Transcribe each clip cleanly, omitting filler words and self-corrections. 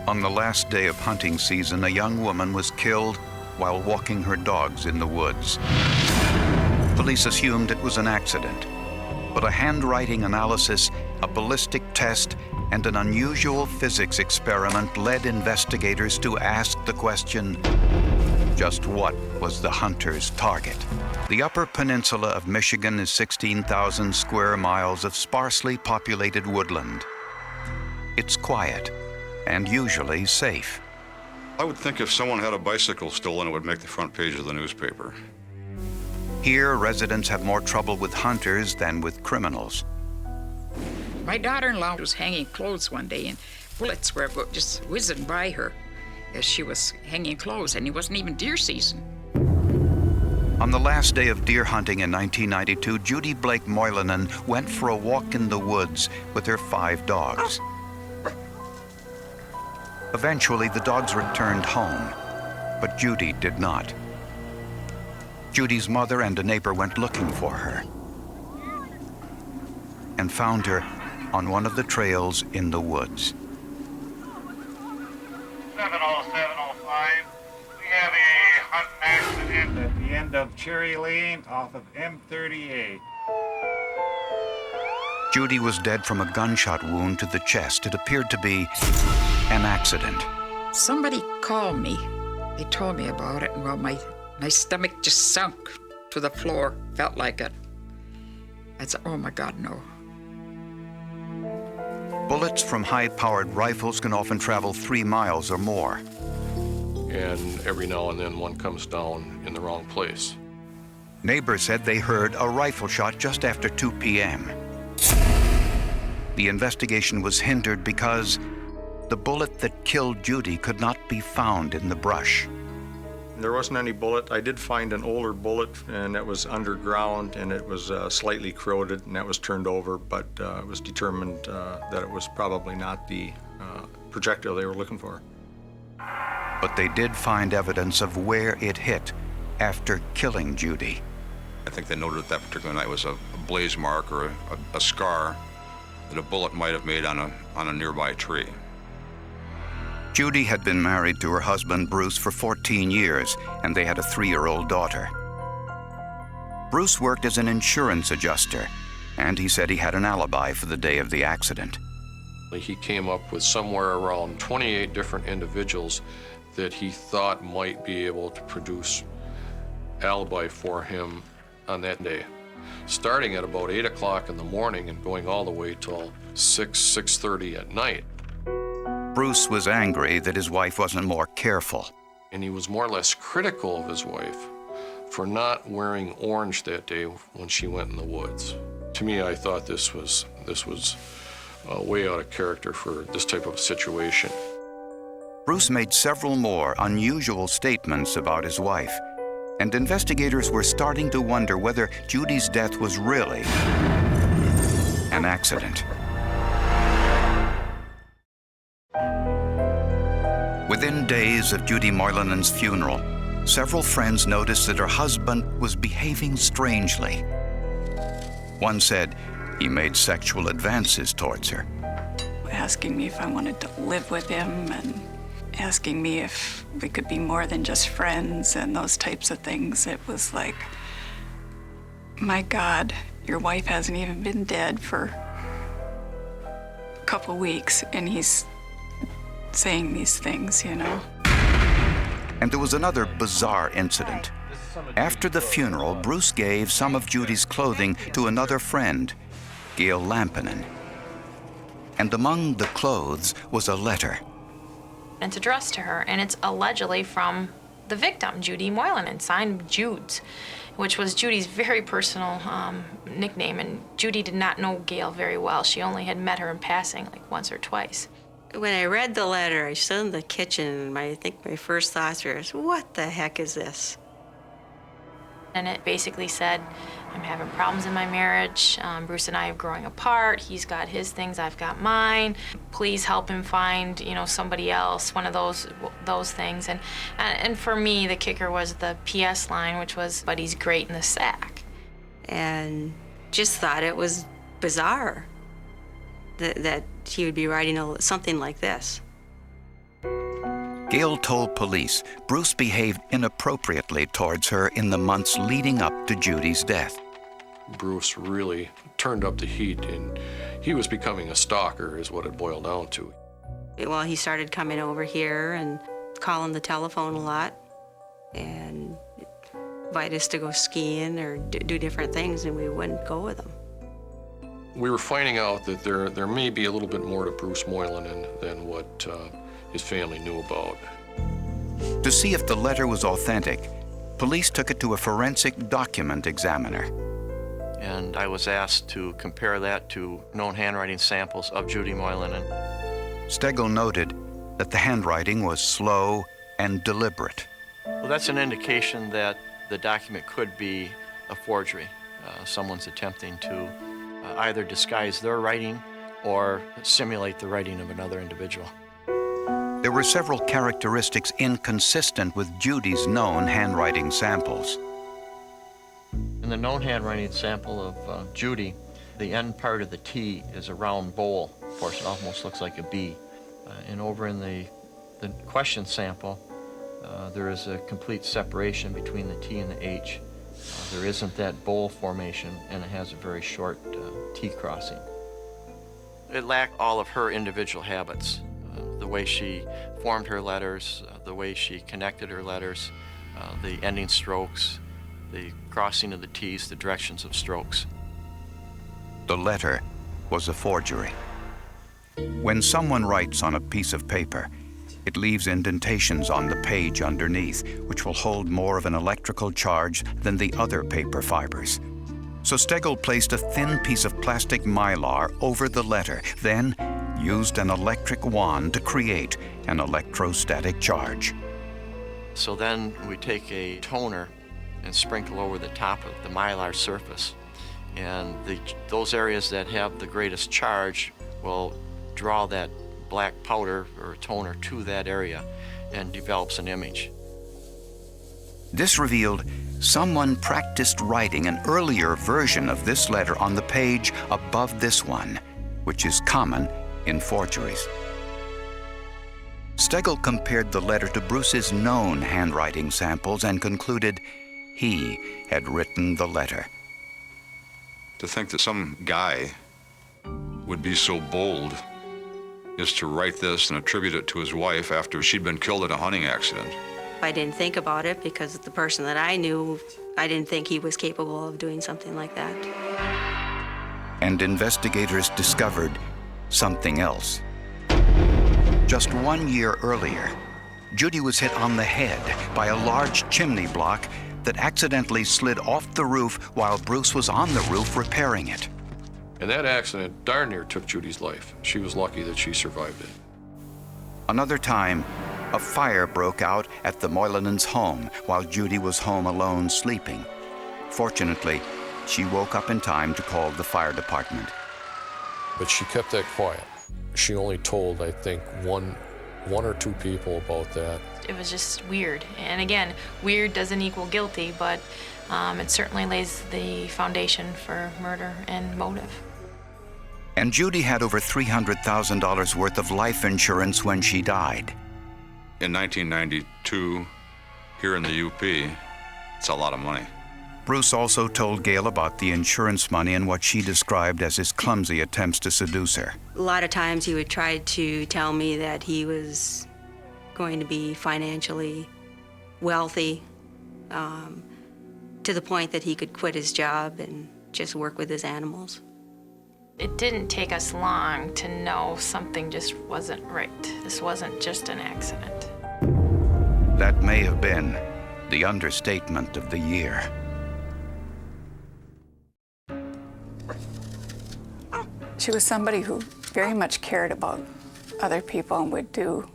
On the last day of hunting season, a young woman was killed while walking her dogs in the woods. Police assumed it was an accident, but a handwriting analysis, a ballistic test, and an unusual physics experiment led investigators to ask the question, just what was the hunter's target? The Upper Peninsula of Michigan is 16,000 square miles of sparsely populated woodland. It's quiet and usually safe. I would think if someone had a bicycle stolen, it would make the front page of the newspaper. Here, residents have more trouble with hunters than with criminals. My daughter-in-law was hanging clothes one day, and bullets were just whizzing by her as she was hanging clothes, and it wasn't even deer season. On the last day of deer hunting in 1992, Judy Blake Moylanen went for a walk in the woods with her 5 dogs. Eventually, the dogs returned home, but Judy did not. Judy's mother and a neighbor went looking for her and found her on one of the trails in the woods. 70705, we have a hunting accident at the end of Cherry Lane off of M38. Judy was dead from a gunshot wound to the chest. It appeared to be an accident. Somebody called me. They told me about it, and well, my stomach just sunk to the floor, felt like it. I said, oh my God, no. Bullets from high-powered rifles can often travel 3 miles or more. And every now and then one comes down in the wrong place. Neighbors said they heard a rifle shot just after 2 p.m. The investigation was hindered because the bullet that killed Judy could not be found in the brush. There wasn't any bullet. I did find an older bullet, and it was underground, and it was slightly corroded, and that was turned over, but it was determined that it was probably not the projectile they were looking for. But they did find evidence of where it hit after killing Judy. I think they noted that particular night was a blaze mark or a scar that a bullet might have made on a nearby tree. Judy had been married to her husband, Bruce, for 14 years, and they had a 3-year-old daughter. Bruce worked as an insurance adjuster, and he said he had an alibi for the day of the accident. He came up with somewhere around 28 different individuals that he thought might be able to produce alibi for him on that day, starting at about 8 o'clock in the morning and going all the way till 6:30 at night. Bruce was angry that his wife wasn't more careful. And he was more or less critical of his wife for not wearing orange that day when she went in the woods. To me, I thought this was way out of character for this type of situation. Bruce made several more unusual statements about his wife, and investigators were starting to wonder whether Judy's death was really an accident. Within days of Judy Moylanen's funeral, several friends noticed that her husband was behaving strangely. One said he made sexual advances towards her. Asking me if I wanted to live with him and asking me if we could be more than just friends and those types of things. It was like, my God, your wife hasn't even been dead for a couple weeks and he's saying these things, you know. And there was another bizarre incident. After the funeral, Bruce gave some of Judy's clothing to another friend, Gail Lampinen. And among the clothes was a letter. It's addressed to her, and it's allegedly from the victim, Judy Moylanen, signed Judes, which was Judy's very personal nickname, and Judy did not know Gail very well. She only had met her in passing, like once or twice. When I read the letter, I stood in the kitchen, and I think my first thoughts were, what the heck is this? And it basically said, I'm having problems in my marriage. Bruce and I are growing apart. He's got his things, I've got mine. Please help him find, somebody else, one of those things. And for me, the kicker was the PS line, which was, but he's great in the sack. And just thought it was bizarre that he would be writing something like this. Gail told police Bruce behaved inappropriately towards her in the months leading up to Judy's death. Bruce really turned up the heat, and he was becoming a stalker, is what it boiled down to. Well, he started coming over here and calling the telephone a lot and invite us to go skiing or do different things, and we wouldn't go with him. We were finding out that there may be a little bit more to Bruce Moylan than what his family knew about. To see if the letter was authentic, police took it to a forensic document examiner. And I was asked to compare that to known handwriting samples of Judy Moylan. Stegel noted that the handwriting was slow and deliberate. Well, that's an indication that the document could be a forgery. Someone's attempting to either disguise their writing or simulate the writing of another individual. There were several characteristics inconsistent with Judy's known handwriting samples. In the known handwriting sample of Judy, the end part of the T is a round bowl portion, almost looks like a B. And over in the question sample, there is a complete separation between the T and the H. There isn't that bowl formation, and it has a very short T crossing. It lacked all of her individual habits. The way she formed her letters, the way she connected her letters, the ending strokes, the crossing of the T's, the directions of strokes. The letter was a forgery. When someone writes on a piece of paper, it leaves indentations on the page underneath, which will hold more of an electrical charge than the other paper fibers. So Stegel placed a thin piece of plastic mylar over the letter, then used an electric wand to create an electrostatic charge. So then we take a toner and sprinkle over the top of the mylar surface. And those areas that have the greatest charge will draw that black powder or toner to that area and develops an image. This revealed someone practiced writing an earlier version of this letter on the page above this one, which is common in forgeries. Stegel compared the letter to Bruce's known handwriting samples and concluded he had written the letter. To think that some guy would be so bold is to write this and attribute it to his wife after she'd been killed in a hunting accident. I didn't think about it because the person that I knew, I didn't think he was capable of doing something like that. And investigators discovered something else. Just 1 year earlier, Judy was hit on the head by a large chimney block that accidentally slid off the roof while Bruce was on the roof repairing it. And that accident darn near took Judy's life. She was lucky that she survived it. Another time, a fire broke out at the Moylanens' home while Judy was home alone sleeping. Fortunately, she woke up in time to call the fire department. But she kept that quiet. She only told, I think, one or two people about that. It was just weird. And again, weird doesn't equal guilty, but it certainly lays the foundation for murder and motive. And Judy had over $300,000 worth of life insurance when she died. In 1992, here in the UP, it's a lot of money. Bruce also told Gail about the insurance money and what she described as his clumsy attempts to seduce her. A lot of times he would try to tell me that he was going to be financially wealthy, to the point that he could quit his job and just work with his animals. It didn't take us long to know something just wasn't right. This wasn't just an accident. That may have been the understatement of the year. She was somebody who very much cared about other people and would do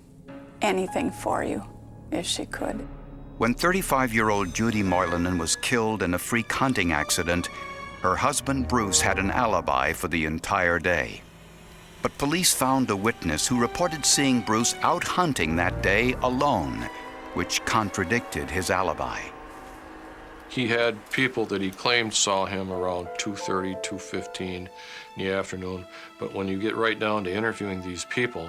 anything for you if she could. When 35-year-old Judy Moylan was killed in a freak hunting accident, her husband Bruce had an alibi for the entire day. But police found a witness who reported seeing Bruce out hunting that day alone, which contradicted his alibi. He had people that he claimed saw him around 2:30, 2:15 in the afternoon. But when you get right down to interviewing these people,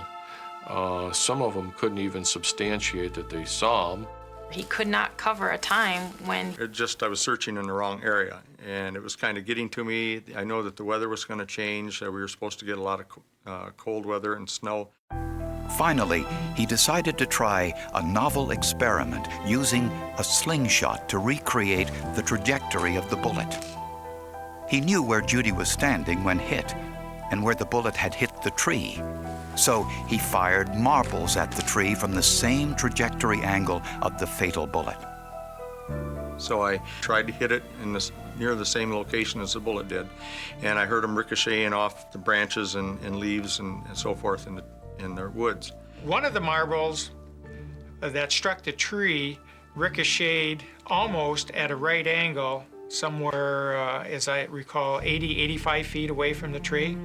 Some of them couldn't even substantiate that they saw him. He could not cover a time when I was searching in the wrong area, and it was kind of getting to me. I know that the weather was going to change. We were supposed to get a lot of cold weather and snow. Finally, he decided to try a novel experiment using a slingshot to recreate the trajectory of the bullet. He knew where Judy was standing when hit and where the bullet had hit the tree. So he fired marbles at the tree from the same trajectory angle of the fatal bullet. So I tried to hit it near the same location as the bullet did, and I heard them ricocheting off the branches and leaves and so forth in the woods. One of the marbles that struck the tree ricocheted almost at a right angle, somewhere, as I recall, 80, 85 feet away from the tree.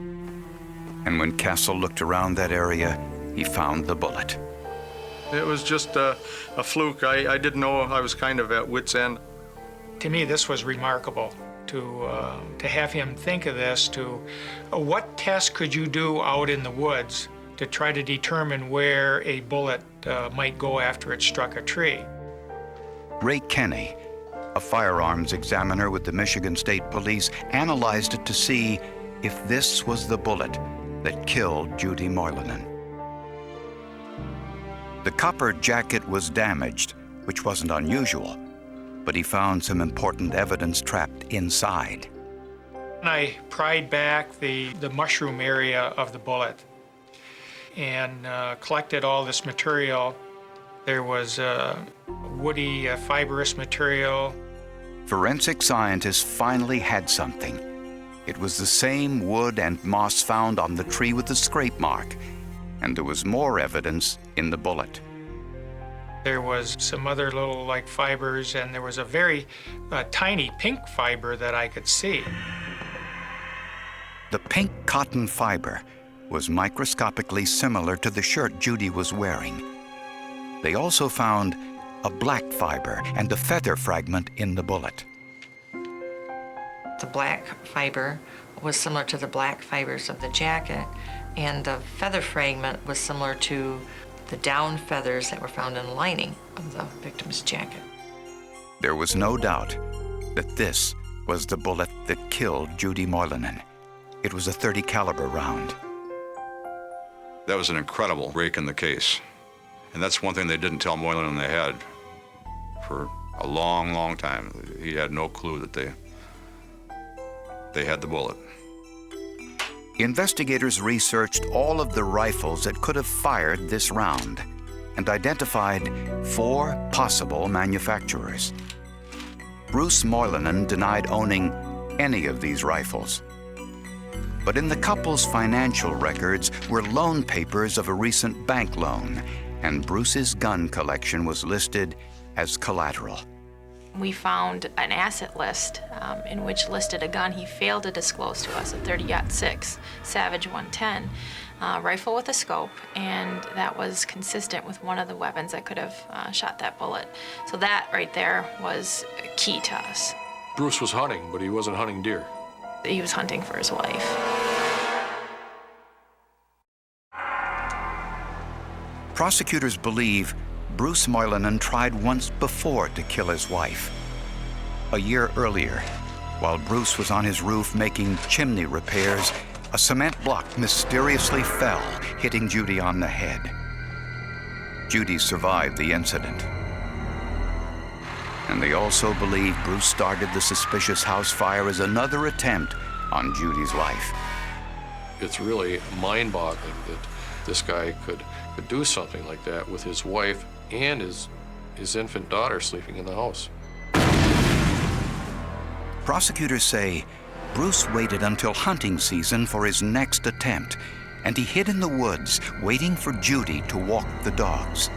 And when Castle looked around that area, he found the bullet. It was just a fluke. I didn't know. I was kind of at wit's end. To me, this was remarkable to have him think of this. What test could you do out in the woods to try to determine where a bullet might go after it struck a tree? Ray Kenny, a firearms examiner with the Michigan State Police, analyzed it to see if this was the bullet that killed Judy Moylanen. The copper jacket was damaged, which wasn't unusual, but he found some important evidence trapped inside. I pried back the mushroom area of the bullet and collected all this material. There was woody, fibrous material. Forensic scientists finally had something. It was the same wood and moss found on the tree with the scrape mark, and there was more evidence in the bullet. There was some other little fibers, and there was a very tiny pink fiber that I could see. The pink cotton fiber was microscopically similar to the shirt Judy was wearing. They also found a black fiber and a feather fragment in the bullet. The black fiber was similar to the black fibers of the jacket, and the feather fragment was similar to the down feathers that were found in the lining of the victim's jacket. There was no doubt that this was the bullet that killed Judy Moylanen. It was a .30 caliber round. That was an incredible break in the case. And that's one thing they didn't tell Moylanen they had for a long, long time. He had no clue that they had the bullet. Investigators researched all of the rifles that could have fired this round and identified 4 possible manufacturers. Bruce Moylanen denied owning any of these rifles. But in the couple's financial records were loan papers of a recent bank loan, and Bruce's gun collection was listed as collateral. we found an asset list in which listed a gun he failed to disclose to us, a .30-06 Savage 110 rifle with a scope, and that was consistent with one of the weapons that could have shot that bullet. So that right there was key to us. Bruce was hunting, but he wasn't hunting deer. He was hunting for his wife. Prosecutors believe Bruce Moylanen tried once before to kill his wife. A year earlier, while Bruce was on his roof making chimney repairs, a cement block mysteriously fell, hitting Judy on the head. Judy survived the incident. And they also believe Bruce started the suspicious house fire as another attempt on Judy's life. It's really mind-boggling that this guy could do something like that with his wife and his infant daughter sleeping in the house. Prosecutors say Bruce waited until hunting season for his next attempt, and he hid in the woods, waiting for Judy to walk the dogs.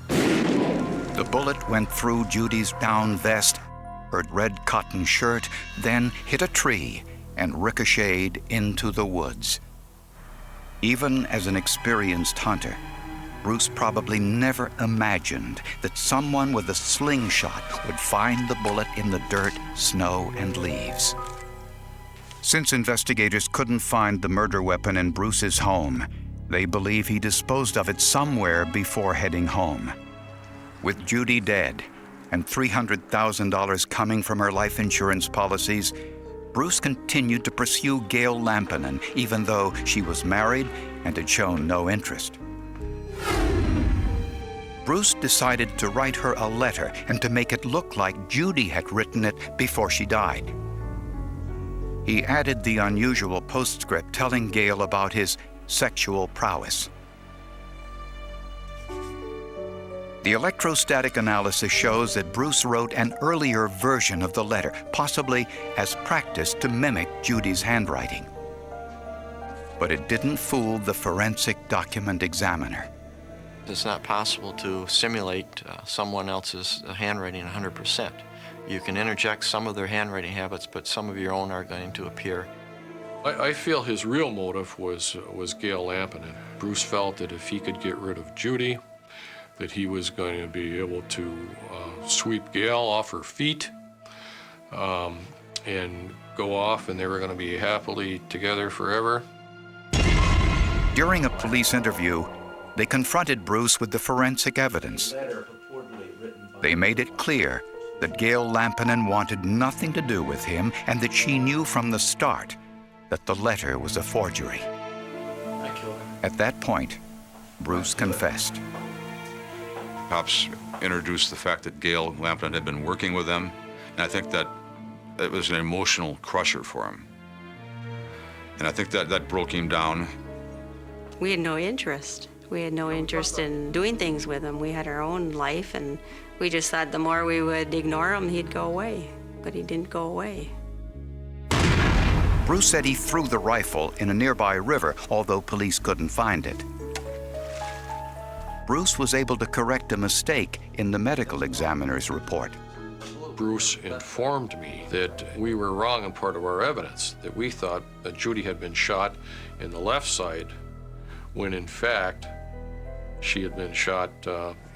The bullet went through Judy's down vest, her red cotton shirt, then hit a tree and ricocheted into the woods. Even as an experienced hunter, Bruce probably never imagined that someone with a slingshot would find the bullet in the dirt, snow, and leaves. Since investigators couldn't find the murder weapon in Bruce's home, they believe he disposed of it somewhere before heading home. With Judy dead and $300,000 coming from her life insurance policies, Bruce continued to pursue Gail Lampinen, even though she was married and had shown no interest. Bruce decided to write her a letter and to make it look like Judy had written it before she died. He added the unusual postscript telling Gail about his sexual prowess. The electrostatic analysis shows that Bruce wrote an earlier version of the letter, possibly as practice to mimic Judy's handwriting. But it didn't fool the forensic document examiner. It's not possible to simulate someone else's handwriting 100%. You can interject some of their handwriting habits, but some of your own are going to appear. I feel his real motive was Gail Lampinen. Bruce felt that if he could get rid of Judy, that he was going to be able to sweep Gail off her feet and go off, and they were going to be happily together forever. During a police interview, they confronted Bruce with the forensic evidence. They made it clear that Gail Lampinen wanted nothing to do with him and that she knew from the start that the letter was a forgery. At that point, Bruce confessed. Cops introduced the fact that Gail Lampinen had been working with them, and I think that it was an emotional crusher for him. And I think that broke him down. We had no interest. We had no interest in doing things with him. We had our own life, and we just thought the more we would ignore him, he'd go away. But he didn't go away. Bruce said he threw the rifle in a nearby river, although police couldn't find it. Bruce was able to correct a mistake in the medical examiner's report. Bruce informed me that we were wrong in part of our evidence, that we thought that Judy had been shot in the left side, when in fact, she had been shot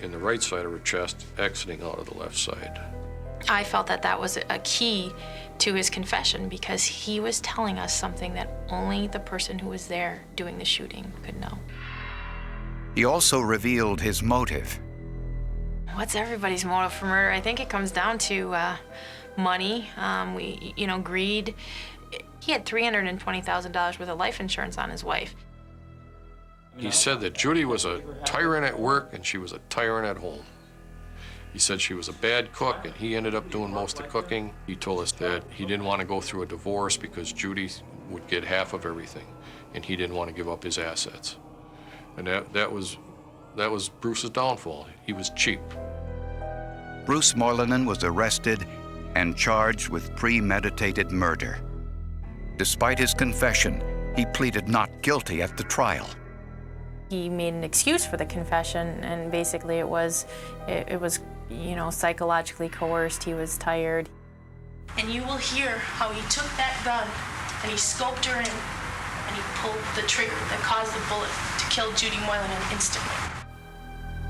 in the right side of her chest, exiting out of the left side. I felt that that was a key to his confession because he was telling us something that only the person who was there doing the shooting could know. He also revealed his motive. What's everybody's motive for murder? I think it comes down to money, greed. He had $320,000 worth of life insurance on his wife. He said that Judy was a tyrant at work and she was a tyrant at home. He said she was a bad cook and he ended up doing most of the cooking. He told us that he didn't want to go through a divorce because Judy would get half of everything and he didn't want to give up his assets. And that was Bruce's downfall. He was cheap. Bruce Moylanen was arrested and charged with premeditated murder. Despite his confession, he pleaded not guilty at the trial. He made an excuse for the confession, and basically it was psychologically coerced. He was tired. And you will hear how he took that gun and he scoped her in and he pulled the trigger that caused the bullet to kill Judy Moylanen instantly.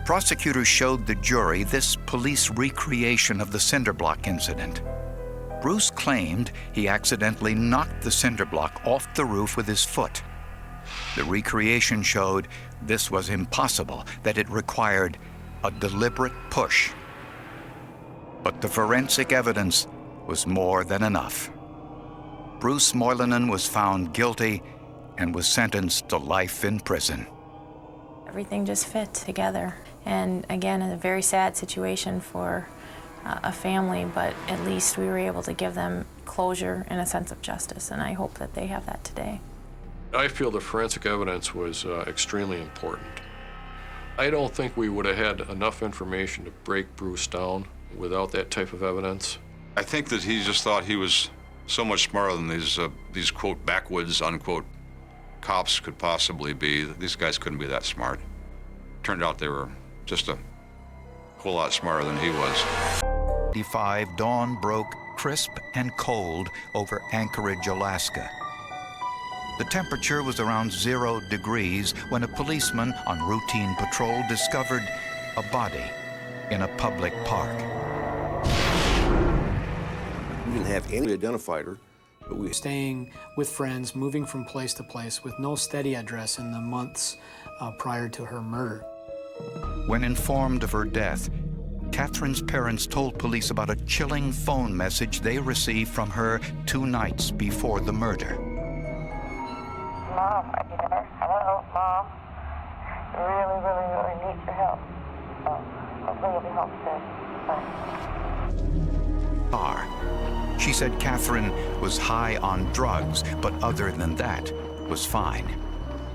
Prosecutors showed the jury this police recreation of the cinder block incident. Bruce claimed he accidentally knocked the cinder block off the roof with his foot. The recreation showed this was impossible, that it required a deliberate push. But the forensic evidence was more than enough. Bruce Moylanen was found guilty and was sentenced to life in prison. Everything just fit together. And again, a very sad situation for a family, but at least we were able to give them closure and a sense of justice, and I hope that they have that today. I feel the forensic evidence was extremely important. I don't think we would have had enough information to break Bruce down without that type of evidence. I think that he just thought he was so much smarter than these quote, backwoods, unquote, cops could possibly be. These guys couldn't be that smart. Turned out they were just a whole lot smarter than he was. 55 dawn broke crisp and cold over Anchorage, Alaska. The temperature was around 0 degrees when a policeman on routine patrol discovered a body in a public park. We didn't have any identified her. Staying with friends, moving from place to place with no steady address in the months prior to her murder. When informed of her death, Catherine's parents told police about a chilling phone message they received from her 2 nights before the murder. Mom, are you there? Hello, Mom. Really, really, really need your help. Hopefully you'll be home soon. Bye. She said Catherine was high on drugs, but other than that, was fine.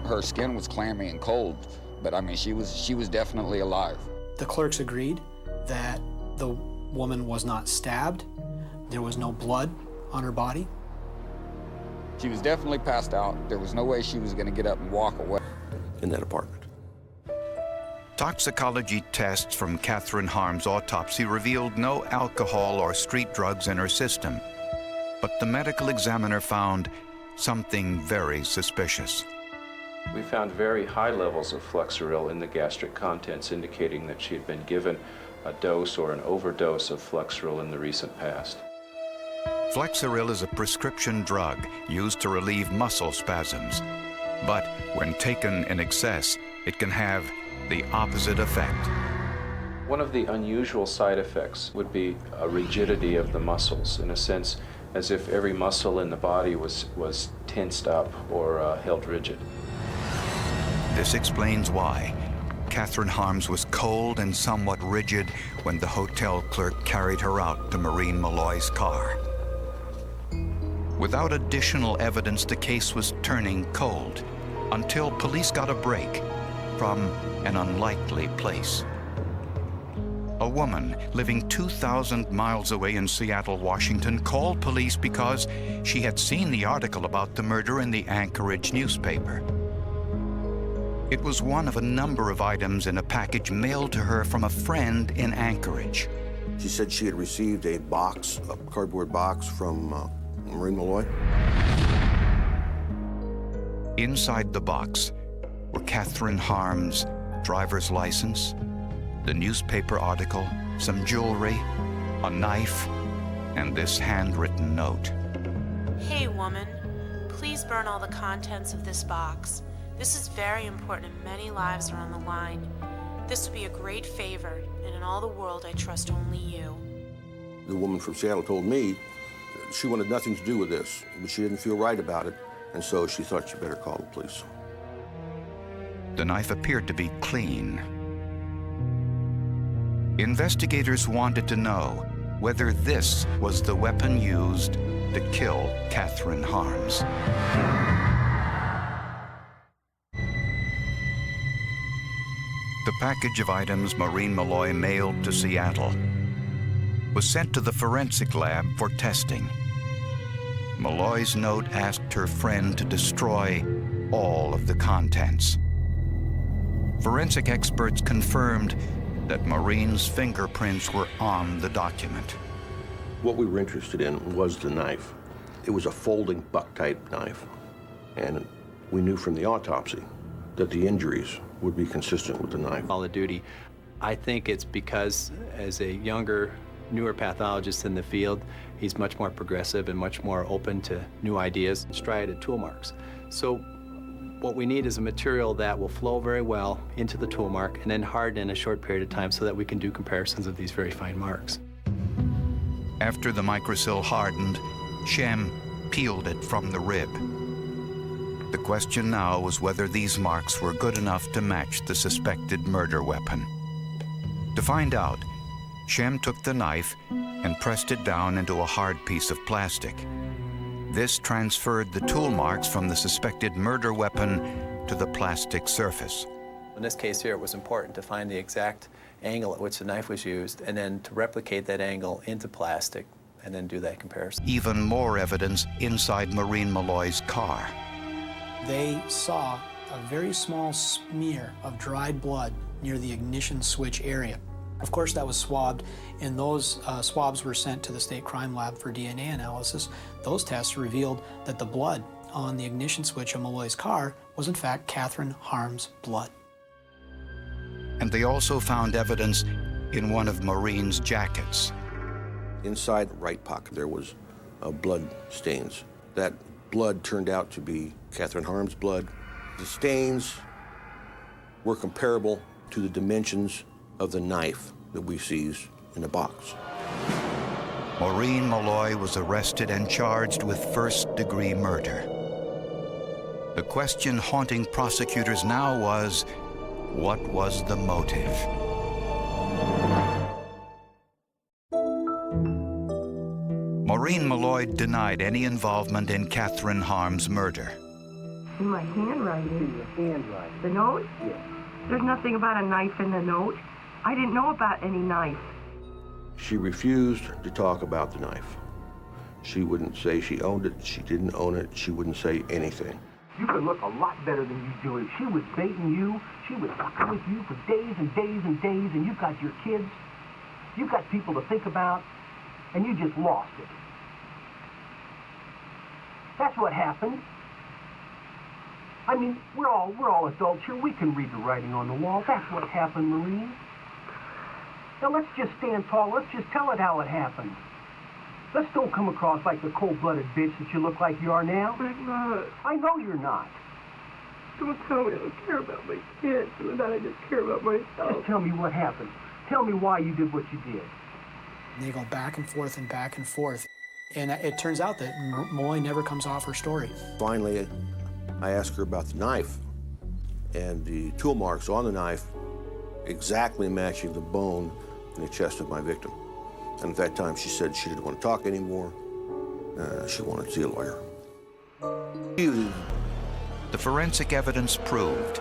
Her skin was clammy and cold, but I mean, she was definitely alive. The clerks agreed that the woman was not stabbed. There was no blood on her body. She was definitely passed out. There was no way she was going to get up and walk away. In that apartment. Toxicology tests from Catherine Harm's autopsy revealed no alcohol or street drugs in her system. But the medical examiner found something very suspicious. We found very high levels of Flexeril in the gastric contents, indicating that she had been given a dose or an overdose of Flexeril in the recent past. Flexeril is a prescription drug used to relieve muscle spasms. But when taken in excess, it can have the opposite effect. One of the unusual side effects would be a rigidity of the muscles, in a sense as if every muscle in the body was tensed up or held rigid. This explains why Catherine Harms was cold and somewhat rigid when the hotel clerk carried her out to Maureen Malloy's car. Without additional evidence, the case was turning cold until police got a break from an unlikely place. A woman living 2,000 miles away in Seattle, Washington, called police because she had seen the article about the murder in the Anchorage newspaper. It was one of a number of items in a package mailed to her from a friend in Anchorage. She said she had received a box, a cardboard box from Maureen Malloy. Inside the box were Catherine Harm's driver's license, the newspaper article, some jewelry, a knife, and this handwritten note. Hey, woman, please burn all the contents of this box. This is very important and many lives are on the line. This would be a great favor, and in all the world, I trust only you. The woman from Seattle told me she wanted nothing to do with this, but she didn't feel right about it, and so she thought she better call the police. The knife appeared to be clean. Investigators wanted to know whether this was the weapon used to kill Catherine Harms. The package of items Maureen Malloy mailed to Seattle was sent to the forensic lab for testing. Malloy's note asked her friend to destroy all of the contents. Forensic experts confirmed that Maureen's fingerprints were on the document. What we were interested in was the knife. It was a folding buck-type knife, and we knew from the autopsy that the injuries would be consistent with the knife. Call of duty. I think it's because as a younger, newer pathologist in the field, he's much more progressive and much more open to new ideas. Striated tool marks. So what we need is a material that will flow very well into the tool mark and then harden in a short period of time so that we can do comparisons of these very fine marks. After the microsill hardened, Shem peeled it from the rib. The question now was whether these marks were good enough to match the suspected murder weapon. To find out, Shem took the knife and pressed it down into a hard piece of plastic. This transferred the tool marks from the suspected murder weapon to the plastic surface. In this case here, it was important to find the exact angle at which the knife was used and then to replicate that angle into plastic and then do that comparison. Even more evidence inside Maureen Malloy's car. They saw a very small smear of dried blood near the ignition switch area. Of course, that was swabbed, and those swabs were sent to the state crime lab for DNA analysis. Those tests revealed that the blood on the ignition switch of Malloy's car was in fact Catherine Harm's blood. And they also found evidence in one of Maureen's jackets. Inside the right pocket, there was blood stains. That blood turned out to be Catherine Harm's blood. The stains were comparable to the dimensions of the knife that we seized in the box. Maureen Malloy was arrested and charged with first-degree murder. The question haunting prosecutors now was, what was the motive? Maureen Malloy denied any involvement in Catherine Harm's murder. In my handwriting. The note? Yes. There's nothing about a knife in the note. I didn't know about any knife. She refused to talk about the knife. She wouldn't say she owned it, she didn't own it, she wouldn't say anything. You could look a lot better than you do. If she was baiting you, she was fucking with you for days and days and days, and you've got your kids, you've got people to think about, and you just lost it. That's what happened. I mean, we're all adults here. We can read the writing on the wall. That's what happened, Maureen. Now let's just stand tall. Let's just tell it how it happened. Let's don't come across like the cold-blooded bitch that you look like you are now. I'm not. I know you're not. Don't tell me I don't care about my kids and that I just care about myself. Just tell me what happened. Tell me why you did what you did. They go back and forth and back and forth. And it turns out that Malloy never comes off her story. Finally, I asked her about the knife, and the tool marks on the knife exactly matching the bone in the chest of my victim. And at that time, she said she didn't want to talk anymore. She wanted to see a lawyer. The forensic evidence proved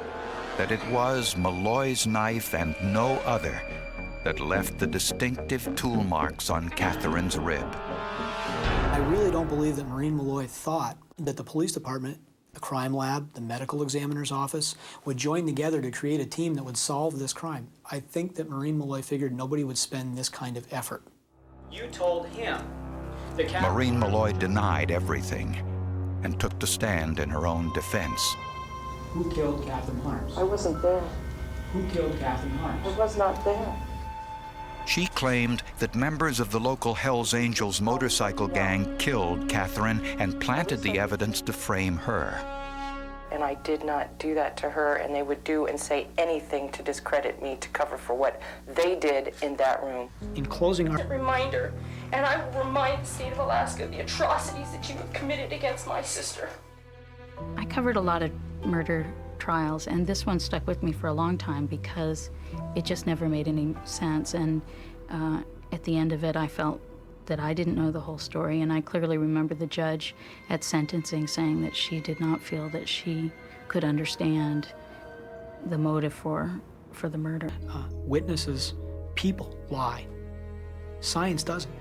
that it was Malloy's knife and no other that left the distinctive tool marks on Catherine's rib. I really don't believe that Maureen Malloy thought that the police department, the crime lab, the medical examiner's office would join together to create a team that would solve this crime. I think that Maureen Malloy figured nobody would spend this kind of effort. You told him. Maureen Malloy denied everything and took the stand in her own defense. Who killed Catherine Harms? I wasn't there. Who killed Catherine Harms? I was not there. She claimed that members of the local Hells Angels motorcycle gang killed Catherine and planted the evidence to frame her. And I did not do that to her, and they would do and say anything to discredit me to cover for what they did in that room. In closing our Reminder, and I will remind the state of Alaska of the atrocities that you have committed against my sister. I covered a lot of murder trials, and this one stuck with me for a long time because it just never made any sense. And at the end of it, I felt that I didn't know the whole story, and I clearly remember the judge at sentencing saying that she did not feel that she could understand the motive for the murder. Witnesses, people lie. Science doesn't.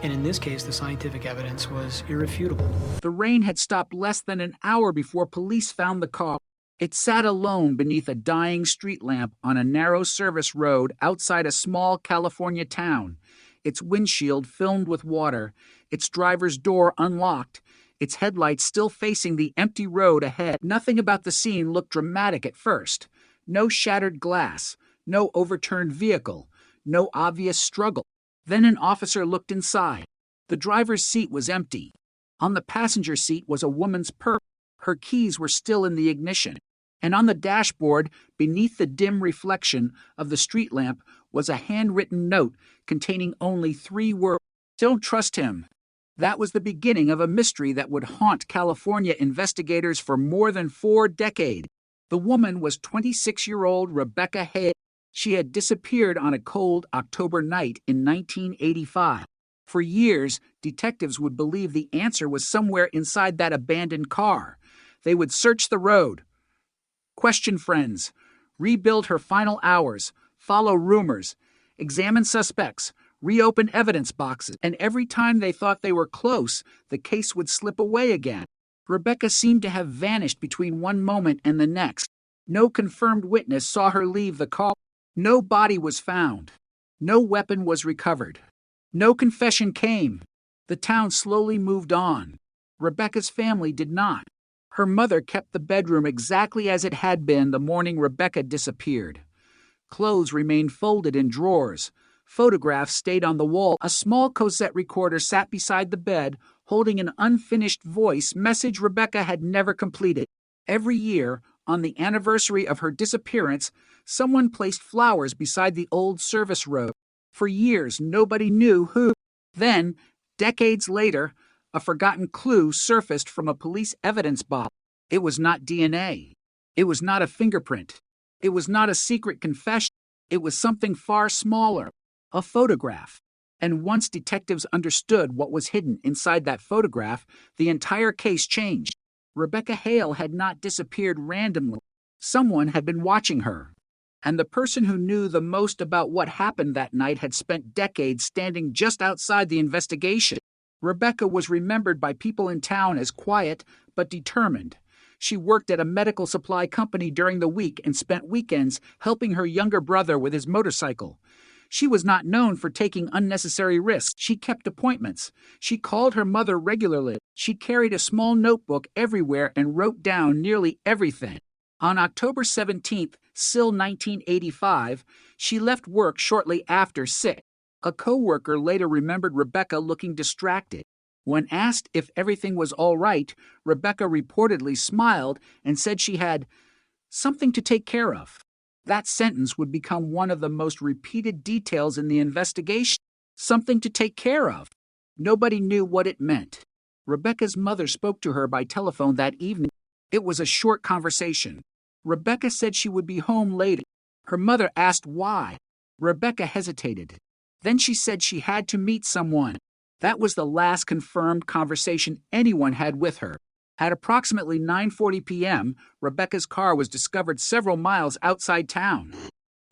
And in this case, the scientific evidence was irrefutable. The rain had stopped less than an hour before police found the car. It sat alone beneath a dying street lamp on a narrow service road outside a small California town, its windshield filmed with water, its driver's door unlocked, its headlights still facing the empty road ahead. Nothing about the scene looked dramatic at first. No shattered glass, no overturned vehicle, no obvious struggle. Then an officer looked inside. The driver's seat was empty. On the passenger seat was a woman's purse. Her keys were still in the ignition. And on the dashboard, beneath the dim reflection of the street lamp, was a handwritten note containing only 3 words. Don't trust him. That was the beginning of a mystery that would haunt California investigators for more than 4 decades. The woman was 26-year-old Rebecca Hay. She had disappeared on a cold October night in 1985. For years, detectives would believe the answer was somewhere inside that abandoned car. They would search the road, question friends, rebuild her final hours, follow rumors, examine suspects, reopen evidence boxes, and every time they thought they were close, the case would slip away again. Rebecca seemed to have vanished between one moment and the next. No confirmed witness saw her leave the car. No body was found. No weapon was recovered. No confession came. The town slowly moved on. Rebecca's family did not. Her mother kept the bedroom exactly as it had been the morning Rebecca disappeared. Clothes remained folded in drawers. Photographs stayed on the wall. A small cassette recorder sat beside the bed, holding an unfinished voice message Rebecca had never completed. Every year, on the anniversary of her disappearance, someone placed flowers beside the old service road. For years, nobody knew who. Then, decades later, a forgotten clue surfaced from a police evidence box. It was not DNA. It was not a fingerprint. It was not a secret confession. It was something far smaller, a photograph. And once detectives understood what was hidden inside that photograph, the entire case changed. Rebecca Hale had not disappeared randomly. Someone had been watching her. And the person who knew the most about what happened that night had spent decades standing just outside the investigation. Rebecca was remembered by people in town as quiet but determined. She worked at a medical supply company during the week and spent weekends helping her younger brother with his motorcycle. She was not known for taking unnecessary risks. She kept appointments. She called her mother regularly. She carried a small notebook everywhere and wrote down nearly everything. On October 17th, still 1985, she left work shortly after 6. A co-worker later remembered Rebecca looking distracted. When asked if everything was all right, Rebecca reportedly smiled and said she had something to take care of. That sentence would become one of the most repeated details in the investigation. Something to take care of. Nobody knew what it meant. Rebecca's mother spoke to her by telephone that evening. It was a short conversation. Rebecca said she would be home later. Her mother asked why. Rebecca hesitated. Then she said she had to meet someone. That was the last confirmed conversation anyone had with her. At approximately 9:40 p.m., Rebecca's car was discovered several miles outside town.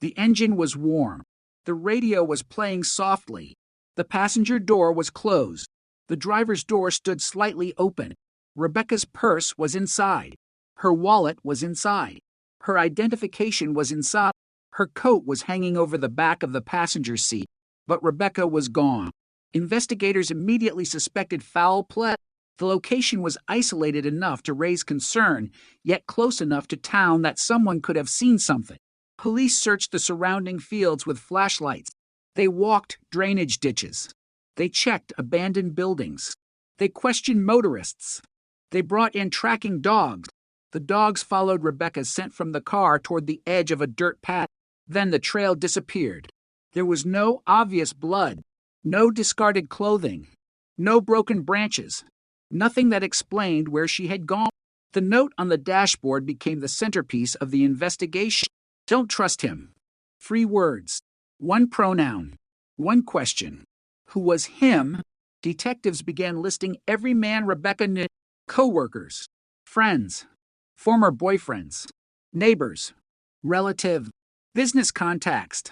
The engine was warm. The radio was playing softly. The passenger door was closed. The driver's door stood slightly open. Rebecca's purse was inside. Her wallet was inside. Her identification was inside. Her coat was hanging over the back of the passenger seat. But Rebecca was gone. Investigators immediately suspected foul play. The location was isolated enough to raise concern, yet close enough to town that someone could have seen something. Police searched the surrounding fields with flashlights. They walked drainage ditches. They checked abandoned buildings. They questioned motorists. They brought in tracking dogs. The dogs followed Rebecca's scent from the car toward the edge of a dirt path. Then the trail disappeared. There was no obvious blood, no discarded clothing, no broken branches. Nothing that explained where she had gone. The note on the dashboard became the centerpiece of the investigation. Don't trust him. 3 words. 1 pronoun. 1 question. Who was him? Detectives began listing every man Rebecca knew. Co-workers, friends, former boyfriends, neighbors, relative, business contacts.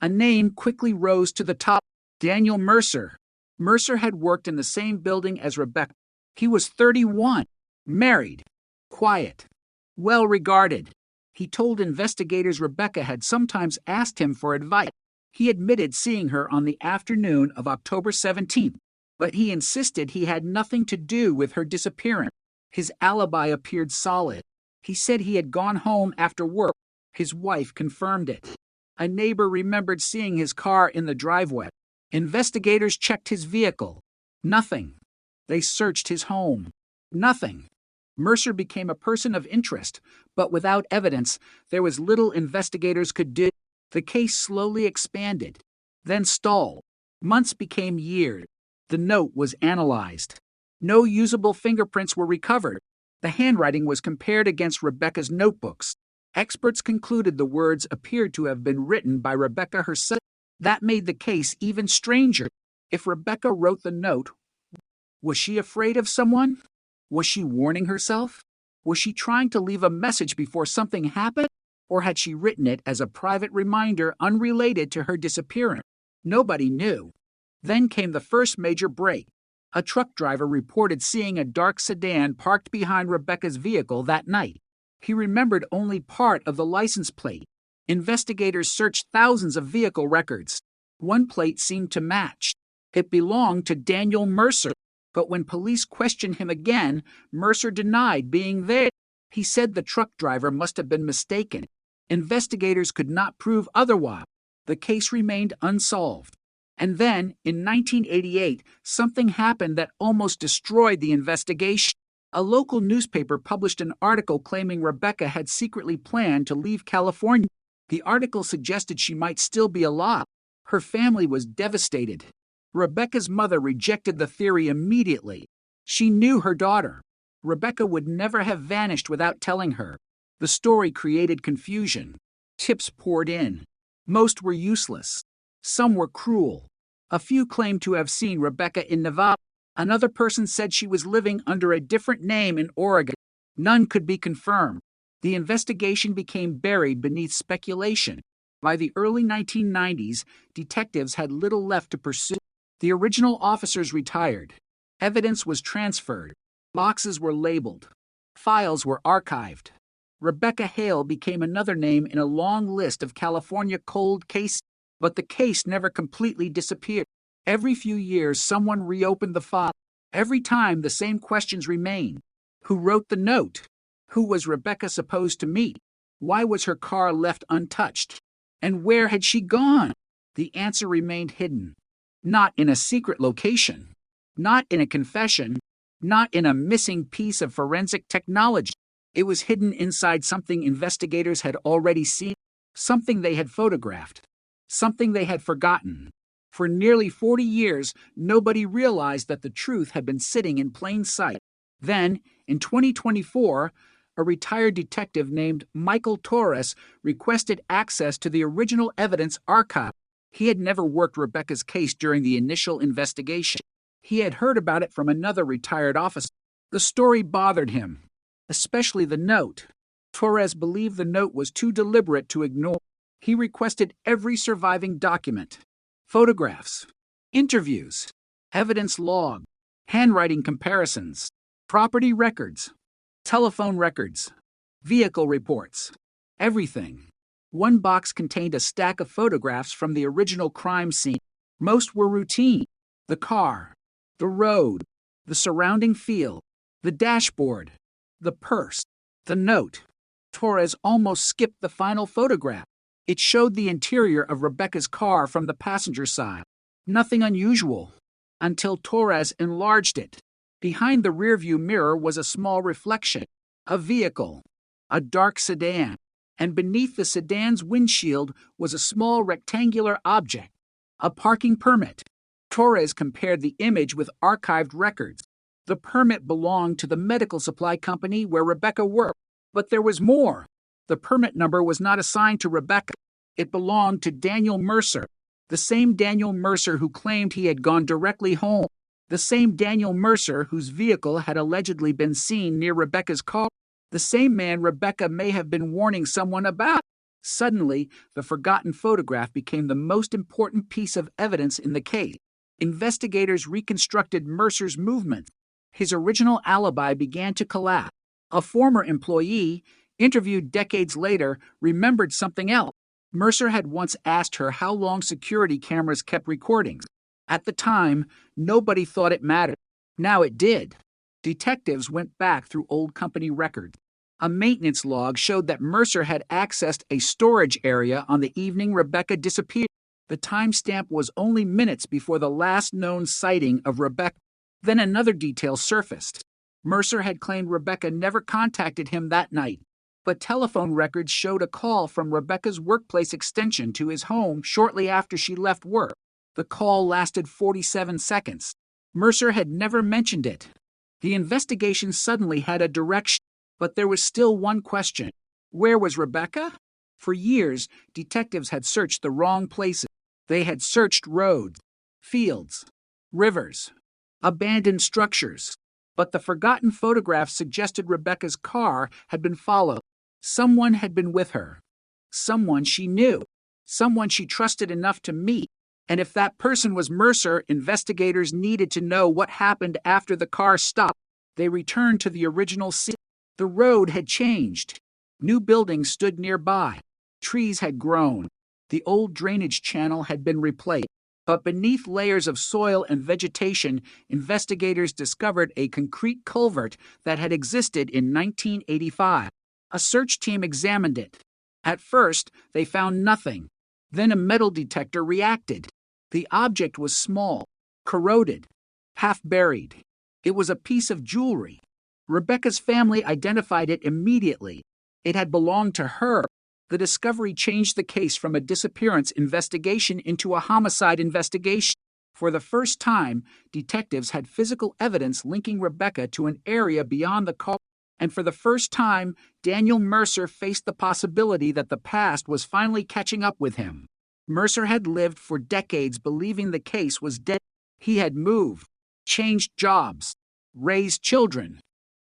A name quickly rose to the top. Daniel Mercer. Mercer had worked in the same building as Rebecca. He was 31, married, quiet, well-regarded. He told investigators Rebecca had sometimes asked him for advice. He admitted seeing her on the afternoon of October 17th, but he insisted he had nothing to do with her disappearance. His alibi appeared solid. He said he had gone home after work. His wife confirmed it. A neighbor remembered seeing his car in the driveway. Investigators checked his vehicle. Nothing. They searched his home. Nothing. Mercer became a person of interest, but without evidence, there was little investigators could do. The case slowly expanded, then stalled. Months became years. The note was analyzed. No usable fingerprints were recovered. The handwriting was compared against Rebecca's notebooks. Experts concluded the words appeared to have been written by Rebecca herself. That made the case even stranger. If Rebecca wrote the note, was she afraid of someone? Was she warning herself? Was she trying to leave a message before something happened? Or had she written it as a private reminder unrelated to her disappearance? Nobody knew. Then came the first major break. A truck driver reported seeing a dark sedan parked behind Rebecca's vehicle that night. He remembered only part of the license plate. Investigators searched thousands of vehicle records. One plate seemed to match. It belonged to Daniel Mercer. But when police questioned him again, Mercer denied being there. He said the truck driver must have been mistaken. Investigators could not prove otherwise. The case remained unsolved. And then, in 1988, something happened that almost destroyed the investigation. A local newspaper published an article claiming Rebecca had secretly planned to leave California. The article suggested she might still be alive. Her family was devastated. Rebecca's mother rejected the theory immediately. She knew her daughter. Rebecca would never have vanished without telling her. The story created confusion. Tips poured in. Most were useless. Some were cruel. A few claimed to have seen Rebecca in Nevada. Another person said she was living under a different name in Oregon. None could be confirmed. The investigation became buried beneath speculation. By the early 1990s, detectives had little left to pursue. The original officers retired. Evidence was transferred. Boxes were labeled. Files were archived. Rebecca Hale became another name in a long list of California cold cases, but the case never completely disappeared. Every few years, someone reopened the file. Every time, the same questions remained. Who wrote the note? Who was Rebecca supposed to meet? Why was her car left untouched? And where had she gone? The answer remained hidden. Not in a secret location. Not in a confession. Not in a missing piece of forensic technology. It was hidden inside something investigators had already seen, something they had photographed, something they had forgotten. For nearly 40 years, nobody realized that the truth had been sitting in plain sight. Then, in 2024, a retired detective named Michael Torres requested access to the original evidence archive. He had never worked Rebecca's case during the initial investigation. He had heard about it from another retired officer. The story bothered him, especially the note. Torres believed the note was too deliberate to ignore. He requested every surviving document. Photographs, interviews, evidence log, handwriting comparisons, property records, telephone records, vehicle reports, everything. One box contained a stack of photographs from the original crime scene. Most were routine. The car, the road, the surrounding field, the dashboard, the purse, the note. Torres almost skipped the final photograph. It showed the interior of Rebecca's car from the passenger side. Nothing unusual, until Torres enlarged it. Behind the rearview mirror was a small reflection, a vehicle, a dark sedan, and beneath the sedan's windshield was a small rectangular object, a parking permit. Torres compared the image with archived records. The permit belonged to the medical supply company where Rebecca worked. But there was more. The permit number was not assigned to Rebecca. It belonged to Daniel Mercer, the same Daniel Mercer who claimed he had gone directly home, the same Daniel Mercer whose vehicle had allegedly been seen near Rebecca's car, the same man Rebecca may have been warning someone about. Suddenly, the forgotten photograph became the most important piece of evidence in the case. Investigators reconstructed Mercer's movements. His original alibi began to collapse. A former employee, interviewed decades later, remembered something else. Mercer had once asked her how long security cameras kept recordings. At the time, nobody thought it mattered. Now it did. Detectives went back through old company records. A maintenance log showed that Mercer had accessed a storage area on the evening Rebecca disappeared. The timestamp was only minutes before the last known sighting of Rebecca. Then another detail surfaced. Mercer had claimed Rebecca never contacted him that night, but telephone records showed a call from Rebecca's workplace extension to his home shortly after she left work. The call lasted 47 seconds. Mercer had never mentioned it. The investigation suddenly had a direction, but there was still one question. Where was Rebecca? For years, detectives had searched the wrong places. They had searched roads, fields, rivers, abandoned structures. But the forgotten photographs suggested Rebecca's car had been followed. Someone had been with her. Someone she knew. Someone she trusted enough to meet. And if that person was Mercer, investigators needed to know what happened after the car stopped. They returned to the original scene. The road had changed. New buildings stood nearby. Trees had grown. The old drainage channel had been replaced. But beneath layers of soil and vegetation, investigators discovered a concrete culvert that had existed in 1985. A search team examined it. At first, they found nothing. Then a metal detector reacted. The object was small, corroded, half buried. It was a piece of jewelry. Rebecca's family identified it immediately. It had belonged to her. The discovery changed the case from a disappearance investigation into a homicide investigation. For the first time, detectives had physical evidence linking Rebecca to an area beyond the car, and for the first time, Daniel Mercer faced the possibility that the past was finally catching up with him. Mercer had lived for decades believing the case was dead. He had moved, changed jobs, raised children,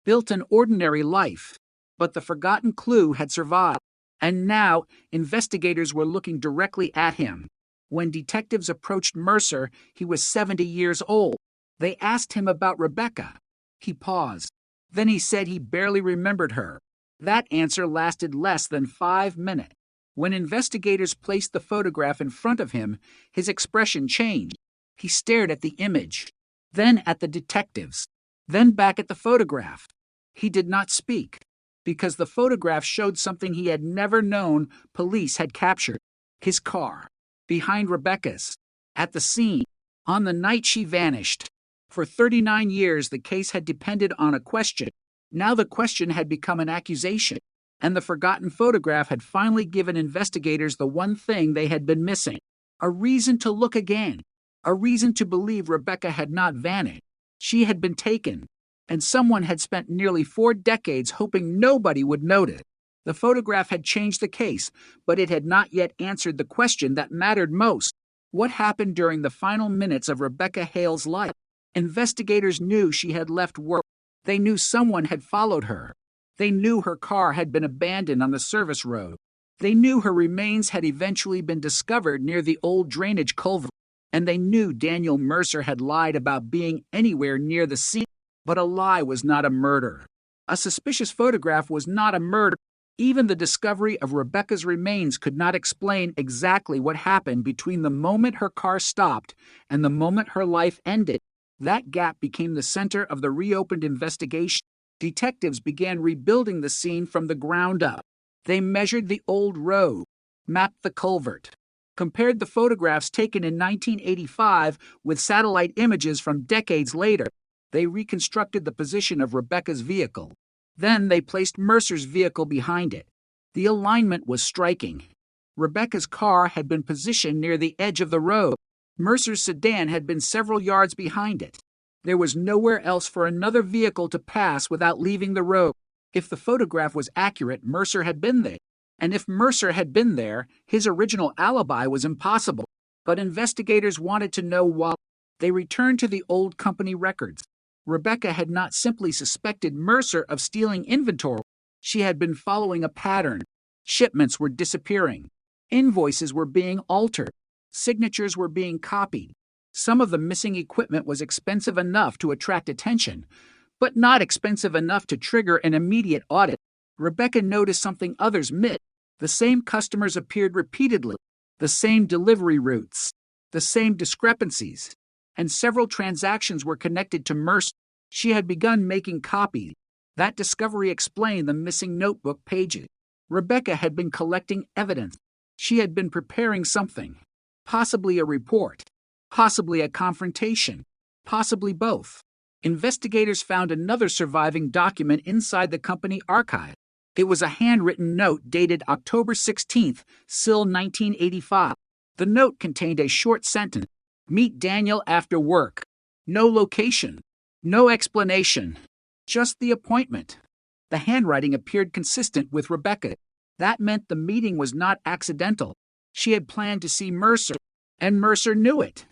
built an ordinary life, but the forgotten clue had survived, and now investigators were looking directly at him. When detectives approached Mercer, he was 70 years old. They asked him about Rebecca. He paused. Then he said he barely remembered her. That answer lasted less than 5 minutes. When investigators placed the photograph in front of him, his expression changed. He stared at the image, then at the detectives, then back at the photograph. He did not speak, because the photograph showed something he had never known police had captured. His car, behind Rebecca's, at the scene, on the night she vanished. For 39 years, the case had depended on a question. Now the question had become an accusation, and the forgotten photograph had finally given investigators the one thing they had been missing: a reason to look again, a reason to believe Rebecca had not vanished. She had been taken, and someone had spent nearly 4 decades hoping nobody would notice. The photograph had changed the case, but it had not yet answered the question that mattered most. What happened during the final minutes of Rebecca Hale's life? Investigators knew she had left work. They knew someone had followed her. They knew her car had been abandoned on the service road. They knew her remains had eventually been discovered near the old drainage culvert. And they knew Daniel Mercer had lied about being anywhere near the scene. But a lie was not a murder. A suspicious photograph was not a murder. Even the discovery of Rebecca's remains could not explain exactly what happened between the moment her car stopped and the moment her life ended. That gap became the center of the reopened investigation. Detectives began rebuilding the scene from the ground up. They measured the old road, mapped the culvert, compared the photographs taken in 1985 with satellite images from decades later. They reconstructed the position of Rebecca's vehicle. Then they placed Mercer's vehicle behind it. The alignment was striking. Rebecca's car had been positioned near the edge of the road. Mercer's sedan had been several yards behind it. There was nowhere else for another vehicle to pass without leaving the road. If the photograph was accurate, Mercer had been there. And if Mercer had been there, his original alibi was impossible. But investigators wanted to know why. They returned to the old company records. Rebecca had not simply suspected Mercer of stealing inventory. She had been following a pattern. Shipments were disappearing. Invoices were being altered. Signatures were being copied. Some of the missing equipment was expensive enough to attract attention, but not expensive enough to trigger an immediate audit. Rebecca noticed something others missed. The same customers appeared repeatedly, the same delivery routes, the same discrepancies, and several transactions were connected to Mercer. She had begun making copies. That discovery explained the missing notebook pages. Rebecca had been collecting evidence. She had been preparing something, possibly a report, possibly a confrontation, possibly both. Investigators found another surviving document inside the company archive. It was a handwritten note dated October 16th, Sill 1985. The note contained a short sentence: "Meet Daniel after work." No location, no explanation, just the appointment. The handwriting appeared consistent with Rebecca. That meant the meeting was not accidental. She had planned to see Mercer, and Mercer knew it.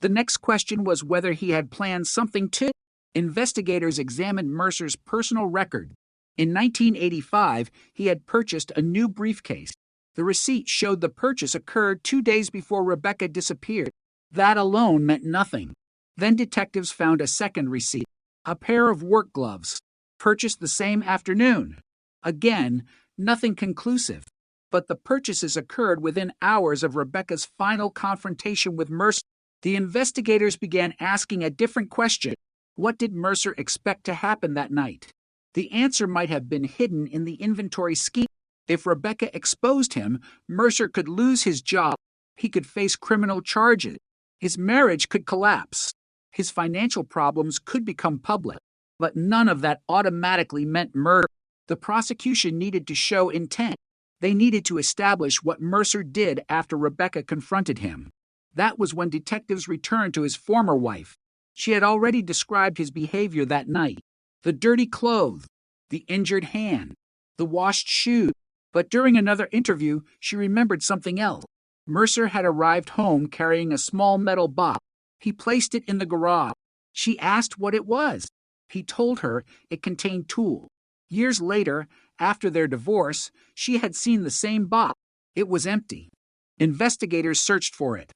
The next question was whether he had planned something too. Investigators examined Mercer's personal record. In 1985, he had purchased a new briefcase. The receipt showed the purchase occurred 2 days before Rebecca disappeared. That alone meant nothing. Then detectives found a second receipt, a pair of work gloves, purchased the same afternoon. Again, nothing conclusive. But the purchases occurred within hours of Rebecca's final confrontation with Mercer. The investigators began asking a different question. What did Mercer expect to happen that night? The answer might have been hidden in the inventory scheme. If Rebecca exposed him, Mercer could lose his job. He could face criminal charges. His marriage could collapse. His financial problems could become public. But none of that automatically meant murder. The prosecution needed to show intent. They needed to establish what Mercer did after Rebecca confronted him. That was when detectives returned to his former wife. She had already described his behavior that night. The dirty clothes, the injured hand, the washed shoes. But during another interview, she remembered something else. Mercer had arrived home carrying a small metal box. He placed it in the garage. She asked what it was. He told her it contained tools. Years later, after their divorce, she had seen the same box. It was empty. Investigators searched for it.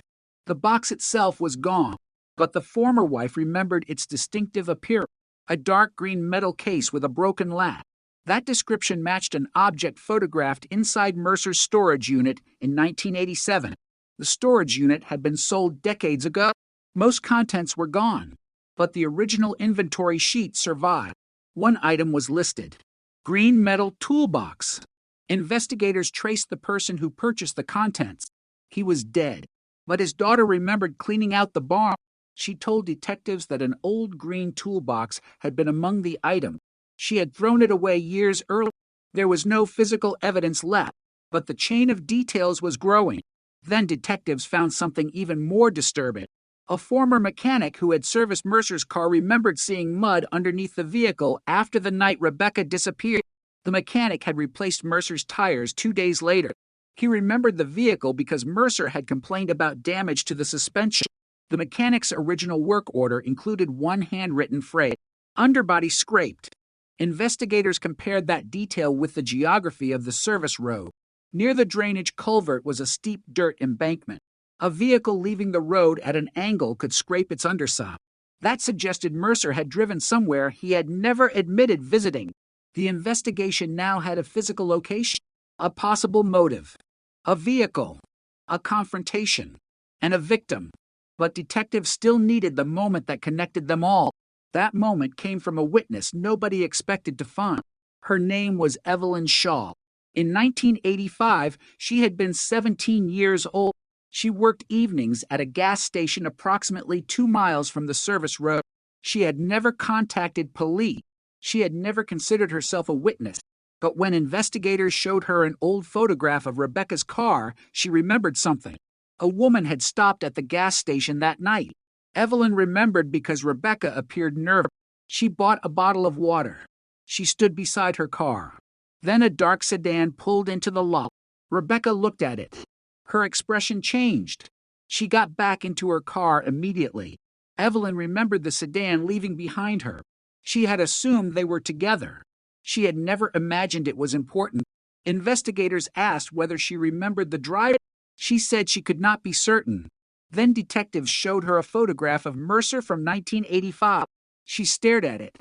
The box itself was gone, but the former wife remembered its distinctive appearance, a dark green metal case with a broken latch. That description matched an object photographed inside Mercer's storage unit in 1987. The storage unit had been sold decades ago. Most contents were gone, but the original inventory sheet survived. One item was listed: green metal toolbox. Investigators traced the person who purchased the contents. He was dead, but his daughter remembered cleaning out the barn. She told detectives that an old green toolbox had been among the items. She had thrown it away years earlier. There was no physical evidence left, but the chain of details was growing. Then detectives found something even more disturbing. A former mechanic who had serviced Mercer's car remembered seeing mud underneath the vehicle after the night Rebecca disappeared. The mechanic had replaced Mercer's tires 2 days later. He remembered the vehicle because Mercer had complained about damage to the suspension. The mechanic's original work order included one handwritten phrase: underbody scraped. Investigators compared that detail with the geography of the service road. Near the drainage culvert was a steep dirt embankment. A vehicle leaving the road at an angle could scrape its underside. That suggested Mercer had driven somewhere he had never admitted visiting. The investigation now had a physical location, a possible motive, a vehicle, a confrontation, and a victim. But detectives still needed the moment that connected them all. That moment came from a witness nobody expected to find. Her name was Evelyn Shaw. In 1985, she had been 17 years old. She worked evenings at a gas station approximately 2 miles from the service road. She had never contacted police. She had never considered herself a witness. But when investigators showed her an old photograph of Rebecca's car, she remembered something. A woman had stopped at the gas station that night. Evelyn remembered because Rebecca appeared nervous. She bought a bottle of water. She stood beside her car. Then a dark sedan pulled into the lot. Rebecca looked at it. Her expression changed. She got back into her car immediately. Evelyn remembered the sedan leaving behind her. She had assumed they were together. She had never imagined it was important. Investigators asked whether she remembered the driver. She said she could not be certain. Then detectives showed her a photograph of Mercer from 1985. She stared at it.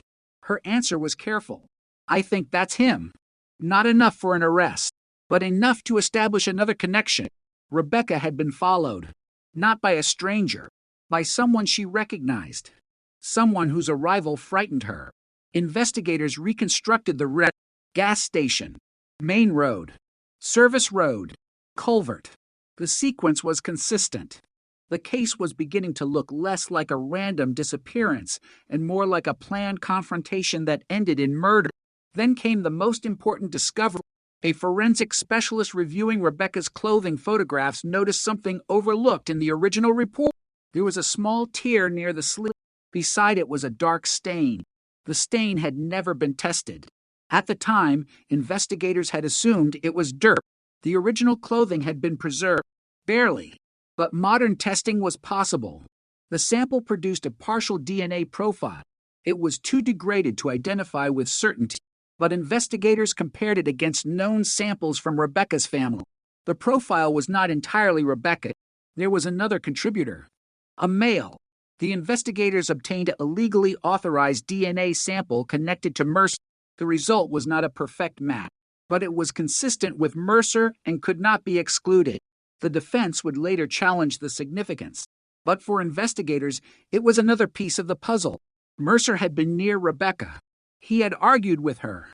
Her answer was careful. I think that's him. Not enough for an arrest, but enough to establish another connection. Rebecca had been followed, not by a stranger, by someone she recognized, someone whose arrival frightened her. Investigators reconstructed the red gas station, main road, service road, culvert. The sequence was consistent. The case was beginning to look less like a random disappearance and more like a planned confrontation that ended in murder. Then came the most important discovery. A forensic specialist reviewing Rebecca's clothing photographs noticed something overlooked in the original report. There was a small tear near the slit. Beside it was a dark stain. The stain had never been tested. At the time, investigators had assumed it was dirt. The original clothing had been preserved, barely, but modern testing was possible. The sample produced a partial DNA profile. It was too degraded to identify with certainty, but investigators compared it against known samples from Rebecca's family. The profile was not entirely Rebecca. There was another contributor, a male. The investigators obtained a legally authorized DNA sample connected to Mercer. The result was not a perfect match, but it was consistent with Mercer and could not be excluded. The defense would later challenge the significance, but for investigators, it was another piece of the puzzle. Mercer had been near Rebecca. He had argued with her.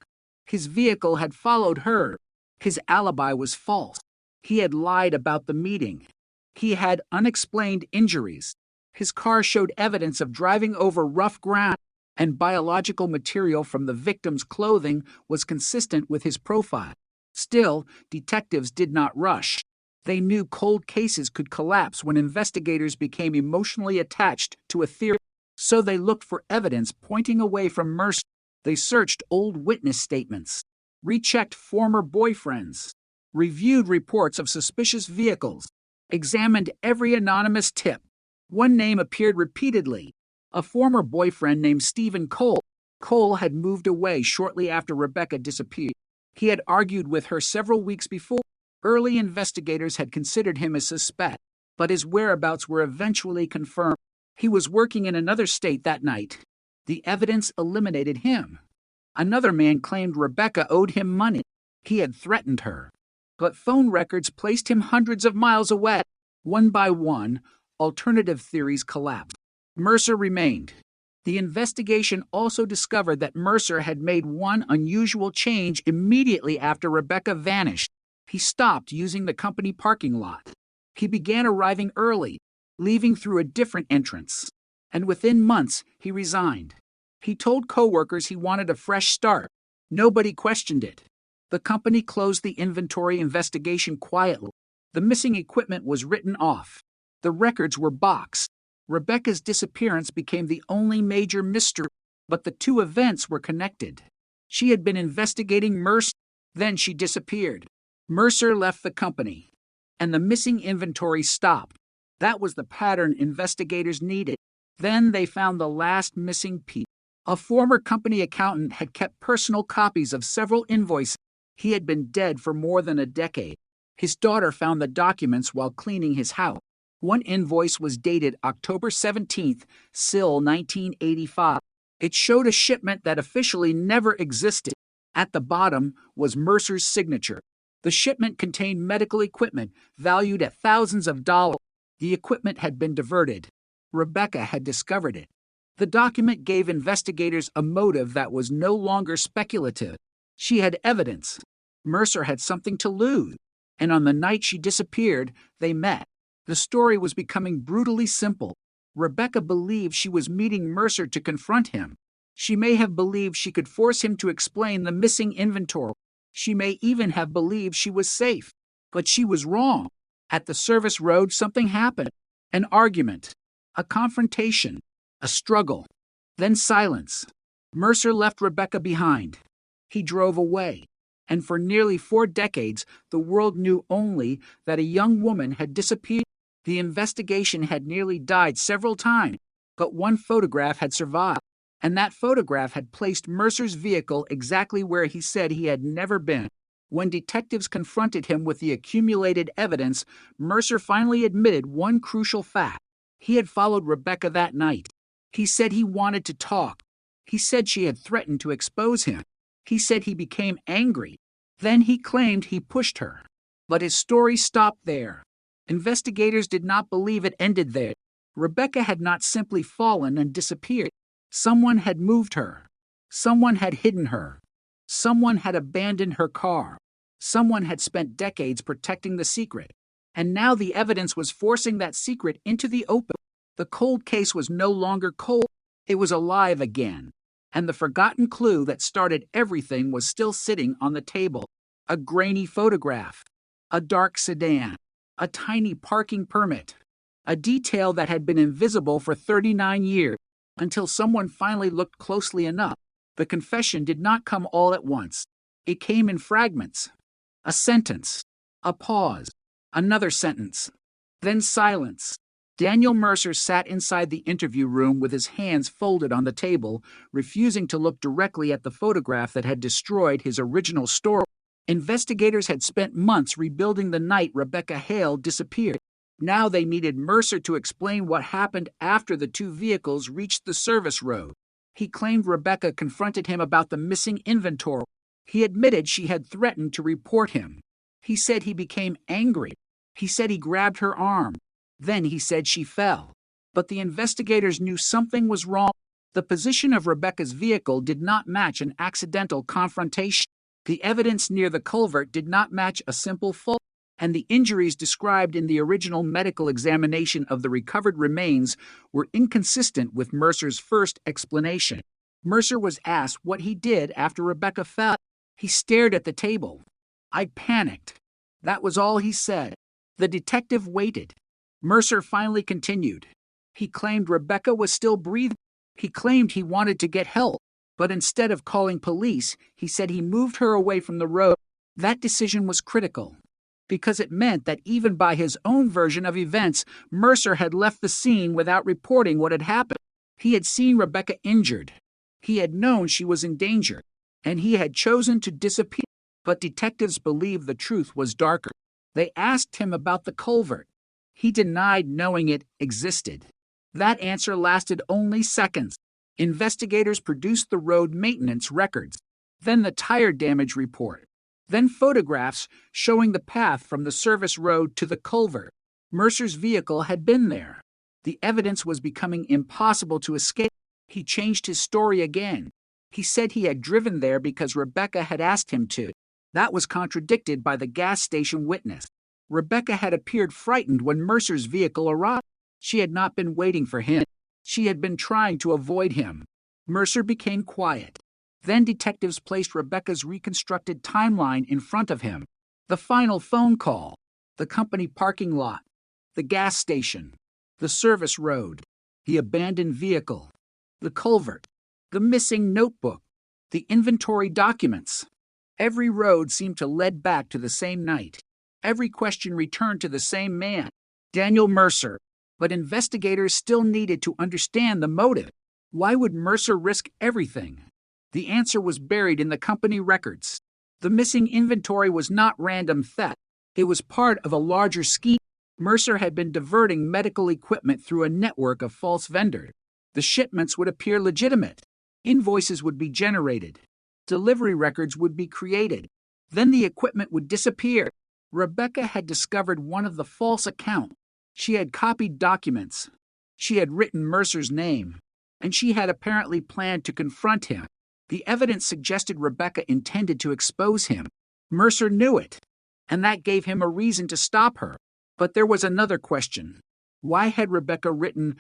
His vehicle had followed her. His alibi was false. He had lied about the meeting. He had unexplained injuries. His car showed evidence of driving over rough ground, and biological material from the victim's clothing was consistent with his profile. Still, detectives did not rush. They knew cold cases could collapse when investigators became emotionally attached to a theory, so they looked for evidence pointing away from Mercer. They searched old witness statements, rechecked former boyfriends, reviewed reports of suspicious vehicles, examined every anonymous tip. One name appeared repeatedly: a former boyfriend named Stephen Cole. Cole had moved away shortly after Rebecca disappeared. He had argued with her several weeks before. Early investigators had considered him a suspect, but his whereabouts were eventually confirmed. He was working in another state that night. The evidence eliminated him. Another man claimed Rebecca owed him money. He had threatened her. But phone records placed him hundreds of miles away. One by one, alternative theories collapsed. Mercer remained. The investigation also discovered that Mercer had made one unusual change immediately after Rebecca vanished. He stopped using the company parking lot. He began arriving early, leaving through a different entrance. And within months, he resigned. He told coworkers he wanted a fresh start. Nobody questioned it. The company closed the inventory investigation quietly. The missing equipment was written off. The records were boxed. Rebecca's disappearance became the only major mystery, but the two events were connected. She had been investigating Mercer, then she disappeared. Mercer left the company, and the missing inventory stopped. That was the pattern investigators needed. Then they found the last missing piece. A former company accountant had kept personal copies of several invoices. He had been dead for more than a decade. His daughter found the documents while cleaning his house. One invoice was dated October 17th, SIL 1985. It showed a shipment that officially never existed. At the bottom was Mercer's signature. The shipment contained medical equipment valued at thousands of dollars. The equipment had been diverted. Rebecca had discovered it. The document gave investigators a motive that was no longer speculative. She had evidence. Mercer had something to lose. And on the night she disappeared, they met. The story was becoming brutally simple. Rebecca believed she was meeting Mercer to confront him. She may have believed she could force him to explain the missing inventory. She may even have believed she was safe. But she was wrong. At the service road, something happened. An argument. A confrontation. A struggle. Then silence. Mercer left Rebecca behind. He drove away. And for nearly 4 decades, the world knew only that a young woman had disappeared. The investigation had nearly died several times, but one photograph had survived, and that photograph had placed Mercer's vehicle exactly where he said he had never been. When detectives confronted him with the accumulated evidence, Mercer finally admitted one crucial fact. He had followed Rebecca that night. He said he wanted to talk. He said she had threatened to expose him. He said he became angry. Then he claimed he pushed her. But his story stopped there. Investigators did not believe it ended there. Rebecca had not simply fallen and disappeared. Someone had moved her. Someone had hidden her. Someone had abandoned her car. Someone had spent decades protecting the secret. And now the evidence was forcing that secret into the open. The cold case was no longer cold. It was alive again. And the forgotten clue that started everything was still sitting on the table. A grainy photograph. A dark sedan. A tiny parking permit. A detail that had been invisible for 39 years, until someone finally looked closely enough. The confession did not come all at once. It came in fragments. A sentence. A pause. Another sentence. Then silence. Daniel Mercer sat inside the interview room with his hands folded on the table, refusing to look directly at the photograph that had destroyed his original story. Investigators had spent months rebuilding the night Rebecca Hale disappeared. Now they needed Mercer to explain what happened after the two vehicles reached the service road. He claimed Rebecca confronted him about the missing inventory. He admitted she had threatened to report him. He said he became angry. He said he grabbed her arm. Then he said she fell. But the investigators knew something was wrong. The position of Rebecca's vehicle did not match an accidental confrontation. The evidence near the culvert did not match a simple fall. and the injuries described in the original medical examination of the recovered remains were inconsistent with Mercer's first explanation. Mercer was asked what he did after Rebecca fell. He stared at the table. "I panicked." That was all he said. The detective waited. Mercer finally continued. He claimed Rebecca was still breathing. He claimed he wanted to get help, but instead of calling police, he said he moved her away from the road. That decision was critical, because it meant that even by his own version of events, Mercer had left the scene without reporting what had happened. He had seen Rebecca injured. He had known she was in danger, and he had chosen to disappear. But detectives believed the truth was darker. They asked him about the culvert. He denied knowing it existed. That answer lasted only seconds. Investigators produced the road maintenance records, then the tire damage report, then photographs showing the path from the service road to the culvert. Mercer's vehicle had been there. The evidence was becoming impossible to escape. He changed his story again. He said he had driven there because Rebecca had asked him to. That was contradicted by the gas station witness. Rebecca had appeared frightened when Mercer's vehicle arrived. She had not been waiting for him. She had been trying to avoid him. Mercer became quiet. Then detectives placed Rebecca's reconstructed timeline in front of him. The final phone call, the company parking lot, the gas station, the service road, the abandoned vehicle, the culvert, the missing notebook, the inventory documents. Every road seemed to lead back to the same night. Every question returned to the same man, Daniel Mercer. But investigators still needed to understand the motive. Why would Mercer risk everything? The answer was buried in the company records. The missing inventory was not random theft. It was part of a larger scheme. Mercer had been diverting medical equipment through a network of false vendors. The shipments would appear legitimate. Invoices would be generated. Delivery records would be created. Then the equipment would disappear. Rebecca had discovered one of the false accounts. She had copied documents. She had written Mercer's name. And she had apparently planned to confront him. The evidence suggested Rebecca intended to expose him. Mercer knew it, and that gave him a reason to stop her. But there was another question. Why had Rebecca written,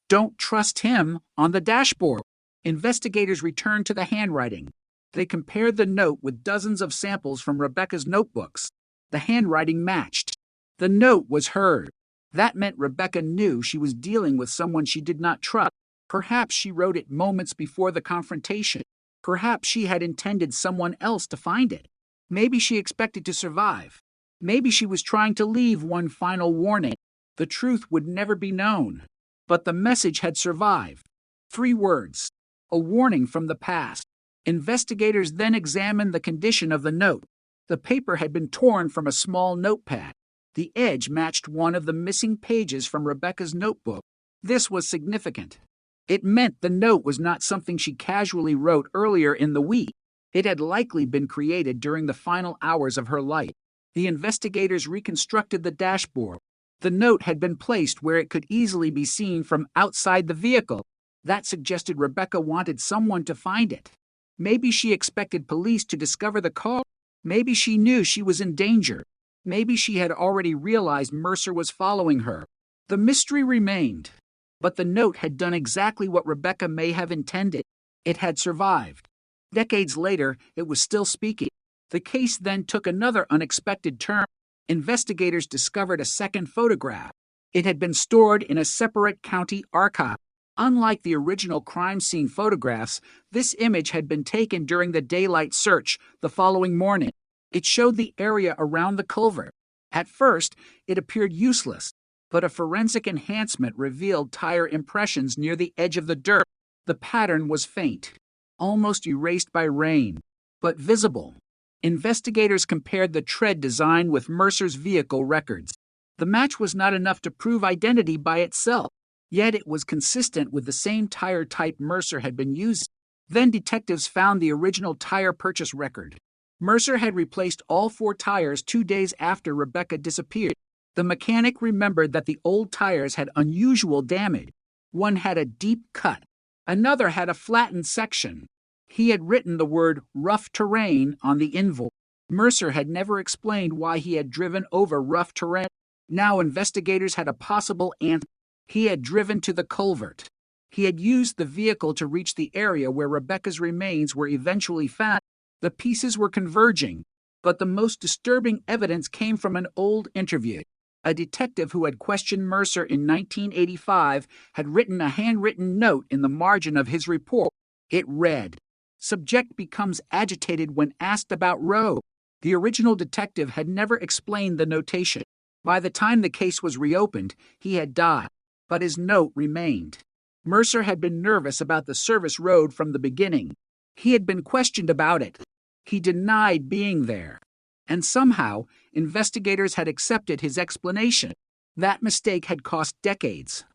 "Don't trust him," on the dashboard? Investigators returned to the handwriting. They compared the note with dozens of samples from Rebecca's notebooks. The handwriting matched. The note was hers. That meant Rebecca knew she was dealing with someone she did not trust. Perhaps she wrote it moments before the confrontation. Perhaps she had intended someone else to find it. Maybe she expected to survive. Maybe she was trying to leave one final warning. The truth would never be known. But the message had survived. 3 words. A warning from the past. Investigators then examined the condition of the note. The paper had been torn from a small notepad. The edge matched one of the missing pages from Rebecca's notebook. This was significant. It meant the note was not something she casually wrote earlier in the week. It had likely been created during the final hours of her life. The investigators reconstructed the dashboard. The note had been placed where it could easily be seen from outside the vehicle. That suggested Rebecca wanted someone to find it. Maybe she expected police to discover the car. Maybe she knew she was in danger. Maybe she had already realized Mercer was following her. The mystery remained. But the note had done exactly what Rebecca may have intended. It had survived. Decades later, it was still speaking. The case then took another unexpected turn. Investigators discovered a second photograph. It had been stored in a separate county archive. Unlike the original crime scene photographs, this image had been taken during the daylight search the following morning. It showed the area around the culvert. At first, it appeared useless, but a forensic enhancement revealed tire impressions near the edge of the dirt. The pattern was faint, almost erased by rain, but visible. Investigators compared the tread design with Mercer's vehicle records. The match was not enough to prove identity by itself, yet it was consistent with the same tire type Mercer had been using. Then detectives found the original tire purchase record. Mercer had replaced all 4 tires 2 days after Rebecca disappeared. The mechanic remembered that the old tires had unusual damage. One had a deep cut. Another had a flattened section. He had written the word rough terrain on the invoice. Mercer had never explained why he had driven over rough terrain. Now investigators had a possible answer. He had driven to the culvert. He had used the vehicle to reach the area where Rebecca's remains were eventually found. The pieces were converging, but the most disturbing evidence came from an old interview. A detective who had questioned Mercer in 1985 had written a handwritten note in the margin of his report. It read, "Subject becomes agitated when asked about road." The original detective had never explained the notation. By the time the case was reopened, he had died, but his note remained. Mercer had been nervous about the service road from the beginning. He had been questioned about it. He denied being there. And somehow, investigators had accepted his explanation. That mistake had cost decades.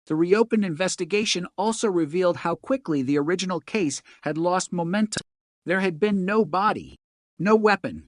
The reopened investigation also revealed how quickly the original case had lost momentum. There had been no body, no weapon,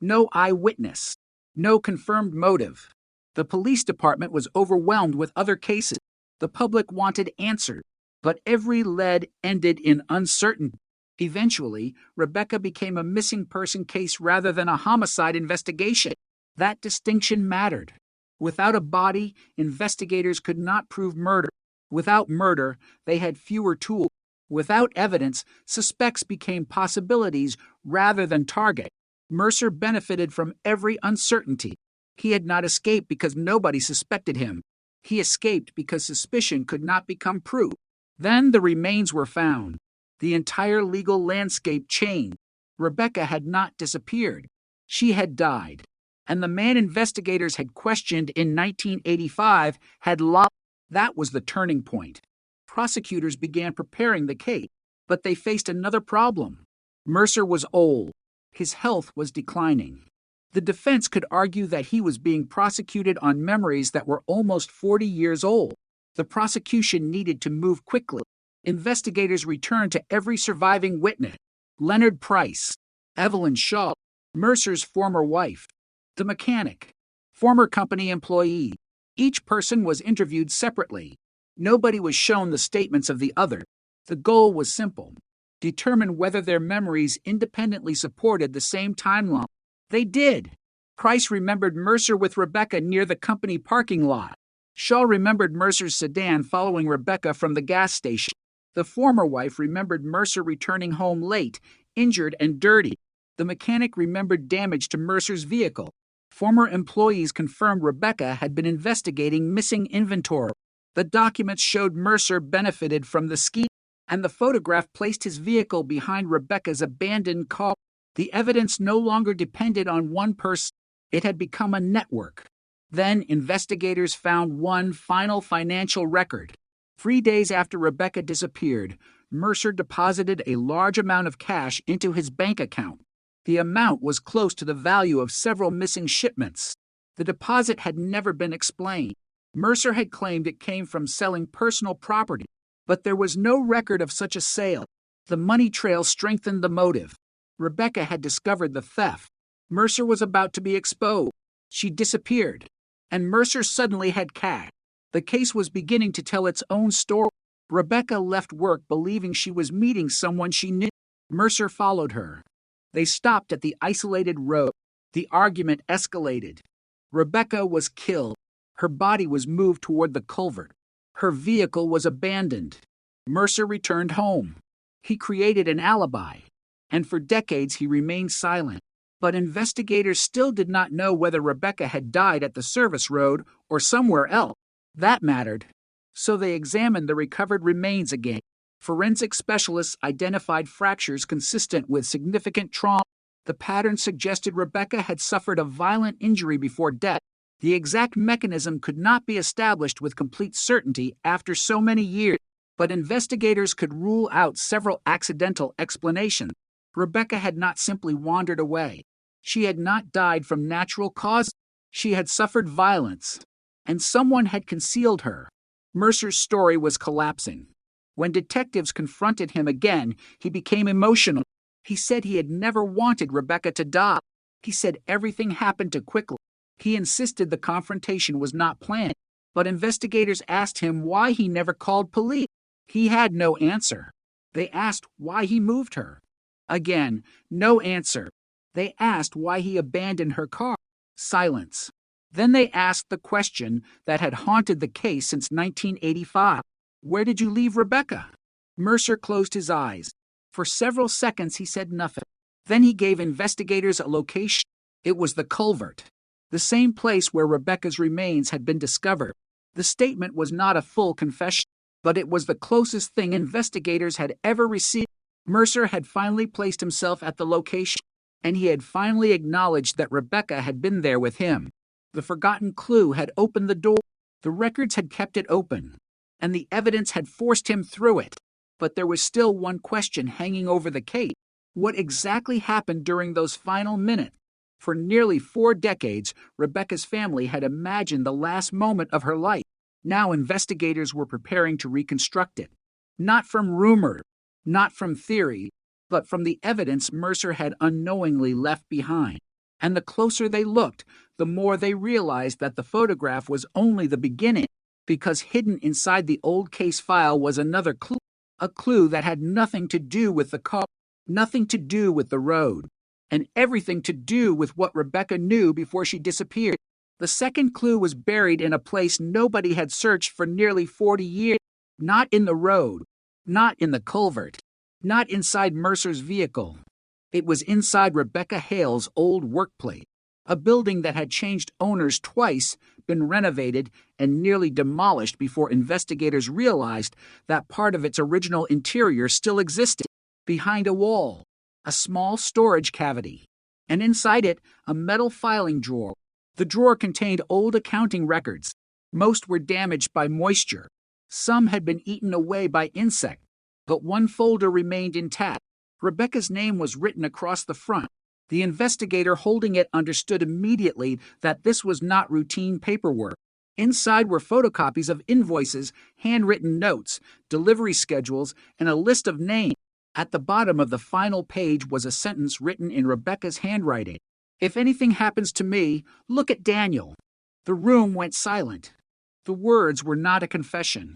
no eyewitness, no confirmed motive. The police department was overwhelmed with other cases. The public wanted answers, but every lead ended in uncertainty. Eventually, Rebecca became a missing person case rather than a homicide investigation. That distinction mattered. Without a body, investigators could not prove murder. Without murder, they had fewer tools. Without evidence, suspects became possibilities rather than targets. Mercer benefited from every uncertainty. He had not escaped because nobody suspected him. He escaped because suspicion could not become proof. Then the remains were found. The entire legal landscape changed. Rebecca had not disappeared. She had died. And the man investigators had questioned in 1985 had lied. That was the turning point. Prosecutors began preparing the case, but they faced another problem. Mercer was old. His health was declining. The defense could argue that he was being prosecuted on memories that were almost 40 years old. The prosecution needed to move quickly. Investigators returned to every surviving witness: Leonard Price, Evelyn Shaw, Mercer's former wife, the mechanic, former company employee. Each person was interviewed separately. Nobody was shown the statements of the other. The goal was simple: determine whether their memories independently supported the same timeline. They did. Price remembered Mercer with Rebecca near the company parking lot. Shaw remembered Mercer's sedan following Rebecca from the gas station. The former wife remembered Mercer returning home late, injured and dirty. The mechanic remembered damage to Mercer's vehicle. Former employees confirmed Rebecca had been investigating missing inventory. The documents showed Mercer benefited from the scheme, and the photograph placed his vehicle behind Rebecca's abandoned car. The evidence no longer depended on one person. It had become a network. Then investigators found one final financial record. 3 days after Rebecca disappeared, Mercer deposited a large amount of cash into his bank account. The amount was close to the value of several missing shipments. The deposit had never been explained. Mercer had claimed it came from selling personal property, but there was no record of such a sale. The money trail strengthened the motive. Rebecca had discovered the theft. Mercer was about to be exposed. She disappeared, and Mercer suddenly had cash. The case was beginning to tell its own story. Rebecca left work believing she was meeting someone she knew. Mercer followed her. They stopped at the isolated road. The argument escalated. Rebecca was killed. Her body was moved toward the culvert. Her vehicle was abandoned. Mercer returned home. He created an alibi, and for decades he remained silent. But investigators still did not know whether Rebecca had died at the service road or somewhere else. That mattered. So they examined the recovered remains again. Forensic specialists identified fractures consistent with significant trauma. The pattern suggested Rebecca had suffered a violent injury before death. The exact mechanism could not be established with complete certainty after so many years, but investigators could rule out several accidental explanations. Rebecca had not simply wandered away. She had not died from natural causes. She had suffered violence, and someone had concealed her. Mercer's story was collapsing. When detectives confronted him again, he became emotional. He said he had never wanted Rebecca to die. He said everything happened too quickly. He insisted the confrontation was not planned, but investigators asked him why he never called police. He had no answer. They asked why he moved her. Again, no answer. They asked why he abandoned her car. Silence. Then they asked the question that had haunted the case since 1985. Where did you leave Rebecca? Mercer closed his eyes. For several seconds he said nothing. Then he gave investigators a location. It was the culvert, the same place where Rebecca's remains had been discovered. The statement was not a full confession, but it was the closest thing investigators had ever received. Mercer had finally placed himself at the location, and he had finally acknowledged that Rebecca had been there with him. The forgotten clue had opened the door. The records had kept it open, and the evidence had forced him through it. But there was still one question hanging over the case. What exactly happened during those final minutes? For nearly 4 decades, Rebecca's family had imagined the last moment of her life. Now investigators were preparing to reconstruct it. Not from rumor, not from theory, but from the evidence Mercer had unknowingly left behind. And the closer they looked, the more they realized that the photograph was only the beginning, because hidden inside the old case file was another clue, a clue that had nothing to do with the car, nothing to do with the road, and everything to do with what Rebecca knew before she disappeared. The second clue was buried in a place nobody had searched for nearly 40 years, not in the road, not in the culvert, not inside Mercer's vehicle. It was inside Rebecca Hale's old workplace, a building that had changed owners twice, been renovated, and nearly demolished before investigators realized that part of its original interior still existed. Behind a wall, a small storage cavity, and inside it, a metal filing drawer. The drawer contained old accounting records. Most were damaged by moisture. Some had been eaten away by insects, but one folder remained intact. Rebecca's name was written across the front. The investigator holding it understood immediately that this was not routine paperwork. Inside were photocopies of invoices, handwritten notes, delivery schedules, and a list of names. At the bottom of the final page was a sentence written in Rebecca's handwriting. "If anything happens to me, look at Daniel." The room went silent. The words were not a confession.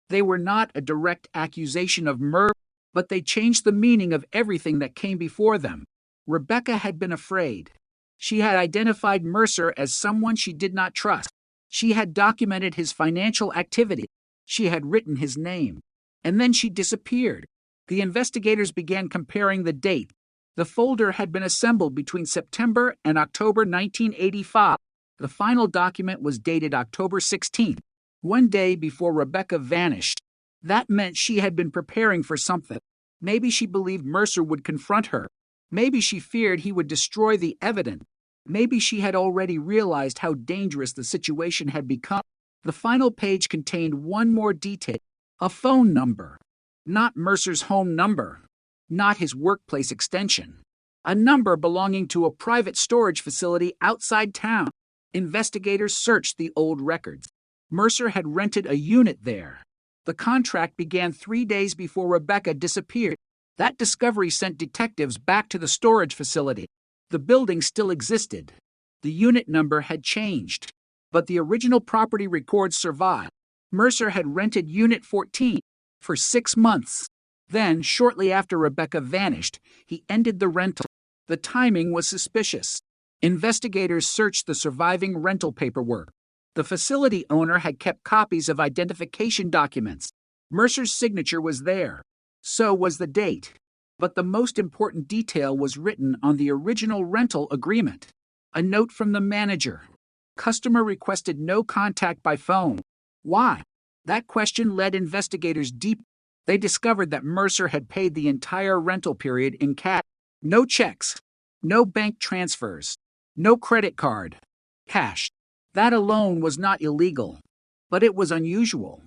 They were not a direct accusation of murder, but they changed the meaning of everything that came before them. Rebecca had been afraid. She had identified Mercer as someone she did not trust. She had documented his financial activity. She had written his name. And then she disappeared. The investigators began comparing the date. The folder had been assembled between September and October 1985. The final document was dated October 16th, one day before Rebecca vanished. That meant she had been preparing for something. Maybe she believed Mercer would confront her. Maybe she feared he would destroy the evidence. Maybe she had already realized how dangerous the situation had become. The final page contained one more detail: a phone number. Not Mercer's home number. Not his workplace extension. A number belonging to a private storage facility outside town. Investigators searched the old records. Mercer had rented a unit there. The contract began 3 days before Rebecca disappeared. That discovery sent detectives back to the storage facility. The building still existed. The unit number had changed, but the original property records survived. Mercer had rented Unit 14 for 6 months. Then, shortly after Rebecca vanished, he ended the rental. The timing was suspicious. Investigators searched the surviving rental paperwork. The facility owner had kept copies of identification documents. Mercer's signature was there. So was the date. But the most important detail was written on the original rental agreement. A note from the manager. Customer requested no contact by phone. Why? That question led investigators deep. They discovered that Mercer had paid the entire rental period in cash. No checks. No bank transfers. No credit card. Cash. That alone was not illegal. But it was unusual.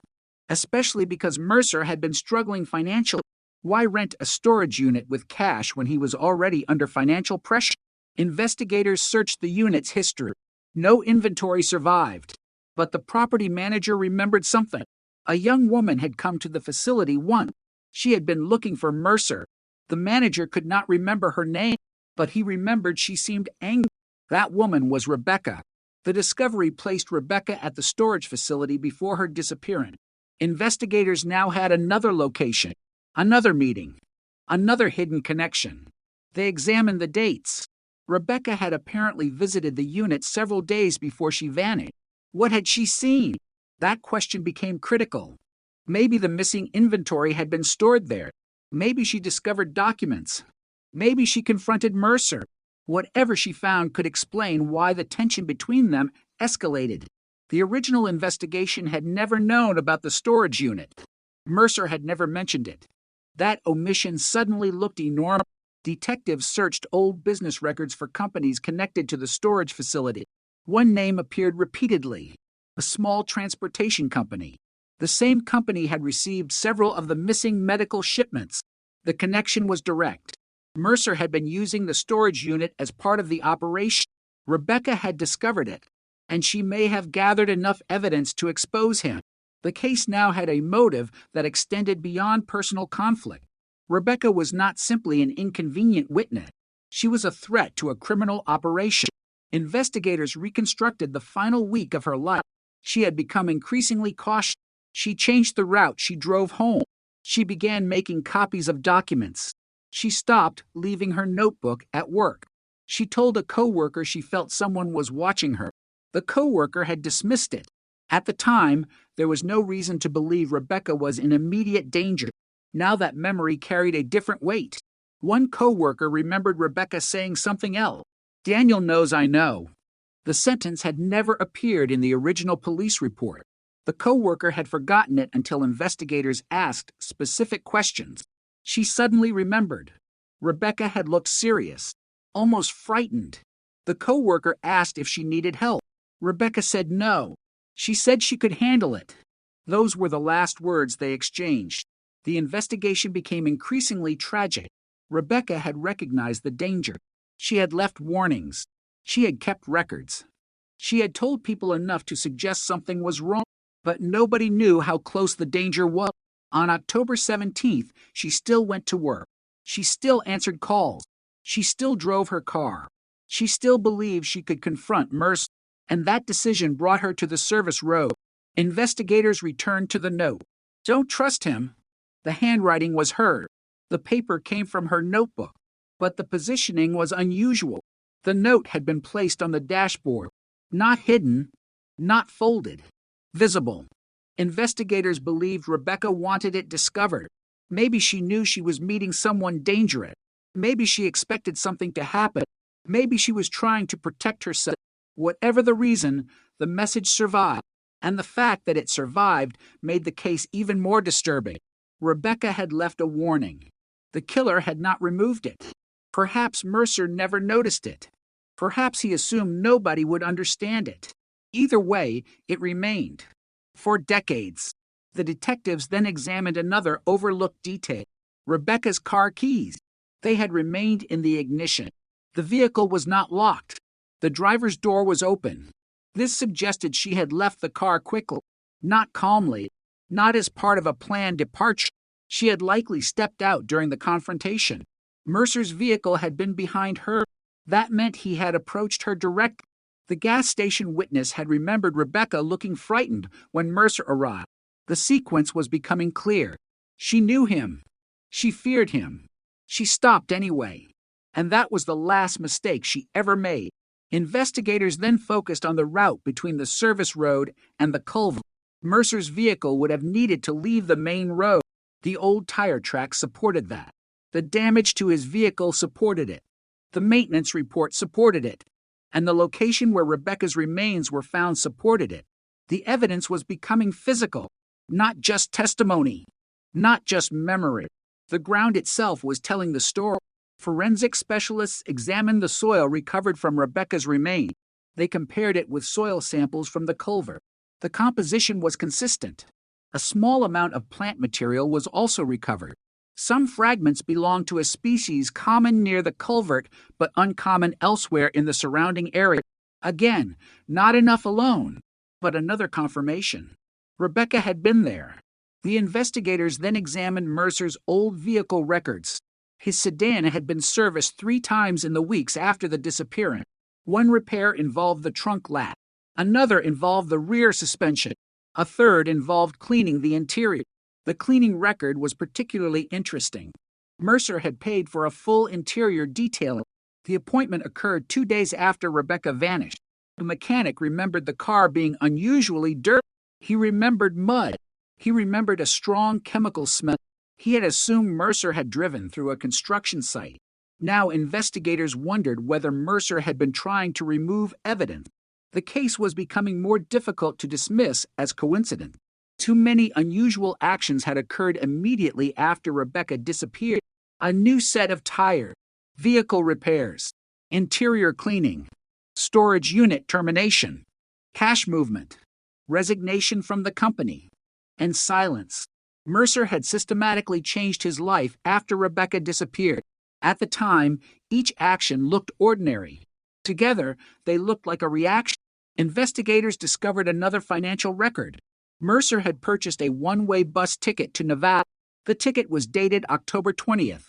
Especially because Mercer had been struggling financially. Why rent a storage unit with cash when he was already under financial pressure? Investigators searched the unit's history. No inventory survived. But the property manager remembered something. A young woman had come to the facility once. She had been looking for Mercer. The manager could not remember her name, but he remembered she seemed angry. That woman was Rebecca. The discovery placed Rebecca at the storage facility before her disappearance. Investigators now had another location, another meeting, another hidden connection. They examined the dates. Rebecca had apparently visited the unit several days before she vanished. What had she seen? That question became critical. Maybe the missing inventory had been stored there. Maybe she discovered documents. Maybe she confronted Mercer. Whatever she found could explain why the tension between them escalated. The original investigation had never known about the storage unit. Mercer had never mentioned it. That omission suddenly looked enormous. Detectives searched old business records for companies connected to the storage facility. One name appeared repeatedly: a small transportation company. The same company had received several of the missing medical shipments. The connection was direct. Mercer had been using the storage unit as part of the operation. Rebecca had discovered it, and she may have gathered enough evidence to expose him. The case now had a motive that extended beyond personal conflict. Rebecca was not simply an inconvenient witness. She was a threat to a criminal operation. Investigators reconstructed the final week of her life. She had become increasingly cautious. She changed the route she drove home. She began making copies of documents. She stopped leaving her notebook at work. She told a coworker she felt someone was watching her. The coworker had dismissed it. At the time, there was no reason to believe Rebecca was in immediate danger. Now that memory carried a different weight. One coworker remembered Rebecca saying something else. "Daniel knows I know." The sentence had never appeared in the original police report. The coworker had forgotten it until investigators asked specific questions. She suddenly remembered. Rebecca had looked serious, almost frightened. The coworker asked if she needed help. Rebecca said no. She said she could handle it. Those were the last words they exchanged. The investigation became increasingly tragic. Rebecca had recognized the danger. She had left warnings. She had kept records. She had told people enough to suggest something was wrong, but nobody knew how close the danger was. On October 17th, she still went to work. She still answered calls. She still drove her car. She still believed she could confront Mercer, and that decision brought her to the service road. Investigators returned to the note. "Don't trust him." The handwriting was hers. The paper came from her notebook, but the positioning was unusual. The note had been placed on the dashboard, not hidden, not folded, visible. Investigators believed Rebecca wanted it discovered. Maybe she knew she was meeting someone dangerous. Maybe she expected something to happen. Maybe she was trying to protect herself. Whatever the reason, the message survived, and the fact that it survived made the case even more disturbing. Rebecca had left a warning. The killer had not removed it. Perhaps Mercer never noticed it. Perhaps he assumed nobody would understand it. Either way, it remained. For decades. The detectives then examined another overlooked detail: Rebecca's car keys. They had remained in the ignition. The vehicle was not locked. The driver's door was open. This suggested she had left the car quickly, not calmly, not as part of a planned departure. She had likely stepped out during the confrontation. Mercer's vehicle had been behind her. That meant he had approached her directly. The gas station witness had remembered Rebecca looking frightened when Mercer arrived. The sequence was becoming clear. She knew him. She feared him. She stopped anyway. And that was the last mistake she ever made. Investigators then focused on the route between the service road and the culvert. Mercer's vehicle would have needed to leave the main road. The old tire tracks supported that. The damage to his vehicle supported it. The maintenance report supported it. And the location where Rebecca's remains were found supported it. The evidence was becoming physical, not just testimony, not just memory. The ground itself was telling the story. Forensic specialists examined the soil recovered from Rebecca's remains. They compared it with soil samples from the culvert. The composition was consistent. A small amount of plant material was also recovered. Some fragments belonged to a species common near the culvert but uncommon elsewhere in the surrounding area. Again, not enough alone, but another confirmation. Rebecca had been there. The investigators then examined Mercer's old vehicle records. His sedan had been serviced 3 times in the weeks after the disappearance. One repair involved the trunk latch. Another involved the rear suspension. A third involved cleaning the interior. The cleaning record was particularly interesting. Mercer had paid for a full interior detailing. The appointment occurred 2 days after Rebecca vanished. The mechanic remembered the car being unusually dirty. He remembered mud. He remembered a strong chemical smell. He had assumed Mercer had driven through a construction site. Now investigators wondered whether Mercer had been trying to remove evidence. The case was becoming more difficult to dismiss as coincidence. Too many unusual actions had occurred immediately after Rebecca disappeared. A new set of tires, vehicle repairs, interior cleaning, storage unit termination, cash movement, resignation from the company, and silence. Mercer had systematically changed his life after Rebecca disappeared. At the time, each action looked ordinary. Together, they looked like a reaction. Investigators discovered another financial record. Mercer had purchased a one-way bus ticket to Nevada. The ticket was dated October 20th,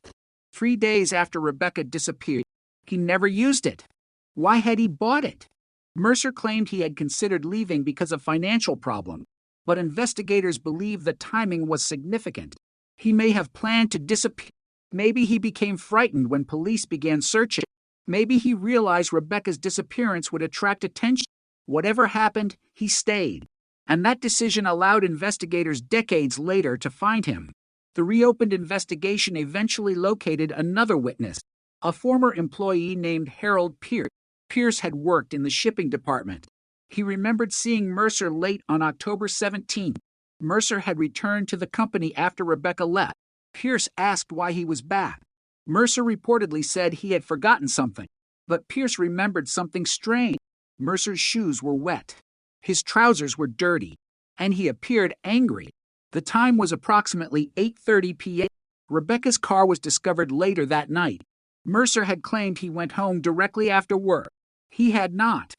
3 days after Rebecca disappeared. He never used it. Why had he bought it? Mercer claimed he had considered leaving because of financial problems, but investigators believe the timing was significant. He may have planned to disappear. Maybe he became frightened when police began searching. Maybe he realized Rebecca's disappearance would attract attention. Whatever happened, he stayed. And that decision allowed investigators decades later to find him. The reopened investigation eventually located another witness, a former employee named Harold Pierce. Pierce had worked in the shipping department. He remembered seeing Mercer late on October 17th. Mercer had returned to the company after Rebecca left. Pierce asked why he was back. Mercer reportedly said he had forgotten something, but Pierce remembered something strange. Mercer's shoes were wet. His trousers were dirty, and he appeared angry. The time was approximately 8:30 p.m. Rebecca's car was discovered later that night. Mercer had claimed he went home directly after work. He had not.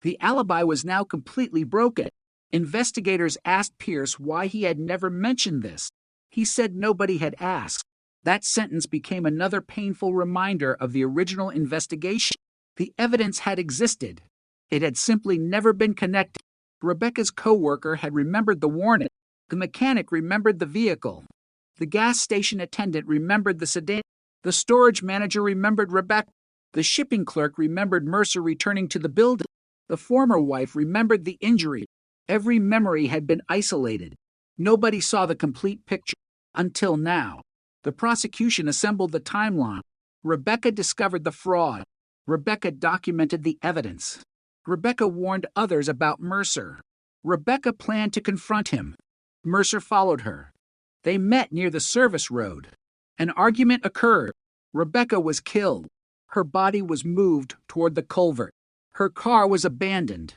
The alibi was now completely broken. Investigators asked Pierce why he had never mentioned this. He said nobody had asked. That sentence became another painful reminder of the original investigation. The evidence had existed. It had simply never been connected. Rebecca's co-worker had remembered the warning. The mechanic remembered the vehicle. The gas station attendant remembered the sedan. The storage manager remembered Rebecca. The shipping clerk remembered Mercer returning to the building. The former wife remembered the injury. Every memory had been isolated. Nobody saw the complete picture. Until now. The prosecution assembled the timeline. Rebecca discovered the fraud. Rebecca documented the evidence. Rebecca warned others about Mercer. Rebecca planned to confront him. Mercer followed her. They met near the service road. An argument occurred. Rebecca was killed. Her body was moved toward the culvert. Her car was abandoned.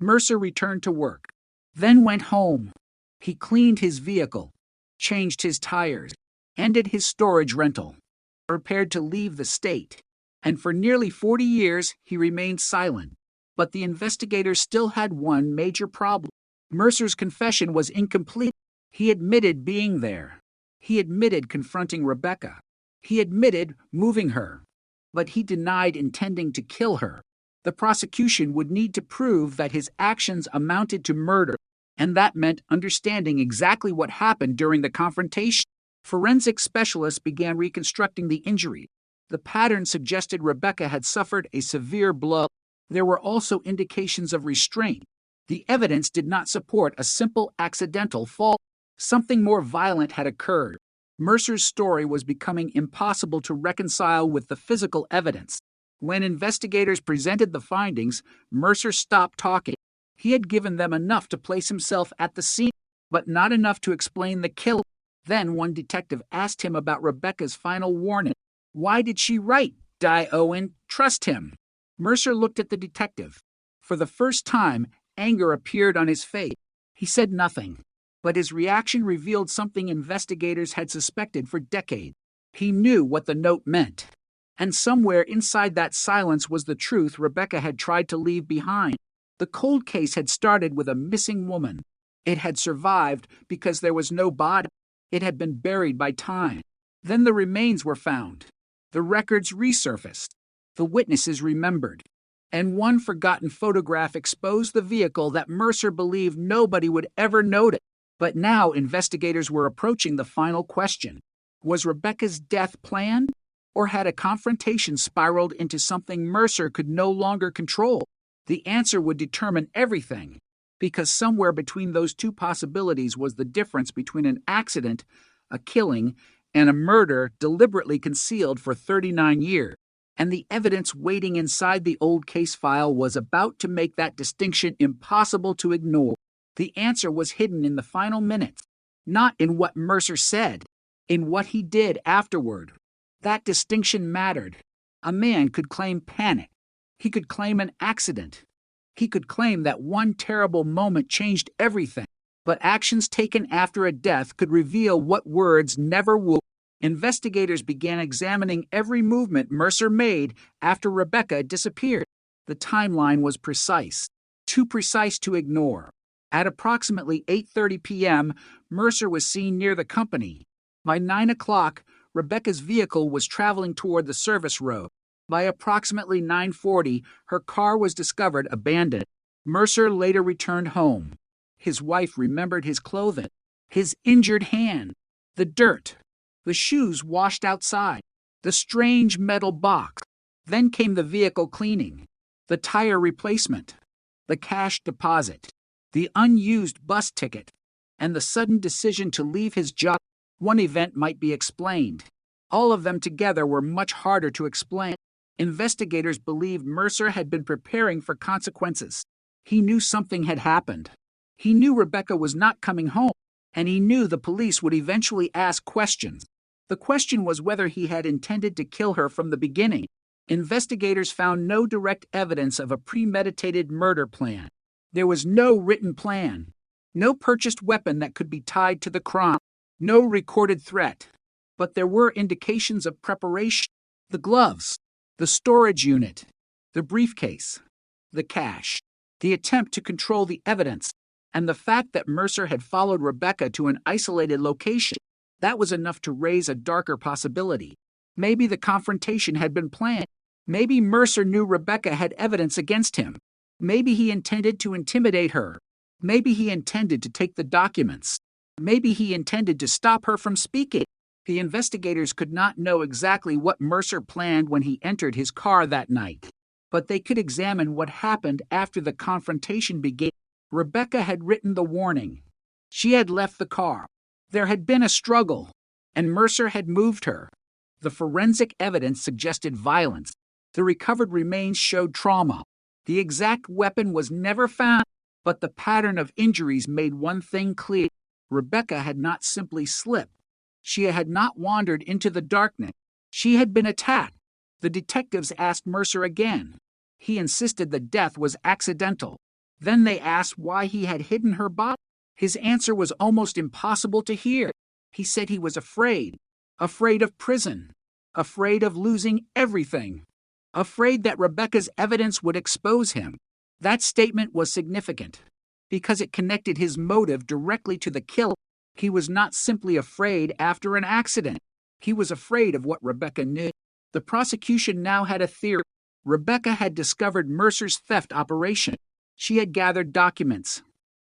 Mercer returned to work, then went home. He cleaned his vehicle, changed his tires, ended his storage rental, prepared to leave the state. And for nearly 40 years, he remained silent. But the investigators still had one major problem. Mercer's confession was incomplete. He admitted being there. He admitted confronting Rebecca. He admitted moving her. But he denied intending to kill her. The prosecution would need to prove that his actions amounted to murder, and that meant understanding exactly what happened during the confrontation. Forensic specialists began reconstructing the injury. The pattern suggested Rebecca had suffered a severe blow. There were also indications of restraint. The evidence did not support a simple accidental fall. Something more violent had occurred. Mercer's story was becoming impossible to reconcile with the physical evidence. When investigators presented the findings, Mercer stopped talking. He had given them enough to place himself at the scene, but not enough to explain the kill. Then one detective asked him about Rebecca's final warning. Why did she write, "Die Owen, trust him"? Mercer looked at the detective. For the first time, anger appeared on his face. He said nothing, but his reaction revealed something investigators had suspected for decades. He knew what the note meant. And somewhere inside that silence was the truth Rebecca had tried to leave behind. The cold case had started with a missing woman. It had survived because there was no body. It had been buried by time. Then the remains were found. The records resurfaced. The witnesses remembered. And one forgotten photograph exposed the vehicle that Mercer believed nobody would ever notice. But now investigators were approaching the final question. Was Rebecca's death planned? Or had a confrontation spiraled into something Mercer could no longer control? The answer would determine everything, because somewhere between those two possibilities was the difference between an accident, a killing, and a murder deliberately concealed for 39 years. And the evidence waiting inside the old case file was about to make that distinction impossible to ignore. The answer was hidden in the final minutes, not in what Mercer said, in what he did afterward. That distinction mattered. A man could claim panic. He could claim an accident. He could claim that one terrible moment changed everything. But actions taken after a death could reveal what words never would. Investigators began examining every movement Mercer made after Rebecca disappeared. The timeline was precise, too precise to ignore. At approximately 8:30 p.m., Mercer was seen near the company. By 9 o'clock, Rebecca's vehicle was traveling toward the service road. By approximately 9:40, her car was discovered abandoned. Mercer later returned home. His wife remembered his clothing, his injured hand, the dirt, the shoes washed outside, the strange metal box. Then came the vehicle cleaning, the tire replacement, the cash deposit, the unused bus ticket, and the sudden decision to leave his job. One event might be explained. All of them together were much harder to explain. Investigators believed Mercer had been preparing for consequences. He knew something had happened. He knew Rebecca was not coming home, and he knew the police would eventually ask questions. The question was whether he had intended to kill her from the beginning. Investigators found no direct evidence of a premeditated murder plan. There was no written plan, no purchased weapon that could be tied to the crime, no recorded threat. But there were indications of preparation: the gloves, the storage unit, the briefcase, the cash, the attempt to control the evidence, and the fact that Mercer had followed Rebecca to an isolated location. That was enough to raise a darker possibility. Maybe the confrontation had been planned. Maybe Mercer knew Rebecca had evidence against him. Maybe he intended to intimidate her. Maybe he intended to take the documents. Maybe he intended to stop her from speaking. The investigators could not know exactly what Mercer planned when he entered his car that night, but they could examine what happened after the confrontation began. Rebecca had written the warning. She had left the car. There had been a struggle, and Mercer had moved her. The forensic evidence suggested violence. The recovered remains showed trauma. The exact weapon was never found, but the pattern of injuries made one thing clear. Rebecca had not simply slipped. She had not wandered into the darkness. She had been attacked. The detectives asked Mercer again. He insisted the death was accidental. Then they asked why he had hidden her body. His answer was almost impossible to hear. He said he was afraid of prison, afraid of losing everything, afraid that Rebecca's evidence would expose him. That statement was significant because it connected his motive directly to the kill. He was not simply afraid after an accident. He was afraid of what Rebecca knew. The prosecution now had a theory. Rebecca had discovered Mercer's theft operation. She had gathered documents.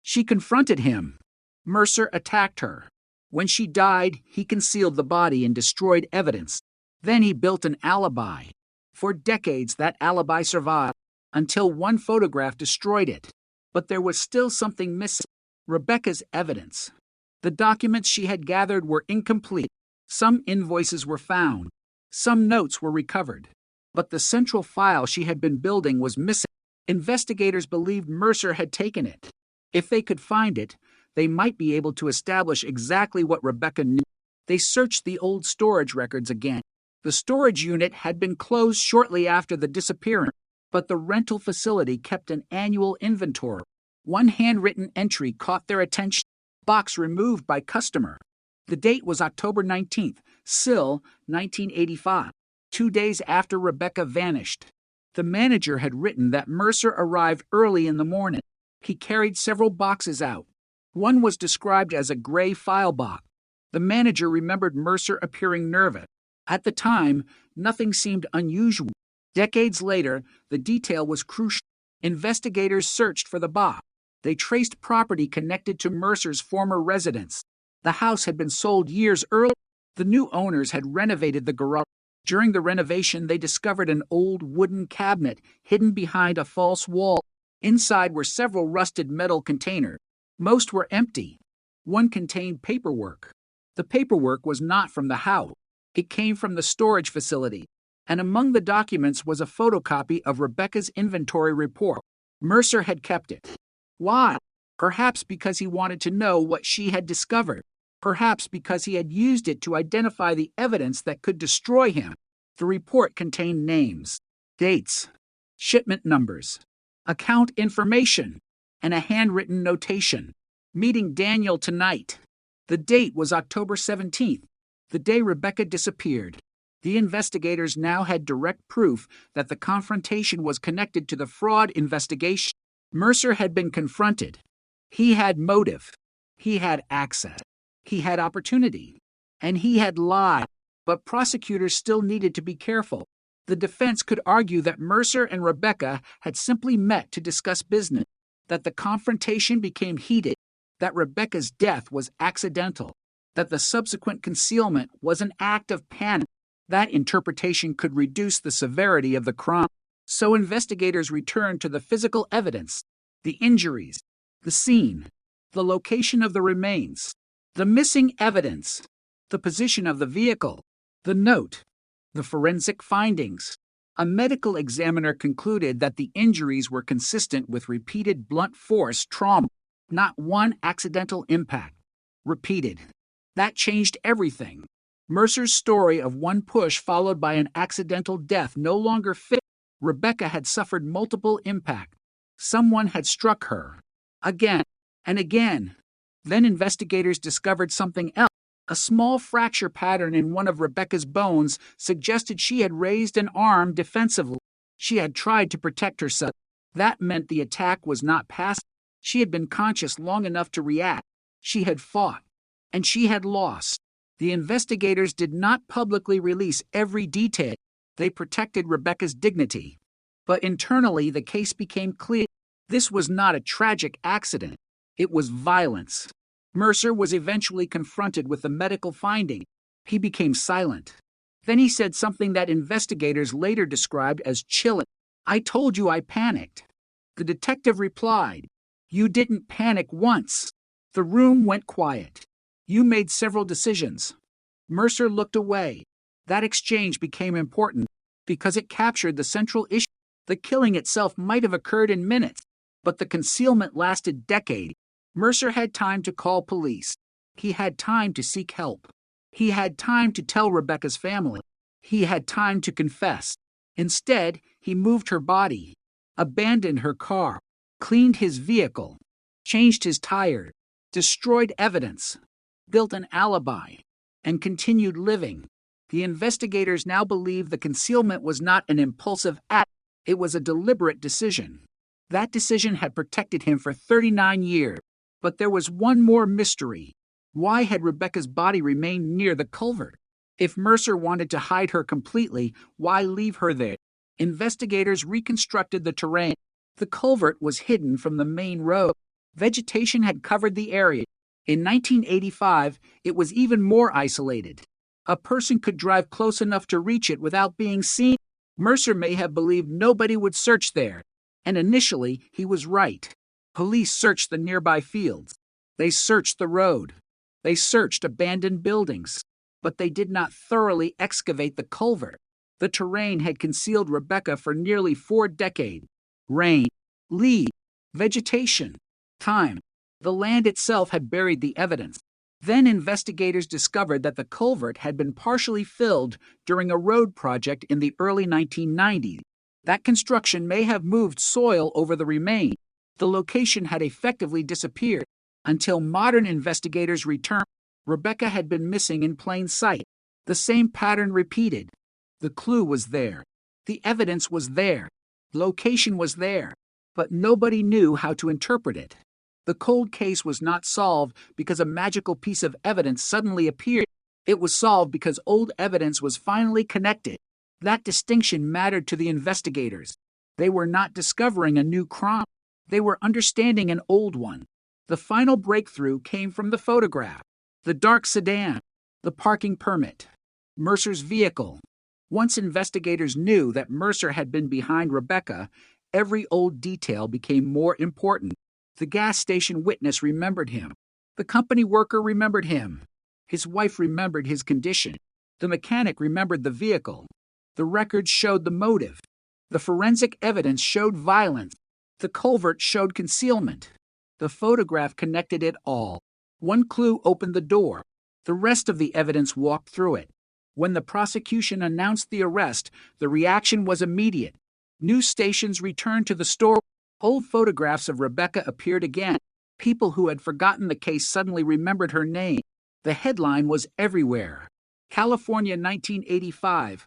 She confronted him. Mercer attacked her. When she died, he concealed the body and destroyed evidence. Then he built an alibi. For decades, that alibi survived, until one photograph destroyed it. But there was still something missing: Rebecca's evidence. The documents she had gathered were incomplete. Some invoices were found. Some notes were recovered. But the central file she had been building was missing. Investigators believed Mercer had taken it. If they could find it, they might be able to establish exactly what Rebecca knew. They searched the old storage records again. The storage unit had been closed shortly after the disappearance, but the rental facility kept an annual inventory. One handwritten entry caught their attention: box removed by customer. The date was October 19th, Sill, 1985, 2 days after Rebecca vanished. The manager had written that Mercer arrived early in the morning. He carried several boxes out. One was described as a gray file box. The manager remembered Mercer appearing nervous. At the time, nothing seemed unusual. Decades later, the detail was crucial. Investigators searched for the box. They traced property connected to Mercer's former residence. The house had been sold years earlier. The new owners had renovated the garage. During the renovation, they discovered an old wooden cabinet hidden behind a false wall. Inside were several rusted metal containers. Most were empty. One contained paperwork. The paperwork was not from the house. It came from the storage facility. And among the documents was a photocopy of Rebecca's inventory report. Mercer had kept it. Why? Perhaps because he wanted to know what she had discovered. Perhaps because he had used it to identify the evidence that could destroy him. The report contained names, dates, shipment numbers, account information, and a handwritten notation. Meeting Daniel tonight. The date was October 17th, the day Rebecca disappeared. The investigators now had direct proof that the confrontation was connected to the fraud investigation. Mercer had been confronted. He had motive. He had access. He had opportunity. And he had lied. But prosecutors still needed to be careful. The defense could argue that Mercer and Rebecca had simply met to discuss business, that the confrontation became heated, that Rebecca's death was accidental, that the subsequent concealment was an act of panic. That interpretation could reduce the severity of the crime. So investigators returned to the physical evidence, the injuries, the scene, the location of the remains, the missing evidence, the position of the vehicle, the note, the forensic findings. A medical examiner concluded that the injuries were consistent with repeated blunt force trauma, not one accidental impact. Repeated. That changed everything. Mercer's story of one push followed by an accidental death no longer fit. Rebecca had suffered multiple impacts. Someone had struck her. Again and again. Then investigators discovered something else. A small fracture pattern in one of Rebecca's bones suggested she had raised an arm defensively. She had tried to protect herself. That meant the attack was not passive. She had been conscious long enough to react. She had fought. And she had lost. The investigators did not publicly release every detail. They protected Rebecca's dignity. But internally, the case became clear. This was not a tragic accident. It was violence. Mercer was eventually confronted with the medical finding. He became silent. Then he said something that investigators later described as chilling. "I told you I panicked." The detective replied, "You didn't panic once." The room went quiet. "You made several decisions." Mercer looked away. That exchange became important because it captured the central issue. The killing itself might have occurred in minutes, but the concealment lasted decades. Mercer had time to call police. He had time to seek help. He had time to tell Rebecca's family. He had time to confess. Instead, he moved her body, abandoned her car, cleaned his vehicle, changed his tire, destroyed evidence, built an alibi, and continued living. The investigators now believe the concealment was not an impulsive act. It was a deliberate decision. That decision had protected him for 39 years. But there was one more mystery. Why had Rebecca's body remained near the culvert? If Mercer wanted to hide her completely, why leave her there? Investigators reconstructed the terrain. The culvert was hidden from the main road. Vegetation had covered the area. In 1985, it was even more isolated. A person could drive close enough to reach it without being seen. Mercer may have believed nobody would search there. And initially, he was right. Police searched the nearby fields. They searched the road. They searched abandoned buildings. But they did not thoroughly excavate the culvert. The terrain had concealed Rebecca for nearly 4 decades. Rain, leaves, vegetation, time. The land itself had buried the evidence. Then investigators discovered that the culvert had been partially filled during a road project in the early 1990s. That construction may have moved soil over the remains. The location had effectively disappeared. Until modern investigators returned, Rebecca had been missing in plain sight. The same pattern repeated. The clue was there. The evidence was there. Location was there. But nobody knew how to interpret it. The cold case was not solved because a magical piece of evidence suddenly appeared. It was solved because old evidence was finally connected. That distinction mattered to the investigators. They were not discovering a new crime. They were understanding an old one. The final breakthrough came from the photograph. The dark sedan, the parking permit, Mercer's vehicle, Once investigators knew that Mercer had been behind Rebecca, every old detail became more important. The gas station witness remembered him. The company worker remembered him. His wife remembered his condition. The mechanic remembered the vehicle. The records showed the motive. The forensic evidence showed violence. The culvert showed concealment. The photograph connected it all. One clue opened the door. The rest of the evidence walked through it. When the prosecution announced the arrest, the reaction was immediate. News stations returned to the story. Old photographs of Rebecca appeared again. People who had forgotten the case suddenly remembered her name. The headline was everywhere. California 1985.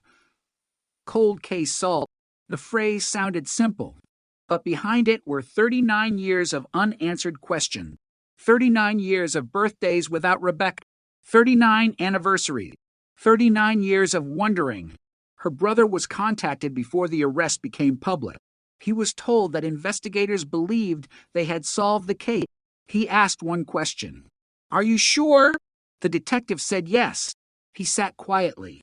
Cold case solved. The phrase sounded simple, but behind it were 39 years of unanswered questions. 39 years of birthdays without Rebecca. 39 anniversaries. 39 years of wondering. Her brother was contacted before the arrest became public. He was told that investigators believed they had solved the case. He asked one question. "Are you sure?" The detective said yes. He sat quietly.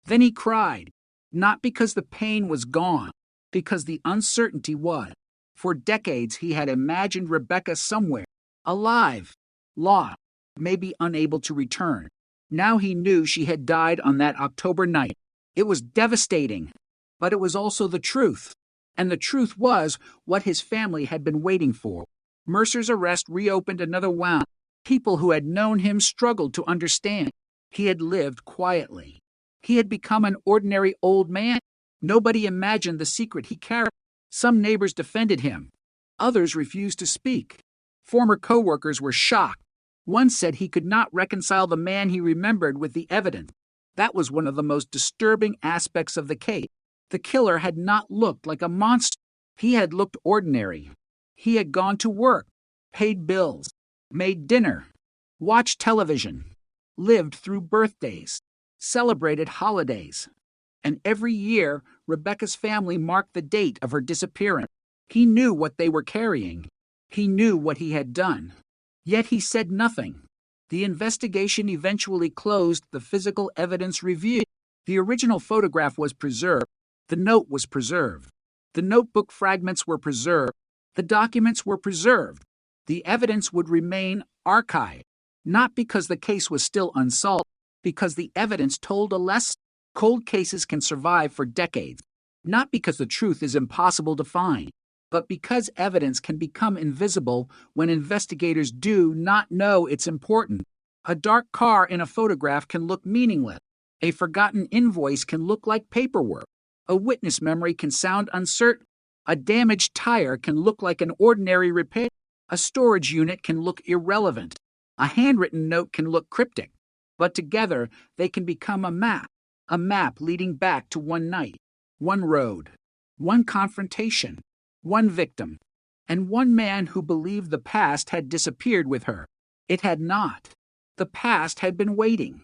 Then he cried, not because the pain was gone, because the uncertainty was. For decades he had imagined Rebecca somewhere, alive, lost, maybe unable to return. Now he knew she had died on that October night. It was devastating, but it was also the truth. And the truth was what his family had been waiting for. Mercer's arrest reopened another wound. People who had known him struggled to understand. He had lived quietly. He had become an ordinary old man. Nobody imagined the secret he carried. Some neighbors defended him. Others refused to speak. Former co-workers were shocked. One said he could not reconcile the man he remembered with the evidence. That was one of the most disturbing aspects of the case. The killer had not looked like a monster. He had looked ordinary. He had gone to work, paid bills, made dinner, watched television, lived through birthdays, celebrated holidays. And every year, Rebecca's family marked the date of her disappearance. He knew what they were carrying. He knew what he had done. Yet he said nothing. The investigation eventually closed. The physical evidence review. The original photograph was preserved. The note was preserved. The notebook fragments were preserved. The documents were preserved. The evidence would remain archived, not because the case was still unsolved, because the evidence told a lesson. Cold cases can survive for decades, not because the truth is impossible to find, but because evidence can become invisible when investigators do not know it's important. A dark car in a photograph can look meaningless. A forgotten invoice can look like paperwork. A witness memory can sound uncertain. A damaged tire can look like an ordinary repair. A storage unit can look irrelevant. A handwritten note can look cryptic. But together, they can become a map leading back to one night, one road, one confrontation, one victim, and one man who believed the past had disappeared with her. It had not. The past had been waiting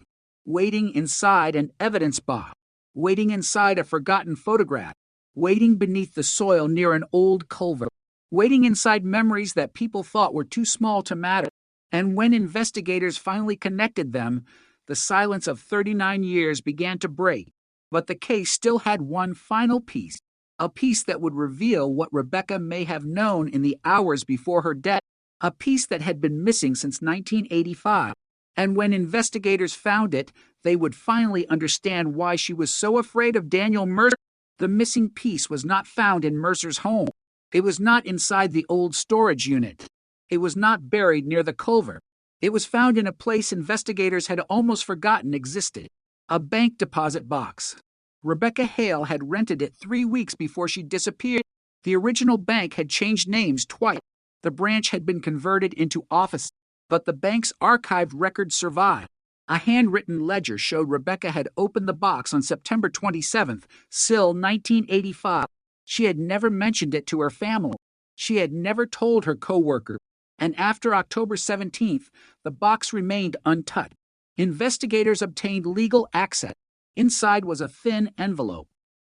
inside an evidence box, waiting inside a forgotten photograph, waiting beneath the soil near an old culvert, waiting inside memories that people thought were too small to matter. And when investigators finally connected them, the silence of 39 years began to break. But the case still had one final piece, a piece that would reveal what Rebecca may have known in the hours before her death, a piece that had been missing since 1985. And when investigators found it, they would finally understand why she was so afraid of Daniel Mercer. The missing piece was not found in Mercer's home. It was not inside the old storage unit. It was not buried near the culvert. It was found in a place investigators had almost forgotten existed, a bank deposit box. Rebecca Hale had rented it 3 weeks before she disappeared. The original bank had changed names twice. The branch had been converted into office, but the bank's archived records survived. A handwritten ledger showed Rebecca had opened the box on September 27th, Sill 1985. She had never mentioned it to her family. She had never told her co-worker. And after October 17th, the box remained untouched. Investigators obtained legal access. Inside was a thin envelope.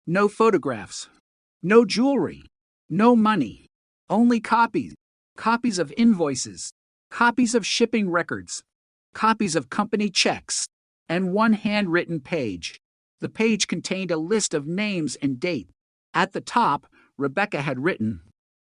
No photographs. No jewelry. No money. Only copies. Copies of invoices. Copies of shipping records. Copies of company checks. And one handwritten page. The page contained a list of names and dates. At the top, Rebecca had written,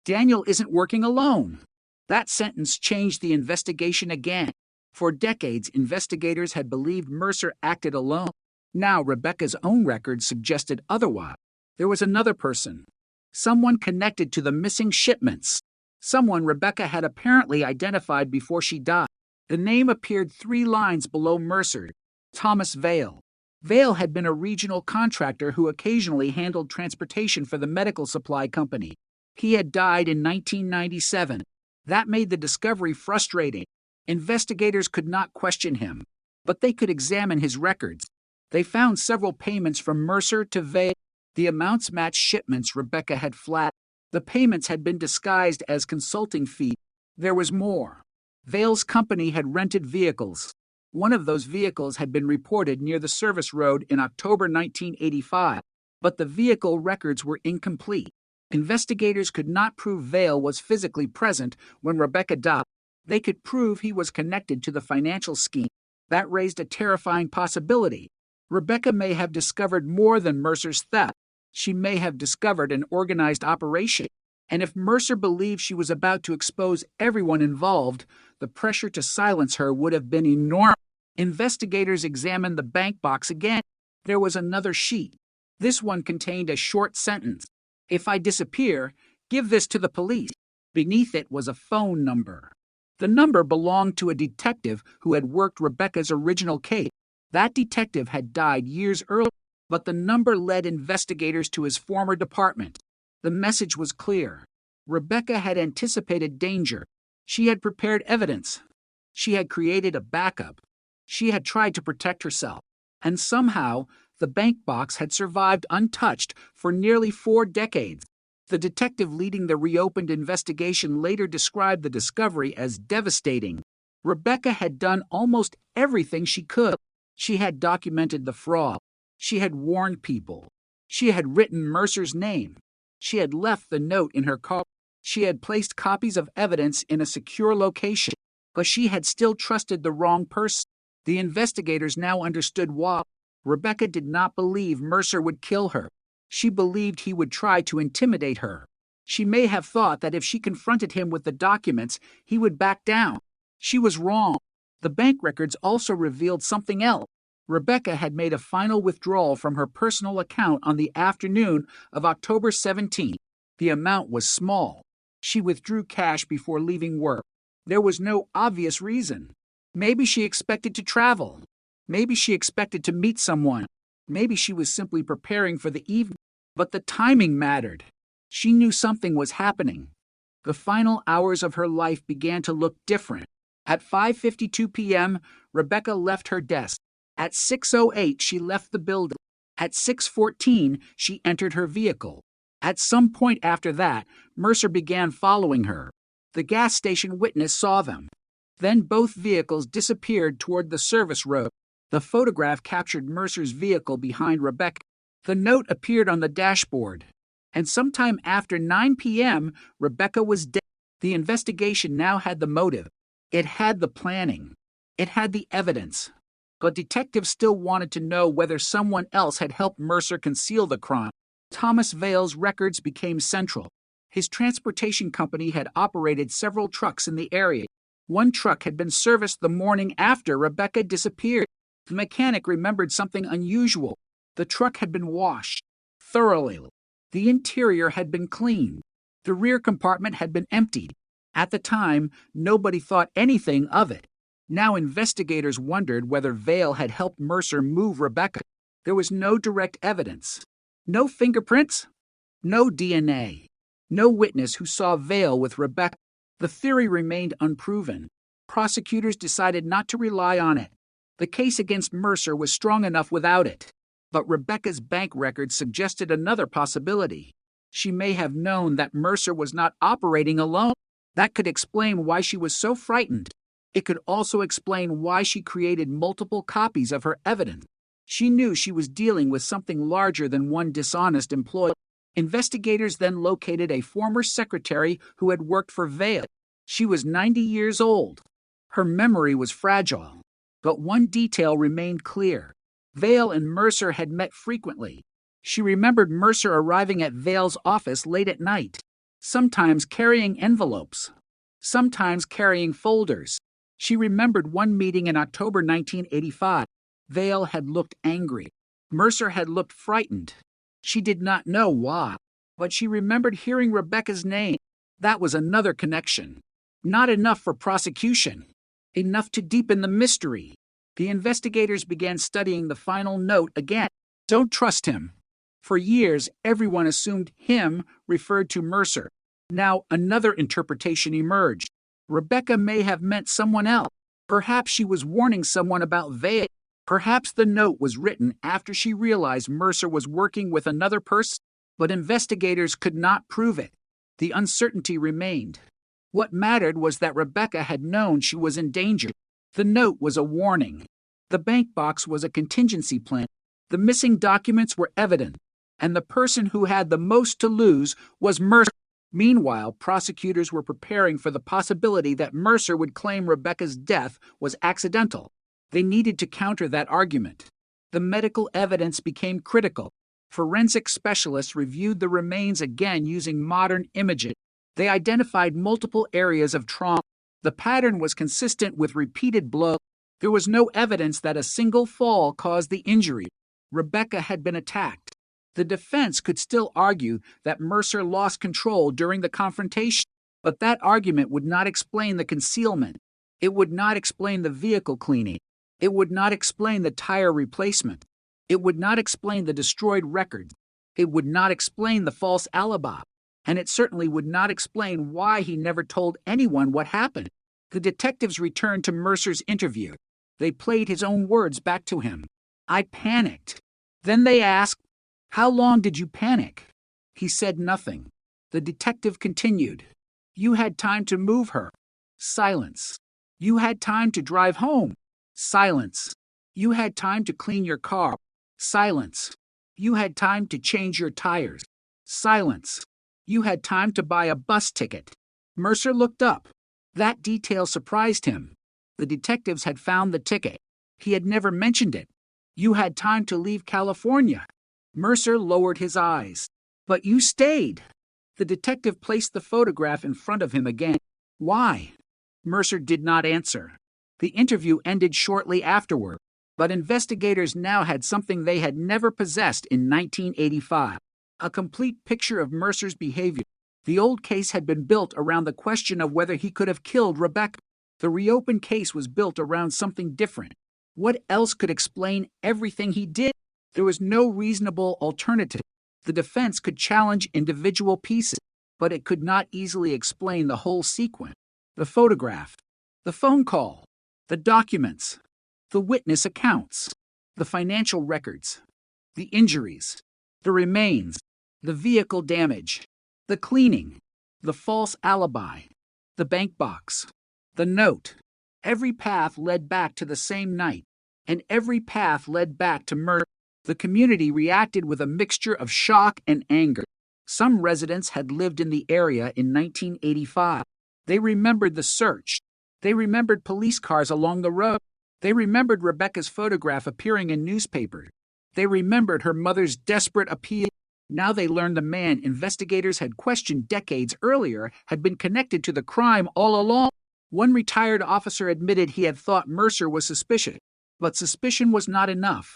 "Daniel isn't working alone." That sentence changed the investigation again. For decades, investigators had believed Mercer acted alone. Now, Rebecca's own records suggested otherwise. There was another person, someone connected to the missing shipments, someone Rebecca had apparently identified before she died. The name appeared 3 lines below Mercer: Thomas Vale. Vale had been a regional contractor who occasionally handled transportation for the medical supply company. He had died in 1997. That made the discovery frustrating. Investigators could not question him, but they could examine his records. They found several payments from Mercer to Vale. The amounts matched shipments Rebecca had flagged. The payments had been disguised as consulting fees. There was more. Vale's company had rented vehicles. One of those vehicles had been reported near the service road in October 1985, but the vehicle records were incomplete. Investigators could not prove Vale was physically present when Rebecca died. They could prove he was connected to the financial scheme. That raised a terrifying possibility. Rebecca may have discovered more than Mercer's theft. She may have discovered an organized operation. And if Mercer believed she was about to expose everyone involved, the pressure to silence her would have been enormous. Investigators examined the bank box again. There was another sheet. This one contained a short sentence: "If I disappear, give this to the police." Beneath it was a phone number. The number belonged to a detective who had worked Rebecca's original case. That detective had died years earlier, but the number led investigators to his former department. The message was clear. Rebecca had anticipated danger. She had prepared evidence. She had created a backup. She had tried to protect herself. And somehow, the bank box had survived untouched for nearly 4 decades. The detective leading the reopened investigation later described the discovery as devastating. Rebecca had done almost everything she could. She had documented the fraud. She had warned people. She had written Mercer's name. She had left the note in her car. She had placed copies of evidence in a secure location. But she had still trusted the wrong person. The investigators now understood why. Rebecca did not believe Mercer would kill her. She believed he would try to intimidate her. She may have thought that if she confronted him with the documents, he would back down. She was wrong. The bank records also revealed something else. Rebecca had made a final withdrawal from her personal account on the afternoon of October 17. The amount was small. She withdrew cash before leaving work. There was no obvious reason. Maybe she expected to travel. Maybe she expected to meet someone. Maybe she was simply preparing for the evening. But the timing mattered. She knew something was happening. The final hours of her life began to look different. At 5:52 p.m., Rebecca left her desk. At 6:08, she left the building. At 6:14, she entered her vehicle. At some point after that, Mercer began following her. The gas station witness saw them. Then both vehicles disappeared toward the service road. The photograph captured Mercer's vehicle behind Rebecca. The note appeared on the dashboard. And sometime after 9 p.m., Rebecca was dead. The investigation now had the motive. It had the planning. It had the evidence. But detectives still wanted to know whether someone else had helped Mercer conceal the crime. Thomas Vale's records became central. His transportation company had operated several trucks in the area. One truck had been serviced the morning after Rebecca disappeared. The mechanic remembered something unusual. The truck had been washed thoroughly. The interior had been cleaned. The rear compartment had been emptied. At the time, nobody thought anything of it. Now investigators wondered whether Vale had helped Mercer move Rebecca. There was no direct evidence. No fingerprints. No DNA. No witness who saw Vale with Rebecca. The theory remained unproven. Prosecutors decided not to rely on it. The case against Mercer was strong enough without it. But Rebecca's bank records suggested another possibility. She may have known that Mercer was not operating alone. That could explain why she was so frightened. It could also explain why she created multiple copies of her evidence. She knew she was dealing with something larger than one dishonest employee. Investigators then located a former secretary who had worked for Vale. She was 90 years old. Her memory was fragile, but one detail remained clear. Vale and Mercer had met frequently. She remembered Mercer arriving at Vale's office late at night, sometimes carrying envelopes, sometimes carrying folders. She remembered one meeting in October 1985. Vale had looked angry. Mercer had looked frightened. She did not know why, but she remembered hearing Rebecca's name. That was another connection. Not enough for prosecution. Enough to deepen the mystery. The investigators began studying the final note again. Don't trust him. For years, everyone assumed him referred to Mercer. Now another interpretation emerged. Rebecca may have meant someone else. Perhaps she was warning someone about Vale. Perhaps the note was written after she realized Mercer was working with another person, but investigators could not prove it. The uncertainty remained. What mattered was that Rebecca had known she was in danger. The note was a warning. The bank box was a contingency plan. The missing documents were evident, and the person who had the most to lose was Mercer. Meanwhile, prosecutors were preparing for the possibility that Mercer would claim Rebecca's death was accidental. They needed to counter that argument. The medical evidence became critical. Forensic specialists reviewed the remains again using modern imaging. They identified multiple areas of trauma. The pattern was consistent with repeated blows. There was no evidence that a single fall caused the injury. Rebecca had been attacked. The defense could still argue that Mercer lost control during the confrontation, but that argument would not explain the concealment. It would not explain the vehicle cleaning. It would not explain the tire replacement. It would not explain the destroyed records. It would not explain the false alibi. And it certainly would not explain why he never told anyone what happened. The detectives returned to Mercer's interview. They played his own words back to him. I panicked. Then they asked, how long did you panic? He said nothing. The detective continued. You had time to move her. Silence. You had time to drive home. Silence. You had time to clean your car. Silence. You had time to change your tires. Silence. You had time to buy a bus ticket. Mercer looked up. That detail surprised him. The detectives had found the ticket. He had never mentioned it. You had time to leave California. Mercer lowered his eyes. But you stayed. The detective placed the photograph in front of him again. Why? Mercer did not answer. The interview ended shortly afterward, but investigators now had something they had never possessed in 1985. A complete picture of Mercer's behavior. The old case had been built around the question of whether he could have killed Rebecca. The reopened case was built around something different. What else could explain everything he did? There was no reasonable alternative. The defense could challenge individual pieces, but it could not easily explain the whole sequence. The photograph, the phone call, the documents, the witness accounts, the financial records, the injuries, the remains, the vehicle damage, the cleaning, the false alibi, the bank box, the note. Every path led back to the same night, and every path led back to murder. The community reacted with a mixture of shock and anger. Some residents had lived in the area in 1985. They remembered the search. They remembered police cars along the road. They remembered Rebecca's photograph appearing in newspapers. They remembered her mother's desperate appeal. Now they learned the man investigators had questioned decades earlier had been connected to the crime all along. One retired officer admitted he had thought Mercer was suspicious, but suspicion was not enough.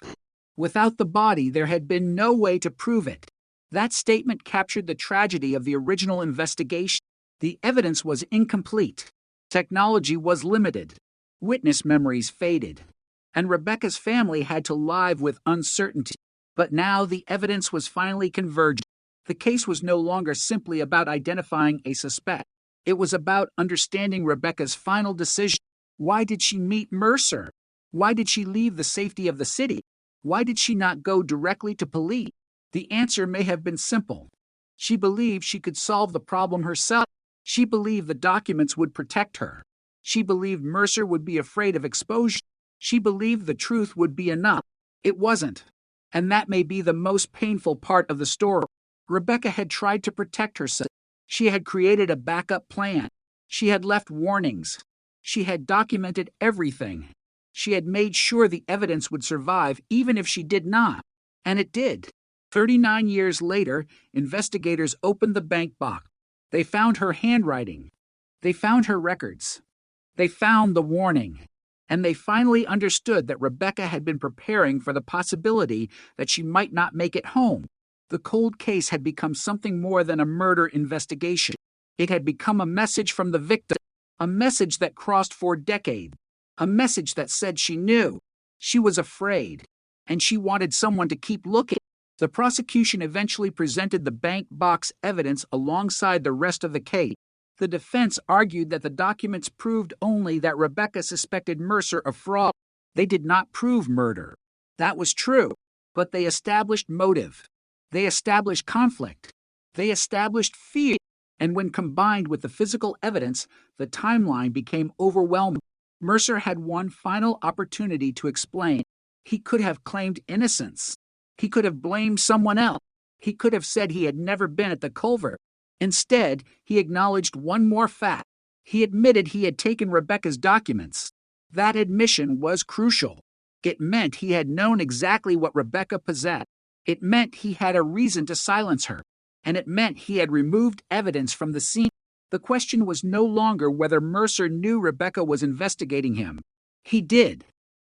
Without the body, there had been no way to prove it. That statement captured the tragedy of the original investigation. The evidence was incomplete. Technology was limited. Witness memories faded. And Rebecca's family had to live with uncertainty. But now the evidence was finally converging. The case was no longer simply about identifying a suspect. It was about understanding Rebecca's final decision. Why did she meet Mercer? Why did she leave the safety of the city? Why did she not go directly to police? The answer may have been simple. She believed she could solve the problem herself. She believed the documents would protect her. She believed Mercer would be afraid of exposure. She believed the truth would be enough. It wasn't. And that may be the most painful part of the story. Rebecca had tried to protect herself. She had created a backup plan. She had left warnings. She had documented everything. She had made sure the evidence would survive even if she did not. And it did. 39 years later, investigators opened the bank box. They found her handwriting. They found her records. They found the warning. And they finally understood that Rebecca had been preparing for the possibility that she might not make it home. The cold case had become something more than a murder investigation. It had become a message from the victim, a message that crossed 4 decades, a message that said she knew, she was afraid, and she wanted someone to keep looking. The prosecution eventually presented the bank box evidence alongside the rest of the case. The defense argued that the documents proved only that Rebecca suspected Mercer of fraud. They did not prove murder. That was true, but they established motive. They established conflict. They established fear. And when combined with the physical evidence, the timeline became overwhelming. Mercer had one final opportunity to explain. He could have claimed innocence. He could have blamed someone else. He could have said he had never been at the culvert. Instead, he acknowledged one more fact. He admitted he had taken Rebecca's documents. That admission was crucial. It meant he had known exactly what Rebecca possessed. It meant he had a reason to silence her. And it meant he had removed evidence from the scene. The question was no longer whether Mercer knew Rebecca was investigating him. He did.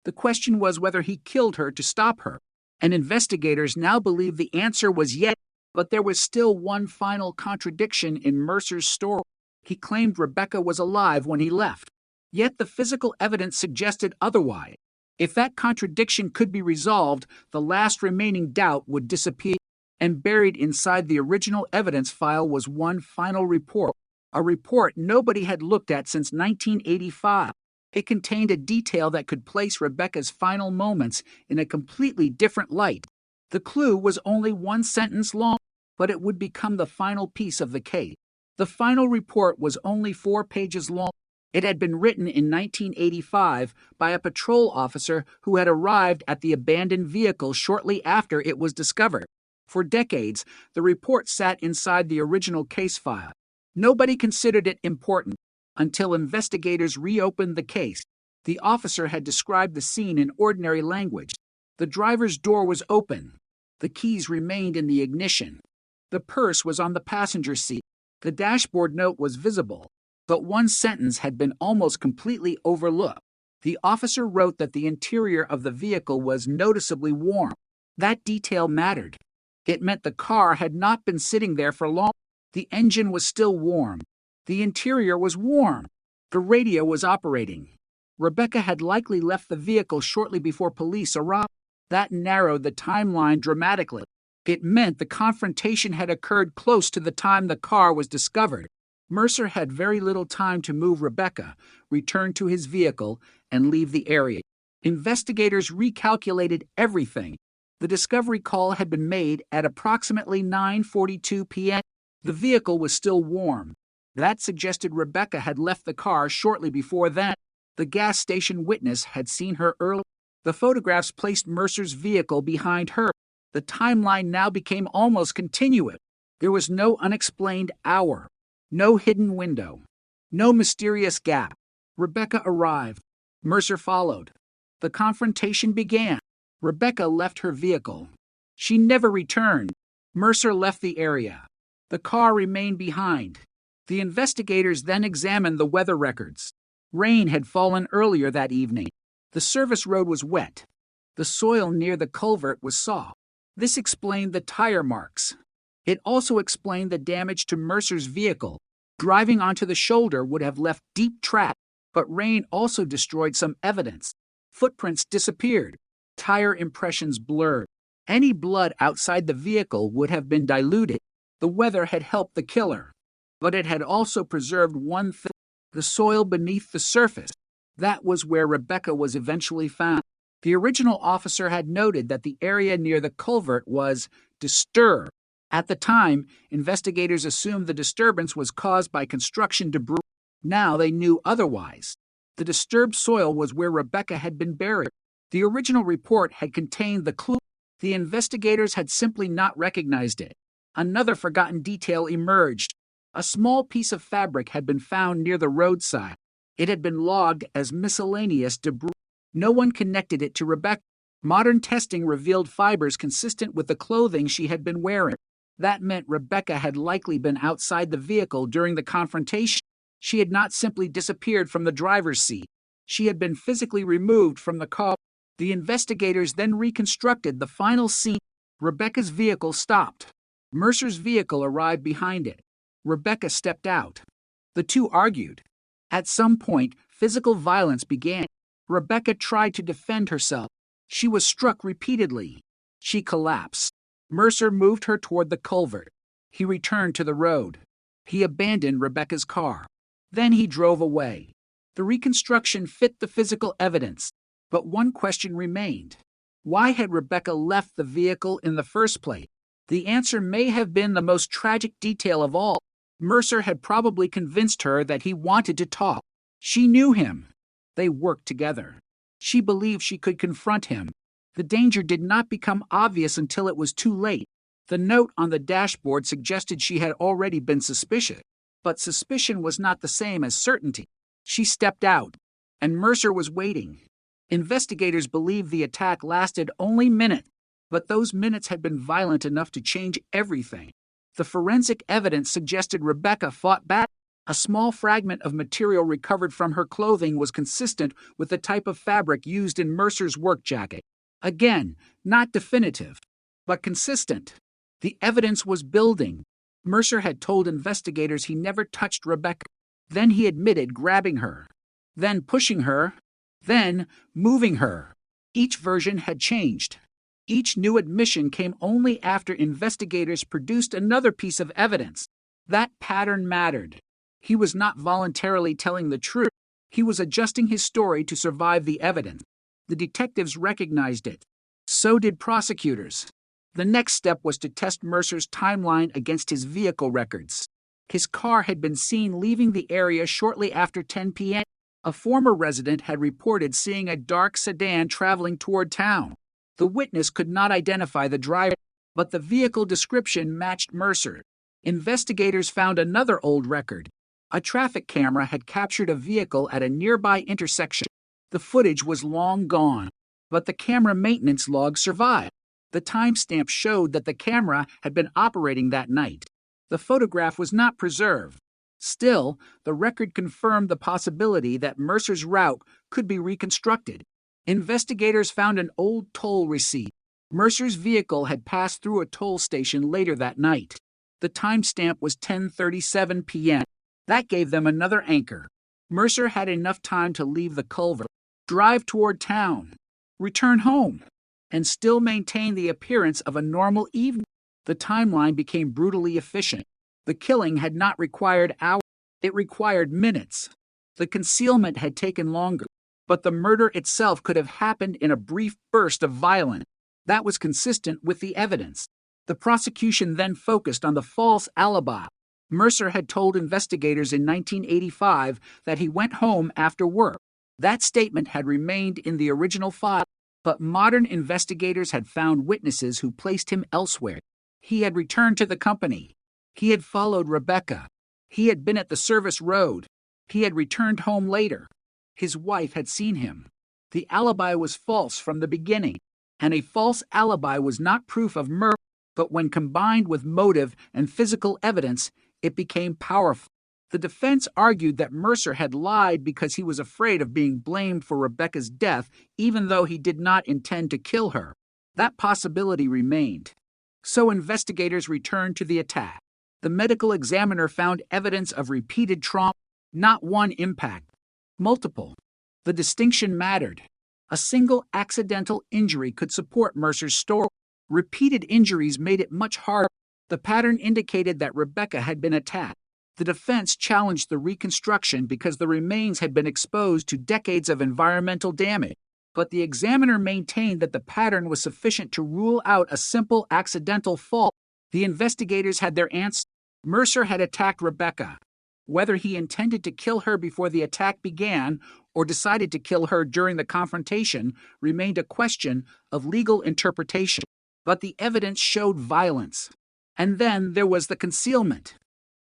The question was whether he killed her to stop her. And investigators now believe the answer was yes. But there was still one final contradiction in Mercer's story. He claimed Rebecca was alive when he left. Yet the physical evidence suggested otherwise. If that contradiction could be resolved, the last remaining doubt would disappear. And buried inside the original evidence file was one final report. A report nobody had looked at since 1985. It contained a detail that could place Rebecca's final moments in a completely different light. The clue was only one sentence long, but it would become the final piece of the case. The final report was only 4 pages long. It had been written in 1985 by a patrol officer who had arrived at the abandoned vehicle shortly after it was discovered. For decades, the report sat inside the original case file. Nobody considered it important until investigators reopened the case. The officer had described the scene in ordinary language. The driver's door was open. The keys remained in the ignition. The purse was on the passenger seat. The dashboard note was visible, but one sentence had been almost completely overlooked. The officer wrote that the interior of the vehicle was noticeably warm. That detail mattered. It meant the car had not been sitting there for long. The engine was still warm. The interior was warm. The radio was operating. Rebecca had likely left the vehicle shortly before police arrived. That narrowed the timeline dramatically. It meant the confrontation had occurred close to the time the car was discovered. Mercer had very little time to move Rebecca, return to his vehicle, and leave the area. Investigators recalculated everything. The discovery call had been made at approximately 9:42 p.m. The vehicle was still warm. That suggested Rebecca had left the car shortly before that. The gas station witness had seen her earlier. The photographs placed Mercer's vehicle behind her. The timeline now became almost continuous. There was no unexplained hour, no hidden window, no mysterious gap. Rebecca arrived. Mercer followed. The confrontation began. Rebecca left her vehicle. She never returned. Mercer left the area. The car remained behind. The investigators then examined the weather records. Rain had fallen earlier that evening. The service road was wet. The soil near the culvert was soft. This explained the tire marks. It also explained the damage to Mercer's vehicle. Driving onto the shoulder would have left deep tracks, but rain also destroyed some evidence. Footprints disappeared. Tire impressions blurred. Any blood outside the vehicle would have been diluted. The weather had helped the killer, but it had also preserved one thing: the soil beneath the surface. That was where Rebecca was eventually found. The original officer had noted that the area near the culvert was disturbed. At the time, investigators assumed the disturbance was caused by construction debris. Now they knew otherwise. The disturbed soil was where Rebecca had been buried. The original report had contained the clue. The investigators had simply not recognized it. Another forgotten detail emerged. A small piece of fabric had been found near the roadside. It had been logged as miscellaneous debris. No one connected it to Rebecca. Modern testing revealed fibers consistent with the clothing she had been wearing. That meant Rebecca had likely been outside the vehicle during the confrontation. She had not simply disappeared from the driver's seat. She had been physically removed from the car. The investigators then reconstructed the final scene. Rebecca's vehicle stopped. Mercer's vehicle arrived behind it. Rebecca stepped out. The two argued. At some point, physical violence began. Rebecca tried to defend herself. She was struck repeatedly. She collapsed. Mercer moved her toward the culvert. He returned to the road. He abandoned Rebecca's car. Then he drove away. The reconstruction fit the physical evidence, but one question remained. Why had Rebecca left the vehicle in the first place? The answer may have been the most tragic detail of all. Mercer had probably convinced her that he wanted to talk. She knew him. They worked together. She believed she could confront him. The danger did not become obvious until it was too late. The note on the dashboard suggested she had already been suspicious. But suspicion was not the same as certainty. She stepped out, and Mercer was waiting. Investigators believed the attack lasted only minutes, but those minutes had been violent enough to change everything. The forensic evidence suggested Rebecca fought back. A small fragment of material recovered from her clothing was consistent with the type of fabric used in Mercer's work jacket. Again, not definitive, but consistent. The evidence was building. Mercer had told investigators he never touched Rebecca. Then he admitted grabbing her, then pushing her, then moving her. Each version had changed. Each new admission came only after investigators produced another piece of evidence. That pattern mattered. He was not voluntarily telling the truth. He was adjusting his story to survive the evidence. The detectives recognized it. So did prosecutors. The next step was to test Mercer's timeline against his vehicle records. His car had been seen leaving the area shortly after 10 p.m. A former resident had reported seeing a dark sedan traveling toward town. The witness could not identify the driver, but the vehicle description matched Mercer. Investigators found another old record. A traffic camera had captured a vehicle at a nearby intersection. The footage was long gone, but the camera maintenance log survived. The timestamp showed that the camera had been operating that night. The photograph was not preserved. Still, the record confirmed the possibility that Mercer's route could be reconstructed. Investigators found an old toll receipt. Mercer's vehicle had passed through a toll station later that night. The timestamp was 10:37 p.m. That gave them another anchor. Mercer had enough time to leave the culvert, drive toward town, return home, and still maintain the appearance of a normal evening. The timeline became brutally efficient. The killing had not required hours, it required minutes. The concealment had taken longer, but the murder itself could have happened in a brief burst of violence. That was consistent with the evidence. The prosecution then focused on the false alibi. Mercer had told investigators in 1985 that he went home after work. That statement had remained in the original file, but modern investigators had found witnesses who placed him elsewhere. He had returned to the company. He had followed Rebecca. He had been at the service road. He had returned home later. His wife had seen him. The alibi was false from the beginning, and a false alibi was not proof of murder, but when combined with motive and physical evidence, it became powerful. The defense argued that Mercer had lied because he was afraid of being blamed for Rebecca's death, even though he did not intend to kill her. That possibility remained. So investigators returned to the attack. The medical examiner found evidence of repeated trauma, not one impact, multiple. The distinction mattered. A single accidental injury could support Mercer's story. Repeated injuries made it much harder. The pattern indicated that Rebecca had been attacked. The defense challenged the reconstruction because the remains had been exposed to decades of environmental damage. But the examiner maintained that the pattern was sufficient to rule out a simple accidental fault. The investigators had their answer. Mercer had attacked Rebecca. Whether he intended to kill her before the attack began or decided to kill her during the confrontation remained a question of legal interpretation. But the evidence showed violence. And then there was the concealment.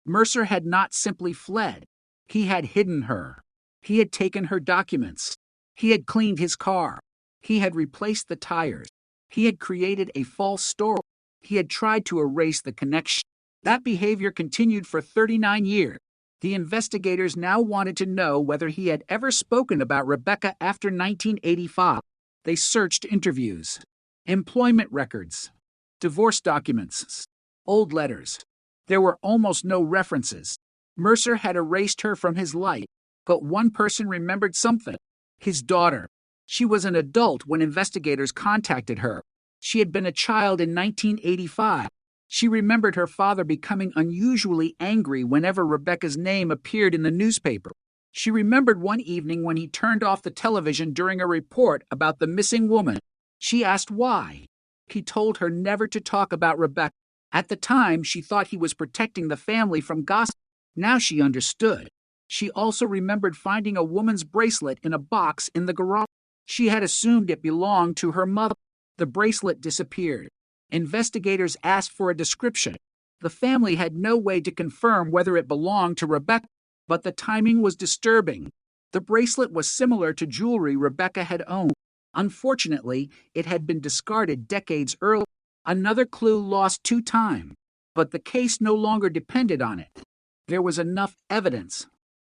Mercer had not simply fled. He had hidden her. He had taken her documents. He had cleaned his car. He had replaced the tires. He had created a false story. He had tried to erase the connection. That behavior continued for 39 years. The investigators now wanted to know whether he had ever spoken about Rebecca after 1985. They searched interviews, employment records, divorce documents, old letters. There were almost no references. Mercer had erased her from his life, but one person remembered something: his daughter. She was an adult when investigators contacted her. She had been a child in 1985. She remembered her father becoming unusually angry whenever Rebecca's name appeared in the newspaper. She remembered one evening when he turned off the television during a report about the missing woman. She asked why. He told her never to talk about Rebecca. At the time, she thought he was protecting the family from gossip. Now she understood. She also remembered finding a woman's bracelet in a box in the garage. She had assumed it belonged to her mother. The bracelet disappeared. Investigators asked for a description. The family had no way to confirm whether it belonged to Rebecca, but the timing was disturbing. The bracelet was similar to jewelry Rebecca had owned. Unfortunately, it had been discarded decades earlier. Another clue lost 2 times, but the case no longer depended on it. There was enough evidence.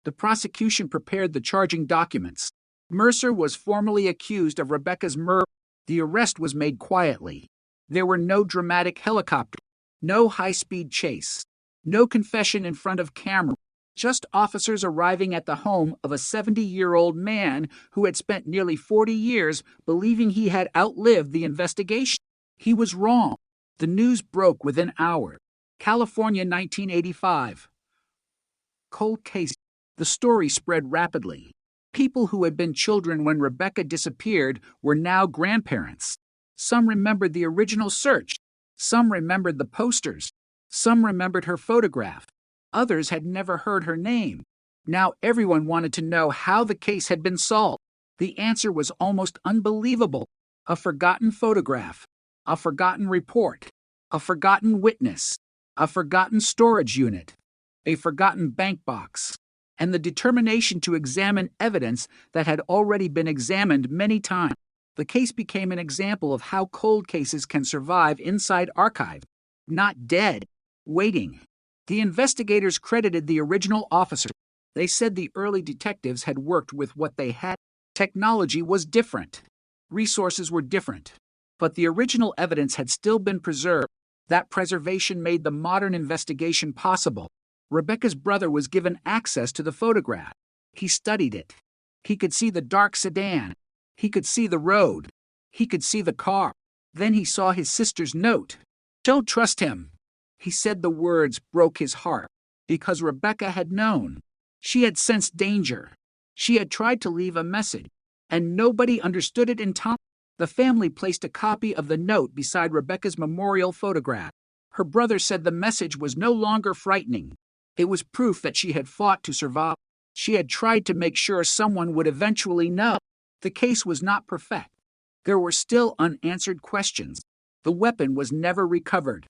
The prosecution prepared the charging documents. Mercer was formally accused of Rebecca's murder. The arrest was made quietly. There were no dramatic helicopters, no high-speed chase, no confession in front of camera, just officers arriving at the home of a 70-year-old man who had spent nearly 40 years believing he had outlived the investigation. He was wrong. The news broke within hours. California, 1985. Cold case. The story spread rapidly. People who had been children when Rebecca disappeared were now grandparents. Some remembered the original search. Some remembered the posters. Some remembered her photograph. Others had never heard her name. Now everyone wanted to know how the case had been solved. The answer was almost unbelievable. A forgotten photograph. A forgotten report. A forgotten witness. A forgotten storage unit. A forgotten bank box. And the determination to examine evidence that had already been examined many times. The case became an example of how cold cases can survive inside archives, not dead, waiting. The investigators credited the original officer. They said the early detectives had worked with what they had. Technology was different. Resources were different. But the original evidence had still been preserved. That preservation made the modern investigation possible. Rebecca's brother was given access to the photograph. He studied it. He could see the dark sedan. He could see the road. He could see the car. Then he saw his sister's note. "Don't trust him." He said the words broke his heart, because Rebecca had known. She had sensed danger. She had tried to leave a message, and nobody understood it in time. The family placed a copy of the note beside Rebecca's memorial photograph. Her brother said the message was no longer frightening. It was proof that she had fought to survive. She had tried to make sure someone would eventually know. The case was not perfect. There were still unanswered questions. The weapon was never recovered.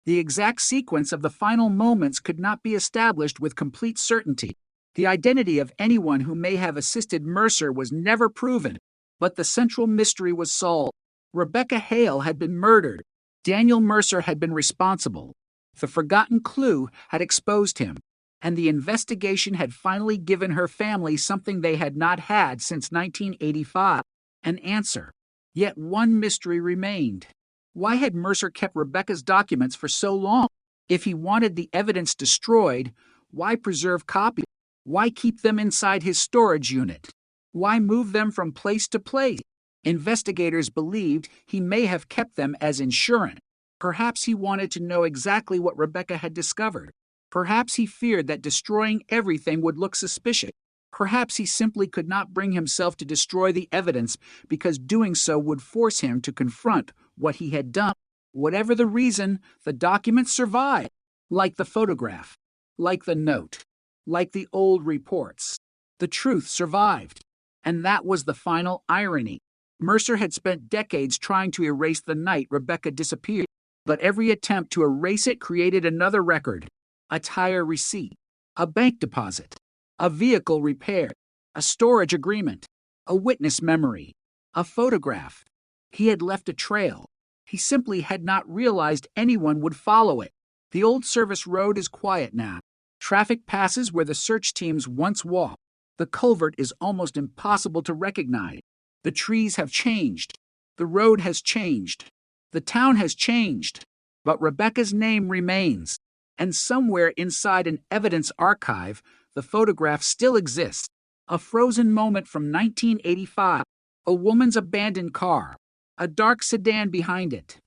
The exact sequence of the final moments could not be established with complete certainty. The identity of anyone who may have assisted Mercer was never proven, but the central mystery was solved. Rebecca Hale had been murdered. Daniel Mercer had been responsible. The forgotten clue had exposed him, and the investigation had finally given her family something they had not had since 1985, an answer. Yet one mystery remained. Why had Mercer kept Rebecca's documents for so long? If he wanted the evidence destroyed, why preserve copies? Why keep them inside his storage unit? Why move them from place to place? Investigators believed he may have kept them as insurance. Perhaps he wanted to know exactly what Rebecca had discovered. Perhaps he feared that destroying everything would look suspicious. Perhaps he simply could not bring himself to destroy the evidence because doing so would force him to confront what he had done. Whatever the reason, the documents survived, like the photograph, like the note, like the old reports. The truth survived. And that was the final irony. Mercer had spent decades trying to erase the night Rebecca disappeared, but every attempt to erase it created another record: a tire receipt, a bank deposit, a vehicle repair, a storage agreement. a witness memory, a photograph. He had left a trail. He simply had not realized anyone would follow it. The old service road is quiet now. Traffic passes where the search teams once walked. The culvert is almost impossible to recognize. The trees have changed. The road has changed. The town has changed. But Rebecca's name remains. And somewhere inside an evidence archive, the photograph still exists. A frozen moment from 1985. A woman's abandoned car. A dark sedan behind it.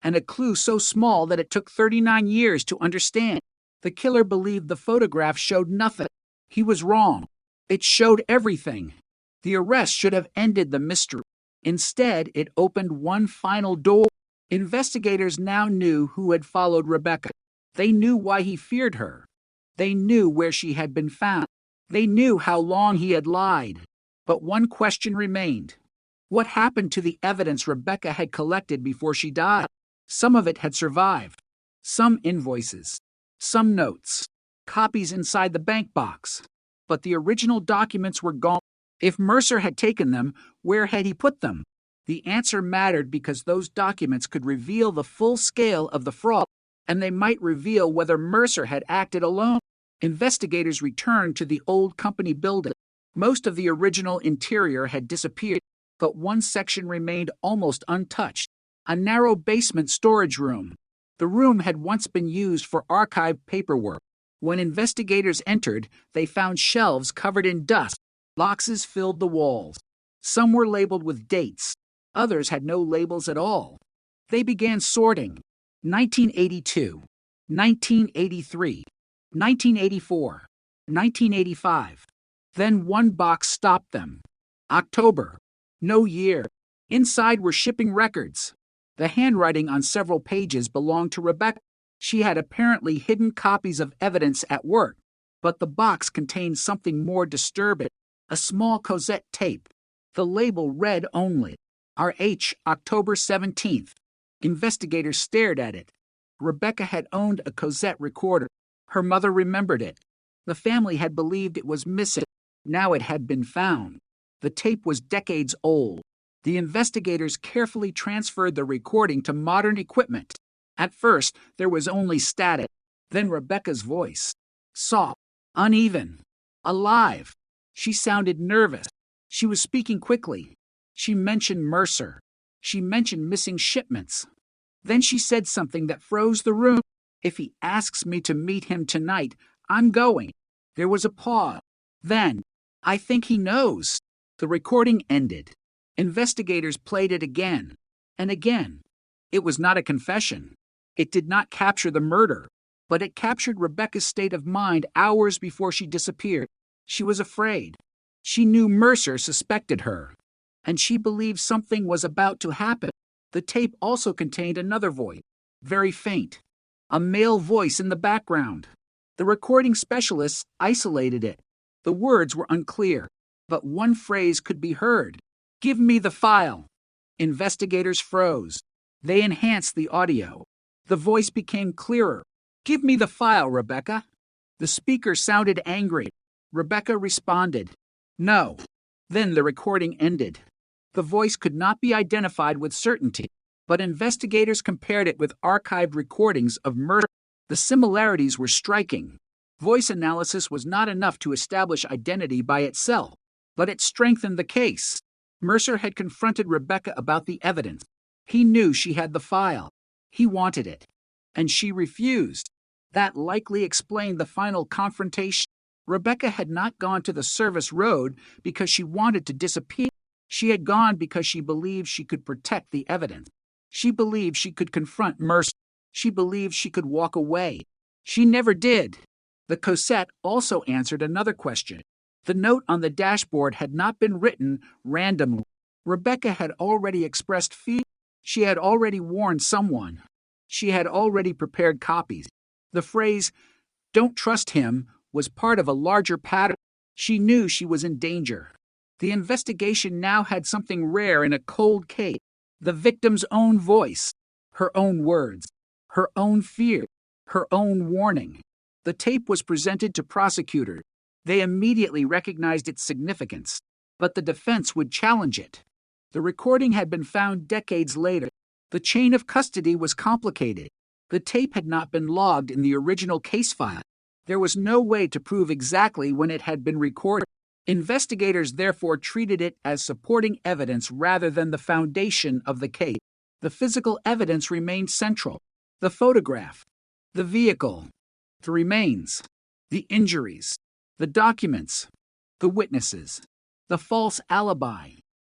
And a clue so small that it took 39 years to understand. The killer believed the photograph showed nothing. He was wrong. It showed everything. The arrest should have ended the mystery. Instead, it opened one final door. Investigators now knew who had followed Rebecca. They knew why he feared her. They knew where she had been found. They knew how long he had lied. But one question remained. What happened to the evidence Rebecca had collected before she died? Some of it had survived. Some invoices. Some notes. Copies inside the bank box. But the original documents were gone. If Mercer had taken them, where had he put them? The answer mattered because those documents could reveal the full scale of the fraud, and they might reveal whether Mercer had acted alone. Investigators returned to the old company building. Most of the original interior had disappeared, but one section remained almost untouched. A narrow basement storage room. The room had once been used for archived paperwork. When investigators entered, they found shelves covered in dust. Boxes filled the walls. Some were labeled with dates. Others had no labels at all. They began sorting. 1982, 1983, 1984, 1985. Then one box stopped them. October. No year. Inside were shipping records. The handwriting on several pages belonged to Rebecca. She had apparently hidden copies of evidence at work, but the box contained something more disturbing. A small Cosette tape. The label read only, RH, October 17th. Investigators stared at it. Rebecca had owned a Cosette recorder. Her mother remembered it. The family had believed it was missing. Now it had been found. The tape was decades old. The investigators carefully transferred the recording to modern equipment. At first, there was only static. Then Rebecca's voice. Soft, uneven, alive. She sounded nervous. She was speaking quickly. She mentioned Mercer. She mentioned missing shipments. Then she said something that froze the room. If he asks me to meet him tonight, I'm going. There was a pause. Then, I think he knows. The recording ended. Investigators played it again and again. It was not a confession. It did not capture the murder, but it captured Rebecca's state of mind hours before she disappeared. She was afraid. She knew Mercer suspected her, and she believed something was about to happen. The tape also contained another voice, very faint, a male voice in the background. The recording specialists isolated it. The words were unclear, but one phrase could be heard. Give me the file. Investigators froze. They enhanced the audio. The voice became clearer. Give me the file, Rebecca. The speaker sounded angry. Rebecca responded, No. Then the recording ended. The voice could not be identified with certainty, but investigators compared it with archived recordings of murder. The similarities were striking. Voice analysis was not enough to establish identity by itself, but it strengthened the case. Mercer had confronted Rebecca about the evidence. He knew she had the file. He wanted it. And she refused. That likely explained the final confrontation. Rebecca had not gone to the service road because she wanted to disappear. She had gone because she believed she could protect the evidence. She believed she could confront Mercer. She believed she could walk away. She never did. The Cosette also answered another question. The note on the dashboard had not been written randomly. Rebecca had already expressed fear. She had already warned someone. She had already prepared copies. The phrase, "Don't trust him," was part of a larger pattern. She knew she was in danger. The investigation now had something rare in a cold case. The victim's own voice, her own words, her own fear, her own warning. The tape was presented to prosecutors. They immediately recognized its significance. but the defense would challenge it. The recording had been found decades later. The chain of custody was complicated. The tape had not been logged in the original case file. There was no way to prove exactly when it had been recorded. Investigators therefore treated it as supporting evidence rather than the foundation of the case. The physical evidence remained central. The photograph, the vehicle, the remains, the injuries, the documents, the witnesses, the false alibi,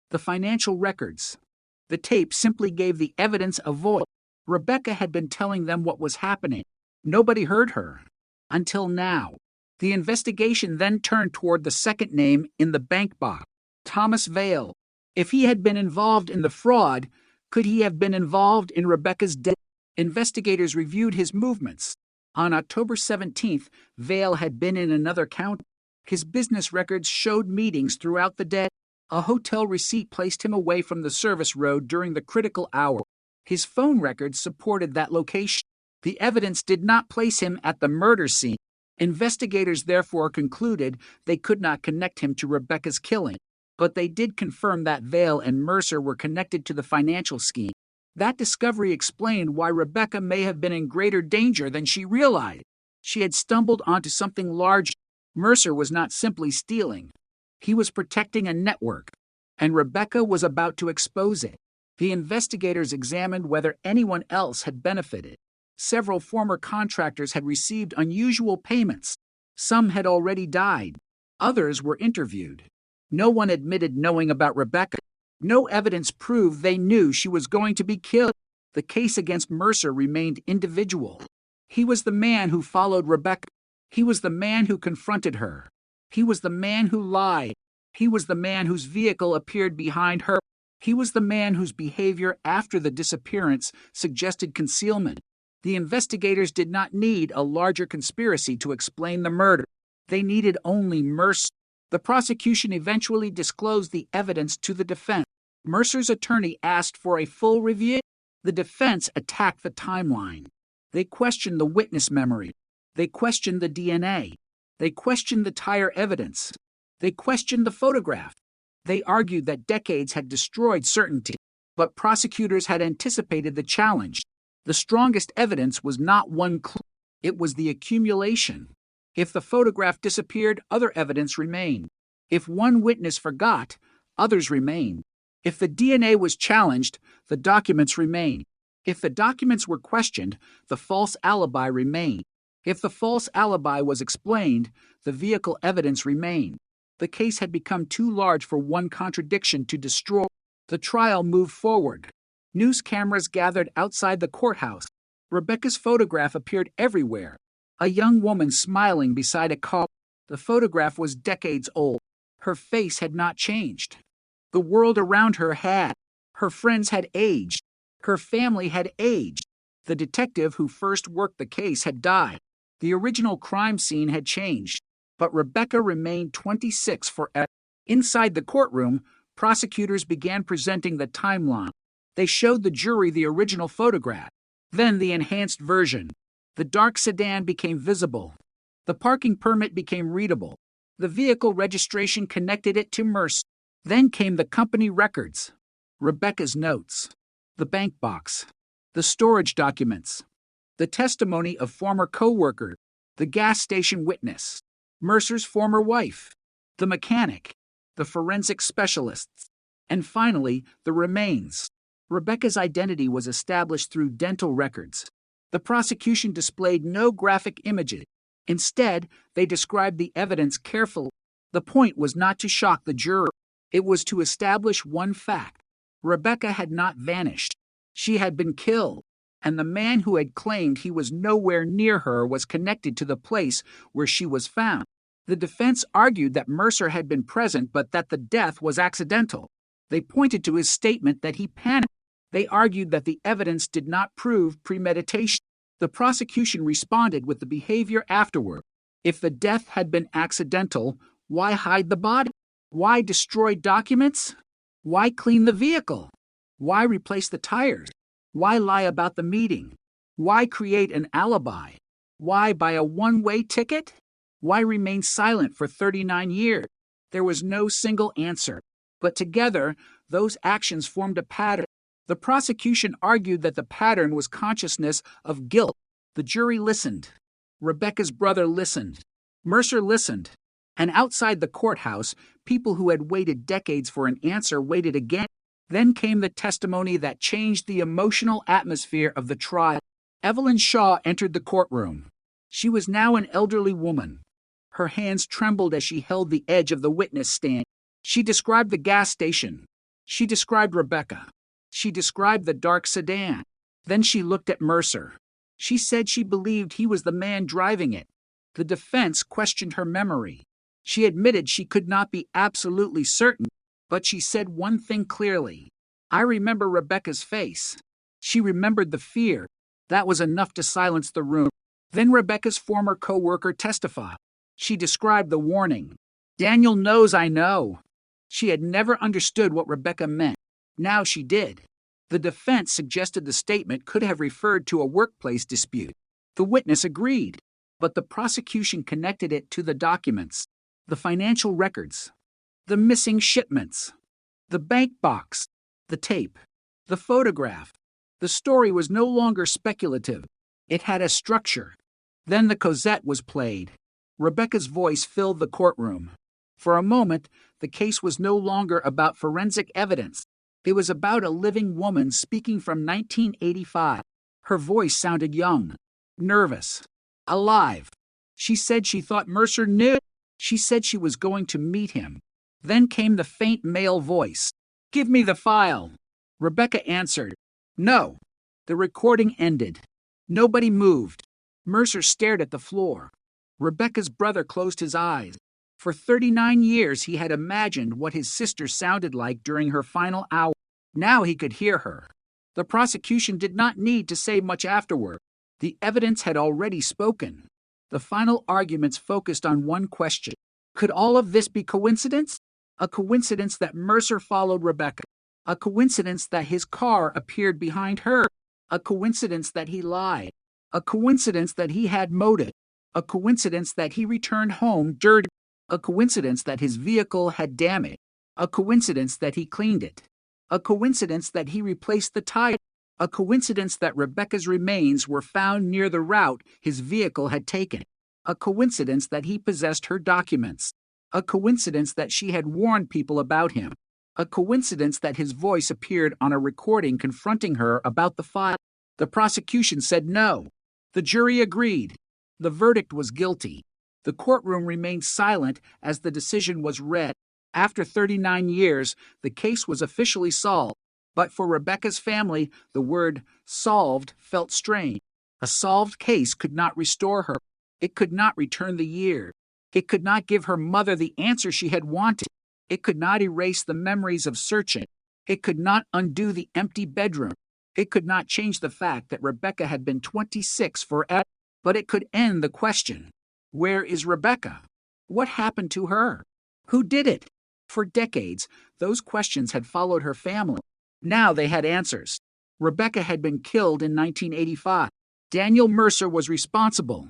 the financial records. The tape simply gave the evidence a voice. Rebecca had been telling them what was happening. Nobody heard her. Until now. The investigation then turned toward the second name in the bank box, Thomas Vale. If he had been involved in the fraud, could he have been involved in Rebecca's death? Investigators reviewed his movements. On October 17th, Vale had been in another county. His business records showed meetings throughout the day. A hotel receipt placed him away from the service road during the critical hour. His phone records supported that location. The evidence did not place him at the murder scene. Investigators therefore concluded they could not connect him to Rebecca's killing, but they did confirm that Vale and Mercer were connected to the financial scheme. That discovery explained why Rebecca may have been in greater danger than she realized. She had stumbled onto something large. Mercer was not simply stealing. He was protecting a network, and Rebecca was about to expose it. The investigators examined whether anyone else had benefited. Several former contractors had received unusual payments. Some had already died. Others were interviewed. No one admitted knowing about Rebecca. No evidence proved they knew she was going to be killed. The case against Mercer remained individual. He was the man who followed Rebecca. He was the man who confronted her. He was the man who lied. He was the man whose vehicle appeared behind her. He was the man whose behavior after the disappearance suggested concealment. The investigators did not need a larger conspiracy to explain the murder. They needed only Mercer. The prosecution eventually disclosed the evidence to the defense. Mercer's attorney asked for a full review. The defense attacked the timeline. They questioned the witness memory. They questioned the DNA. They questioned the tire evidence. They questioned the photograph. They argued that decades had destroyed certainty, but prosecutors had anticipated the challenge. The strongest evidence was not one clue. It was the accumulation. If the photograph disappeared, other evidence remained. If one witness forgot, others remained. If the DNA was challenged, the documents remained. If the documents were questioned, the false alibi remained. If the false alibi was explained, the vehicle evidence remained. The case had become too large for one contradiction to destroy. The trial moved forward. News cameras gathered outside the courthouse. Rebecca's photograph appeared everywhere. A young woman smiling beside a car. The photograph was decades old. Her face had not changed. The world around her had. Her friends had aged. Her family had aged. The detective who first worked the case had died. The original crime scene had changed. But Rebecca remained 26 forever. Inside the courtroom, prosecutors began presenting the timeline. They showed the jury the original photograph, then the enhanced version. The dark sedan became visible. The parking permit became readable. The vehicle registration connected it to Mercer. Then came the company records, Rebecca's notes, the bank box, the storage documents, the testimony of former co-workers, the gas station witness, Mercer's former wife, the mechanic, the forensic specialists, and finally, the remains. Rebecca's identity was established through dental records. The prosecution displayed no graphic images. Instead, they described the evidence carefully. The point was not to shock the juror. It was to establish one fact. Rebecca had not vanished. She had been killed, and the man who had claimed he was nowhere near her was connected to the place where she was found. The defense argued that Mercer had been present but that the death was accidental. They pointed to his statement that he panicked. They argued that the evidence did not prove premeditation. The prosecution responded with the behavior afterward. If the death had been accidental, why hide the body? Why destroy documents? Why clean the vehicle? Why replace the tires? Why lie about the meeting? Why create an alibi? Why buy a one-way ticket? Why remain silent for 39 years? There was no single answer, but together, those actions formed a pattern. The prosecution argued that the pattern was consciousness of guilt. The jury listened. Rebecca's brother listened. Mercer listened. And outside the courthouse, people who had waited decades for an answer waited again. Then came the testimony that changed the emotional atmosphere of the trial. Evelyn Shaw entered the courtroom. She was now an elderly woman. Her hands trembled as she held the edge of the witness stand. She described the gas station. She described Rebecca. She described the dark sedan. Then she looked at Mercer. She said she believed he was the man driving it. The defense questioned her memory. She admitted she could not be absolutely certain, but she said one thing clearly. I remember Rebecca's face. She remembered the fear. That was enough to silence the room. Then Rebecca's former co-worker testified. She described the warning. Daniel knows I know. She had never understood what Rebecca meant. Now she did. The defense suggested the statement could have referred to a workplace dispute. The witness agreed, but the prosecution connected it to the documents, the financial records, the missing shipments, the bank box, the tape, the photograph. The story was no longer speculative. It had a structure. Then the Cosette was played. Rebecca's voice filled the courtroom. For a moment, the case was no longer about forensic evidence. It was about a living woman speaking from 1985. Her voice sounded young, nervous, alive. She said she thought Mercer knew. She said she was going to meet him. Then came the faint male voice. Give me the file. Rebecca answered, No. The recording ended. Nobody moved. Mercer stared at the floor. Rebecca's brother closed his eyes. For 39 years he had imagined what his sister sounded like during her final hour. Now he could hear her. The prosecution did not need to say much afterward. The evidence had already spoken. The final arguments focused on one question. Could all of this be coincidence? A coincidence that Mercer followed Rebecca. A coincidence that his car appeared behind her. A coincidence that he lied. A coincidence that he had motive. A coincidence that he returned home dirty. A coincidence that his vehicle had damage. A coincidence that he cleaned it. A coincidence that he replaced the tire. A coincidence that Rebecca's remains were found near the route his vehicle had taken. A coincidence that he possessed her documents. A coincidence that she had warned people about him. A coincidence that his voice appeared on a recording confronting her about the file. The prosecution said no. The jury agreed. The verdict was guilty. The courtroom remained silent as the decision was read. After 39 years, the case was officially solved. But for Rebecca's family, the word solved felt strange. A solved case could not restore her. It could not return the year. It could not give her mother the answer she had wanted. It could not erase the memories of searching. It could not undo the empty bedroom. It could not change the fact that Rebecca had been 26 forever. But it could end the question. Where is Rebecca? What happened to her? Who did it? For decades, those questions had followed her family. Now they had answers. Rebecca had been killed in 1985. Daniel Mercer was responsible.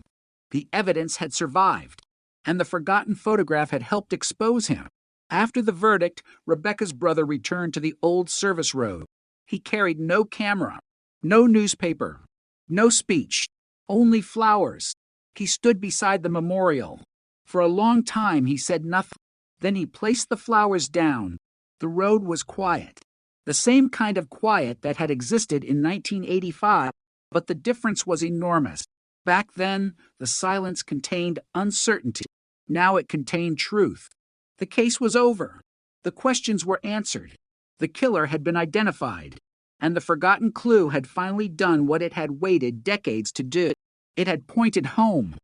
The evidence had survived, and the forgotten photograph had helped expose him. After the verdict, Rebecca's brother returned to the old service road. He carried no camera, no newspaper, no speech, only flowers. He stood beside the memorial. For a long time he said nothing. Then he placed the flowers down. The road was quiet. The same kind of quiet that had existed in 1985, but the difference was enormous. Back then, the silence contained uncertainty. Now it contained truth. The case was over. The questions were answered. The killer had been identified. And the forgotten clue had finally done what it had waited decades to do. It had pointed home.